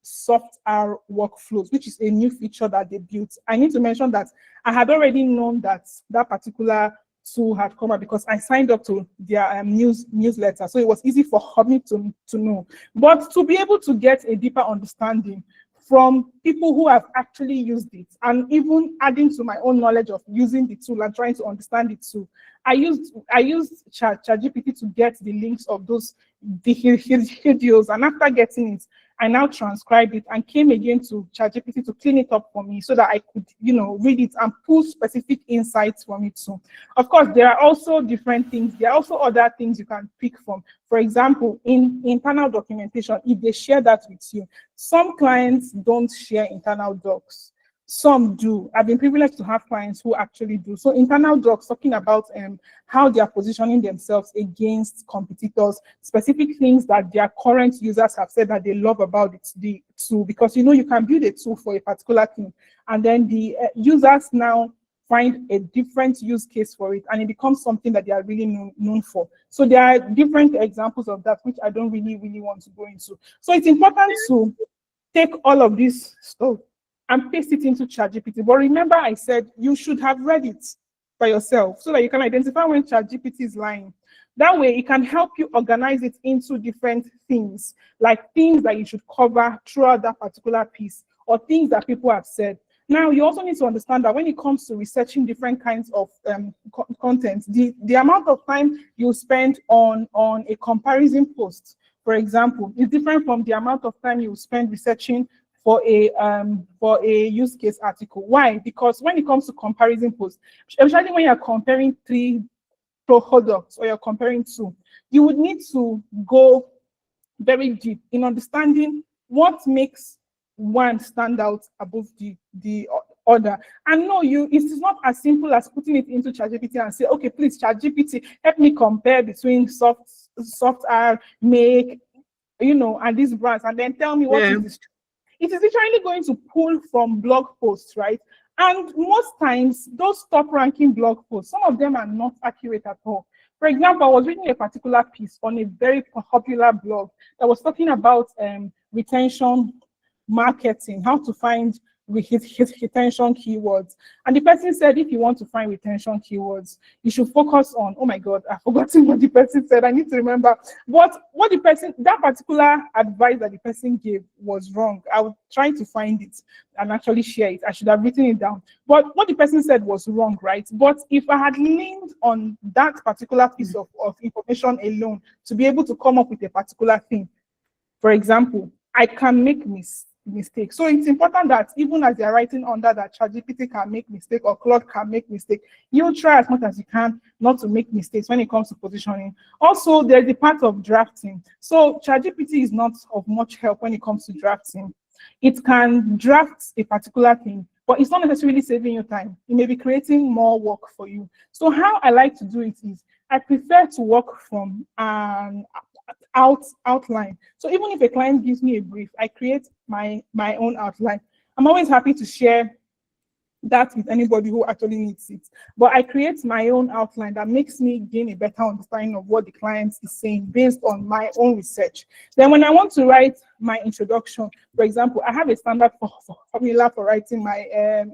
soft R workflows, which is a new feature that they built, I need to mention that I had already known that that particular tool had come out because I signed up to their newsletter. So it was easy for me to know. But to be able to get a deeper understanding from people who have actually used it, and even adding to my own knowledge of using the tool and trying to understand it too, I used ChatGPT to get the links of those videos, and after getting it, I now transcribed it and came again to ChatGPT to clean it up for me so that I could, read it and pull specific insights from it too. Of course, there are also different things. There are also other things you can pick from. For example, in internal documentation, if they share that with you, some clients don't share internal docs. Some do. I've been privileged to have clients who actually do. So internal docs talking about how they are positioning themselves against competitors, specific things that their current users have said that they love about the tool, because you can build a tool for a particular thing, and then the users now find a different use case for it, and it becomes something that they are really known for. So there are different examples of that, which I don't really want to go into. So it's important to take all of this stuff and paste it into ChatGPT. But remember, I said you should have read it by yourself so that you can identify when ChatGPT is lying. That way, it can help you organize it into different things, like things that you should cover throughout that particular piece, or things that people have said. Now, you also need to understand that when it comes to researching different kinds of content, the amount of time you spend on a comparison post, for example, is different from the amount of time you spend researching for a use case article. Why? Because when it comes to comparison posts, especially when you're comparing 3 products or you're comparing 2, you would need to go very deep in understanding what makes one stand out above the other. And no, it is not as simple as putting it into ChatGPT and say, okay, please ChatGPT, help me compare between soft R, Make, and these brands, and then tell me what is this. It is literally going to pull from blog posts, right? And most times, those top-ranking blog posts, some of them are not accurate at all. For example, I was reading a particular piece on a very popular blog that was talking about retention marketing, how to find retention keywords. And the person said, if you want to find retention keywords, you should focus on, oh my God, I've forgotten what the person said. I need to remember. But that particular advice that the person gave was wrong. I was trying to find it and actually share it. I should have written it down. But what the person said was wrong, right? But if I had leaned on that particular piece of information alone to be able to come up with a particular thing, for example, I can make mistakes. So it's important that even as you're writing under that ChatGPT can make mistake or Claude can make mistake, you try as much as you can not to make mistakes when it comes to positioning. Also, there's the part of drafting. So ChatGPT is not of much help when it comes to drafting. It can draft a particular thing, but it's not necessarily saving you time. It may be creating more work for you. So how I like to do it is I prefer to work from an outline. So even if a client gives me a brief, I create my own outline. I'm always happy to share that with anybody who actually needs it. But I create my own outline that makes me gain a better understanding of what the client is saying based on my own research. Then when I want to write my introduction, for example, I have a standard formula for writing my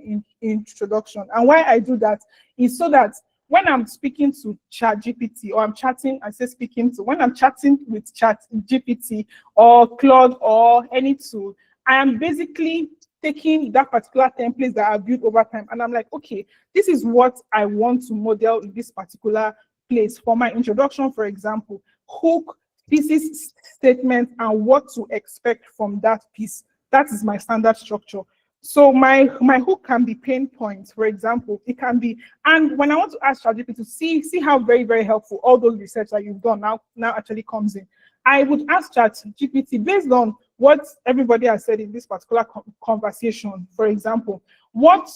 introduction. And why I do that is so that when I'm speaking to ChatGPT, or I'm chatting, when I'm chatting with ChatGPT or Claude or any tool, I am basically taking that particular template that I've built over time, and I'm like, okay, this is what I want to model in this particular place. For my introduction, for example, hook, thesis statement, and what to expect from that piece. That is my standard structure. So my hook can be pain points, for example. It can be, and when I want to ask ChatGPT to see how very, very helpful all those research that you've done now actually comes in, I would ask ChatGPT based on what everybody has said in this particular conversation. For example, what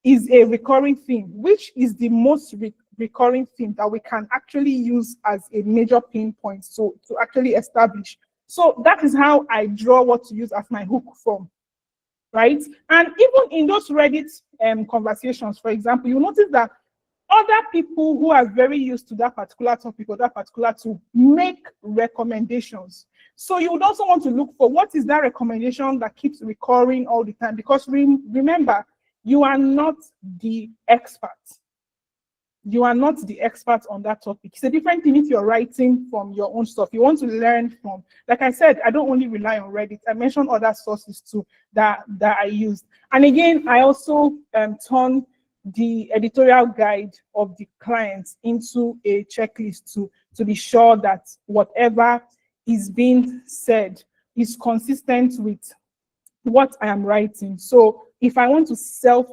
is a recurring theme? Which is the most recurring theme that we can actually use as a major pain point to actually establish? So that is how I draw what to use as my hook from. Right? And even in those Reddit conversations, for example, you notice that other people who are very used to that particular topic or that particular tool make recommendations. So you would also want to look for what is that recommendation that keeps recurring all the time, because remember, you are not the expert. You are not the expert on that topic. It's a different thing if you're writing from your own stuff. You want to learn from, like I said, I don't only rely on Reddit. I mentioned other sources too that I used. And again, I also turn the editorial guide of the clients into a checklist to be sure that whatever is being said is consistent with what I am writing. So if I want to self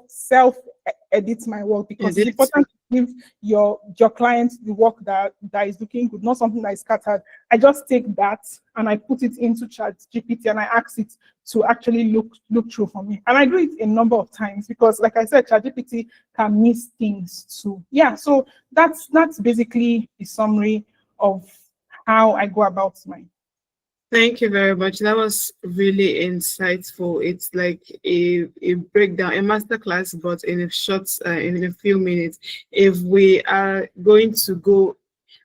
edit my work, because it's important to give your client the work that is looking good, not something that is scattered, I just take that and I put it into ChatGPT and I ask it to actually look through for me. And I do it a number of times because, like I said, ChatGPT can miss things too. Yeah, so that's basically the summary of how I go about mine. Thank you very much. That was really insightful. It's like a breakdown, a masterclass, but in a few minutes. If we are going to go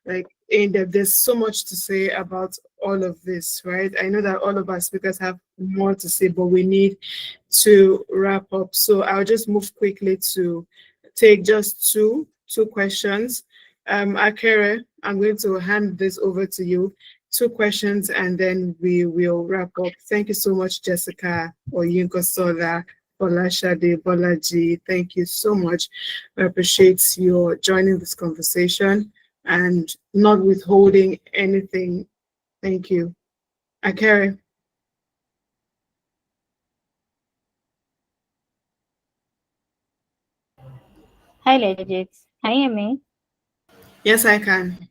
like in depth, there's so much to say about all of this, right? I know that all of our speakers have more to say, but we need to wrap up. So I'll just move quickly to take just two questions. Akere, I'm going to hand this over to you. 2 questions and then we will wrap up. Thank you so much, Jessica, Oyinkansola, Folasade, Bolaji. Thank you so much. I appreciate your joining this conversation and not withholding anything. Thank you. Akere. Hi, legends. Can you hear me? Yes, I can.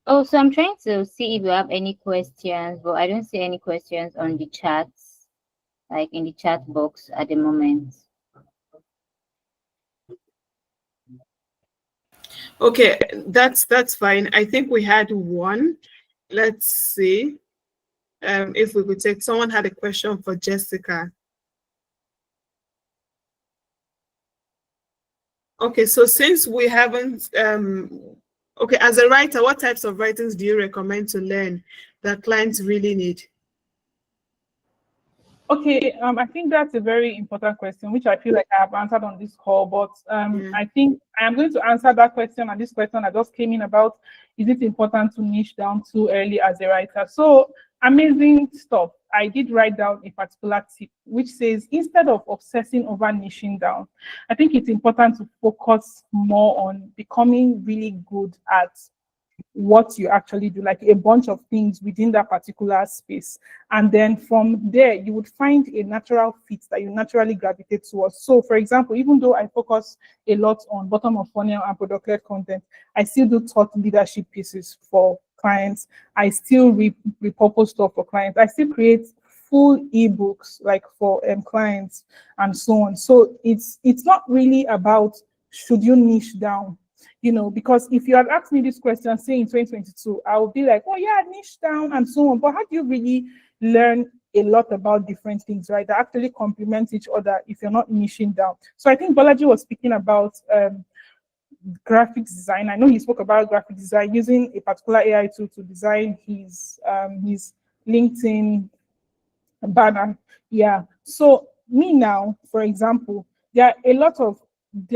Oh, so I'm trying to see if you have any questions, but I don't see any questions on the chats, like in the chat box at the moment. Okay, that's fine. I think we had one. Let's see if we could take, someone had a question for Jessica. Okay, so since we haven't, okay, as a writer, what types of writings do you recommend to learn that clients really need? Okay, I think that's a very important question, which I feel like I have answered on this call, but I think I am going to answer that question and this question that just came in about, is it important to niche down too early as a writer? So amazing stuff. I did write down a particular tip, which says, instead of obsessing over niching down, I think it's important to focus more on becoming really good at what you actually do, like a bunch of things within that particular space. And then from there, you would find a natural fit that you naturally gravitate towards. So for example, even though I focus a lot on bottom of funnel and product-led content, I still do thought leadership pieces for clients. I still repurpose stuff for clients. I still create full ebooks like for clients and so on. So it's not really about should you niche down. You know, because if you had asked me this question, say in 2022, I would be like, oh yeah, niche down and so on. But how do you really learn a lot about different things, right? That actually complement each other if you're not niching down. So I think Bolaji was speaking about graphics design. I know he spoke about graphic design using a particular AI tool to design his LinkedIn banner. Yeah. So me now, for example, there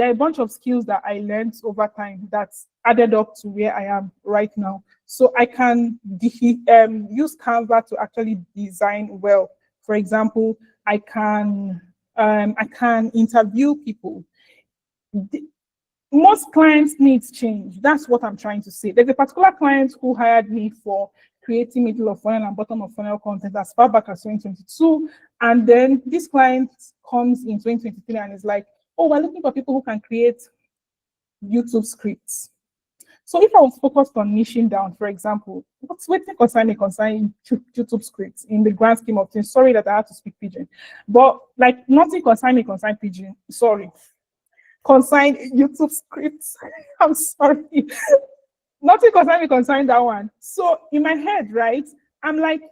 are a bunch of skills that I learned over time that's added up to where I am right now. So I can use Canva to actually design well. For example, I can interview people. Most clients' needs change. That's what I'm trying to say. There's a particular client who hired me for creating middle of funnel and bottom of funnel content as far back as 2022. And then this client comes in 2023 and is like, oh, we're looking for people who can create YouTube scripts. So if I was focused on niching down, for example, what's waiting concerning YouTube scripts in the grand scheme of things? Sorry that I have to speak Pidgin, but like nothing concern Pidgin. Sorry, concern YouTube scripts. I'm sorry, nothing concern that one. So in my head, right, I'm like,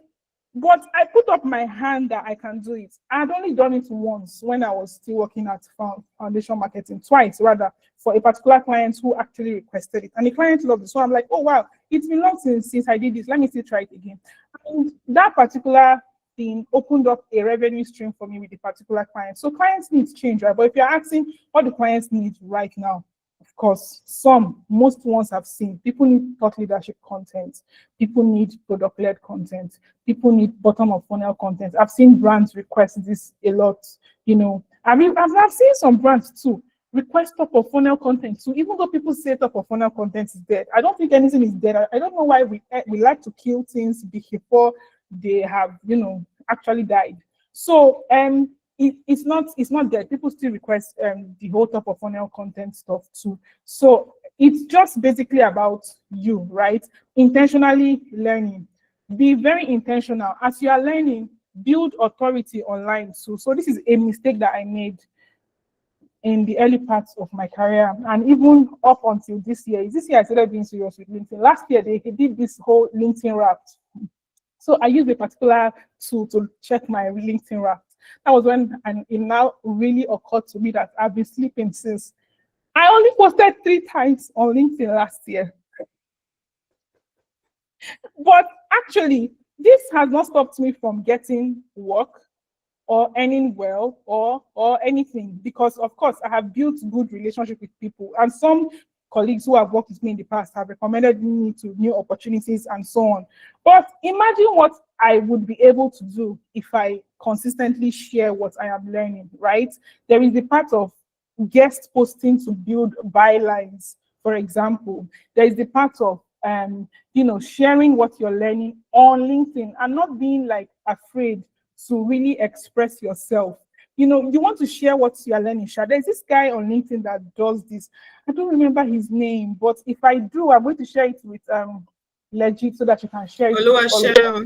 but I put up my hand that I can do it. I had only done it once when I was still working at foundation marketing, twice rather, for a particular client who actually requested it. And the client loved it. So I'm like, oh, wow, it's been long since I did this. Let me still try it again. And that particular thing opened up a revenue stream for me with the particular client. So clients needs change, right? But if you're asking what the clients need right now, of course, most ones have seen. People need thought leadership content. People need product-led content. People need bottom-of-funnel content. I've seen brands request this a lot, you know. I mean, I've seen some brands too request top-of-funnel content too, even though people say top-of-funnel content is dead. I don't think anything is dead. I don't know why we like to kill things before they have, you know, actually died. So it's not dead. People still request the whole top of funnel content stuff too. So it's just basically about you, right? Intentionally learning. Be very intentional. As you are learning, build authority online too. So this is a mistake that I made in the early parts of my career, and even up until this year. This year I started being serious with LinkedIn. Last year they did this whole LinkedIn Wrapped. So I used a particular tool to check my LinkedIn Wrapped. That was when it now really occurred to me that I've been sleeping since. I only posted 3 times on LinkedIn last year. But actually, this has not stopped me from getting work or earning well or anything, because of course I have built good relationship with people, and some colleagues who have worked with me in the past have recommended me to new opportunities and so on. But imagine what I would be able to do if I consistently share what I am learning, right? There is the part of guest posting to build bylines, for example. There is the part of you know, sharing what you're learning on LinkedIn and not being like afraid to really express yourself. You know, you want to share what you are learning. There's this guy on LinkedIn that does this. I don't remember his name, but if I do, I'm going to share it with Legit so that you can share it. Oh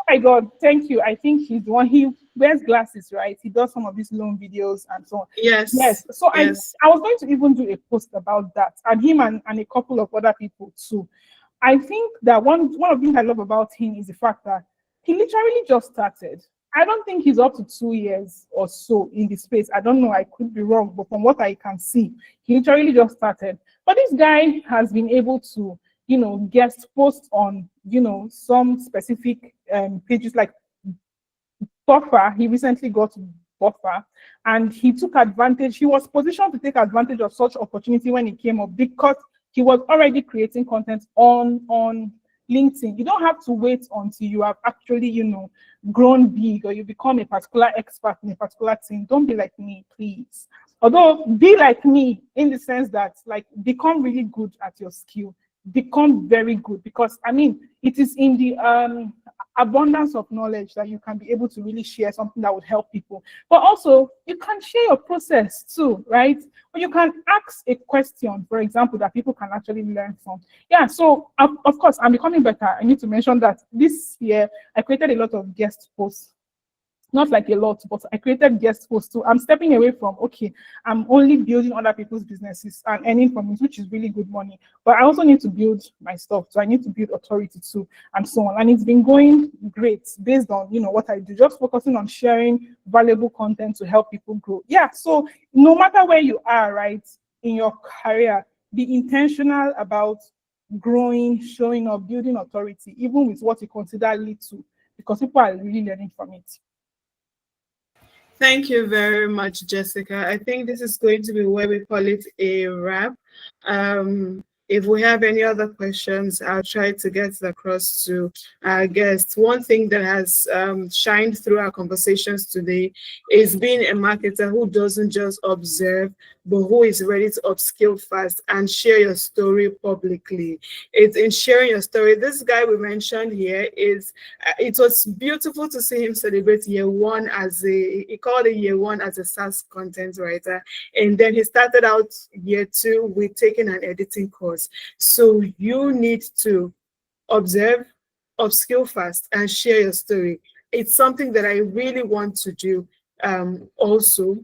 my God, thank you. I think he's the one. He wears glasses, right? He does some of these long videos and so on. Yes. So yes. I was going to even do a post about that, and him and a couple of other people too. I think that one of the things I love about him is the fact that he literally just started. I don't think he's up to 2 years or so in the space. I don't know, I could be wrong, but from what I can see, he literally just started. But this guy has been able to, you know, guest post on, you know, some specific pages like Buffer. He recently got Buffer, and he took advantage. He was positioned to take advantage of such opportunity when it came up because he was already creating content on LinkedIn. You don't have to wait until you have actually, you know, grown big or you become a particular expert in a particular thing. Don't be like me, please. Although be like me in the sense that, like, become really good at your skill. Become very good, because I mean, it is in the abundance of knowledge that you can be able to really share something that would help people. But also, you can share your process too, right? Or you can ask a question, for example, that people can actually learn from. Yeah, so of course, I'm becoming better. I need to mention that this year, I created a lot of guest posts. Not like a lot, but I created guest posts too. I'm stepping away from, okay, I'm only building other people's businesses and earning from it, which is really good money. But I also need to build my stuff. So I need to build authority too, and so on. And it's been going great based on, you know, what I do, just focusing on sharing valuable content to help people grow. Yeah, so no matter where you are, right, in your career, be intentional about growing, showing up, building authority, even with what you consider little, because people are really learning from it. Thank you very much, Jessica. I think this is going to be where we call it a wrap. If we have any other questions, I'll try to get across to our guests. One thing that has shined through our conversations today is being a marketer who doesn't just observe, but who is ready to upskill fast and share your story publicly. It's in sharing your story. This guy we mentioned here it was beautiful to see him celebrate year one he called it year one as a SaaS content writer. And then he started out year 2 with taking an editing course. So you need to observe, upskill fast, and share your story. It's something that I really want to do also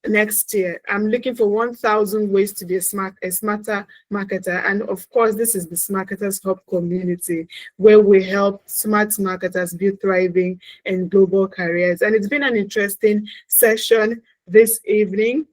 next year. I'm looking for 1,000 ways to be a smarter marketer. And of course, this is the Smarketers Hub community, where we help smart marketers build thriving and global careers. And it's been an interesting session this evening.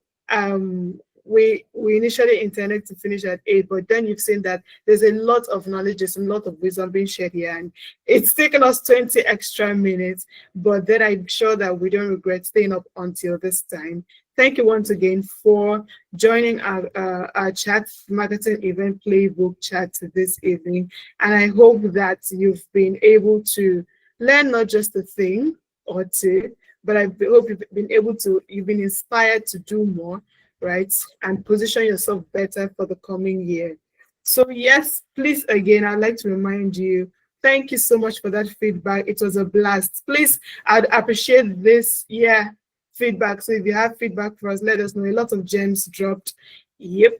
we initially intended to finish at 8, but then you've seen that there's a lot of knowledge, there's a lot of wisdom being shared here, and it's taken us 20 extra minutes, but then I'm sure that we don't regret staying up until this time. Thank you once again for joining our chat, marketing event playbook chat this evening. And I hope that you've been able to learn not just a thing or two, but I hope you've been inspired to do more, right? And position yourself better for the coming year. So yes, please, again, I'd like to remind you, thank you so much for that feedback. It was a blast. Please, I'd appreciate this feedback. So if you have feedback for us, let us know. A lot of gems dropped. Yep,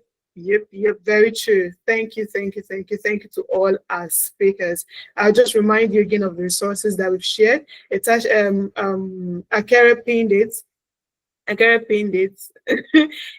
very true. Thank you to all our speakers. I'll just remind you again of the resources that we've shared. It's Akere pinned it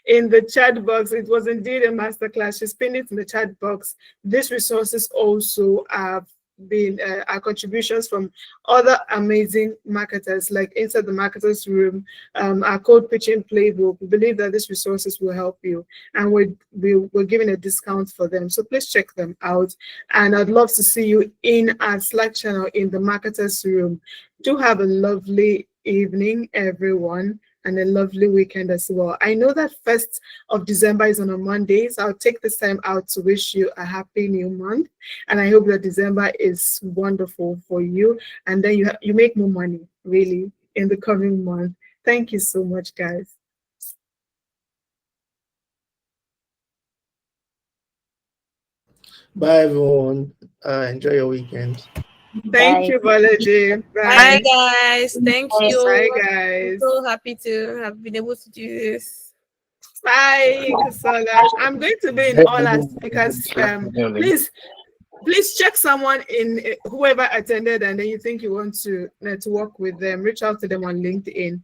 in the chat box. It was indeed a masterclass. She's pinned it in the chat box. These resources also have been our contributions from other amazing marketers, like Inside the Marketers Room, our code pitching playbook. We believe that these resources will help you, and we're giving a discount for them. So please check them out. And I'd love to see you in our Slack channel in the Marketers Room. Do have a lovely evening, everyone, and a lovely weekend as well. I know that 1st of December is on a Monday, so I'll take this time out to wish you a happy new month. And I hope that December is wonderful for you, and then you make more money, really, in the coming month. Thank you so much, guys. Bye, everyone. Enjoy your weekend. Thank you, Bolaji. Bye, guys. Thank you. Bye, guys. I'm so happy to have been able to do this. Bye, Kasola. I'm going to be in all our speakers. Please check someone in whoever attended, and then you think you want to network with them. Reach out to them on LinkedIn.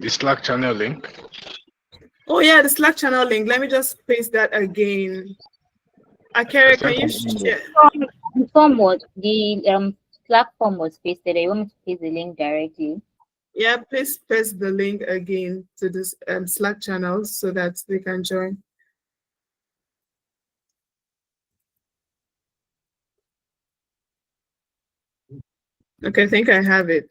The Slack channel link. Oh yeah, the Slack channel link. Let me just paste that again. Akere, can you share? The form was the Slack form was pasted. You want me to paste the link directly? Yeah, please paste the link again to this Slack channel so that they can join. Okay, I think I have it.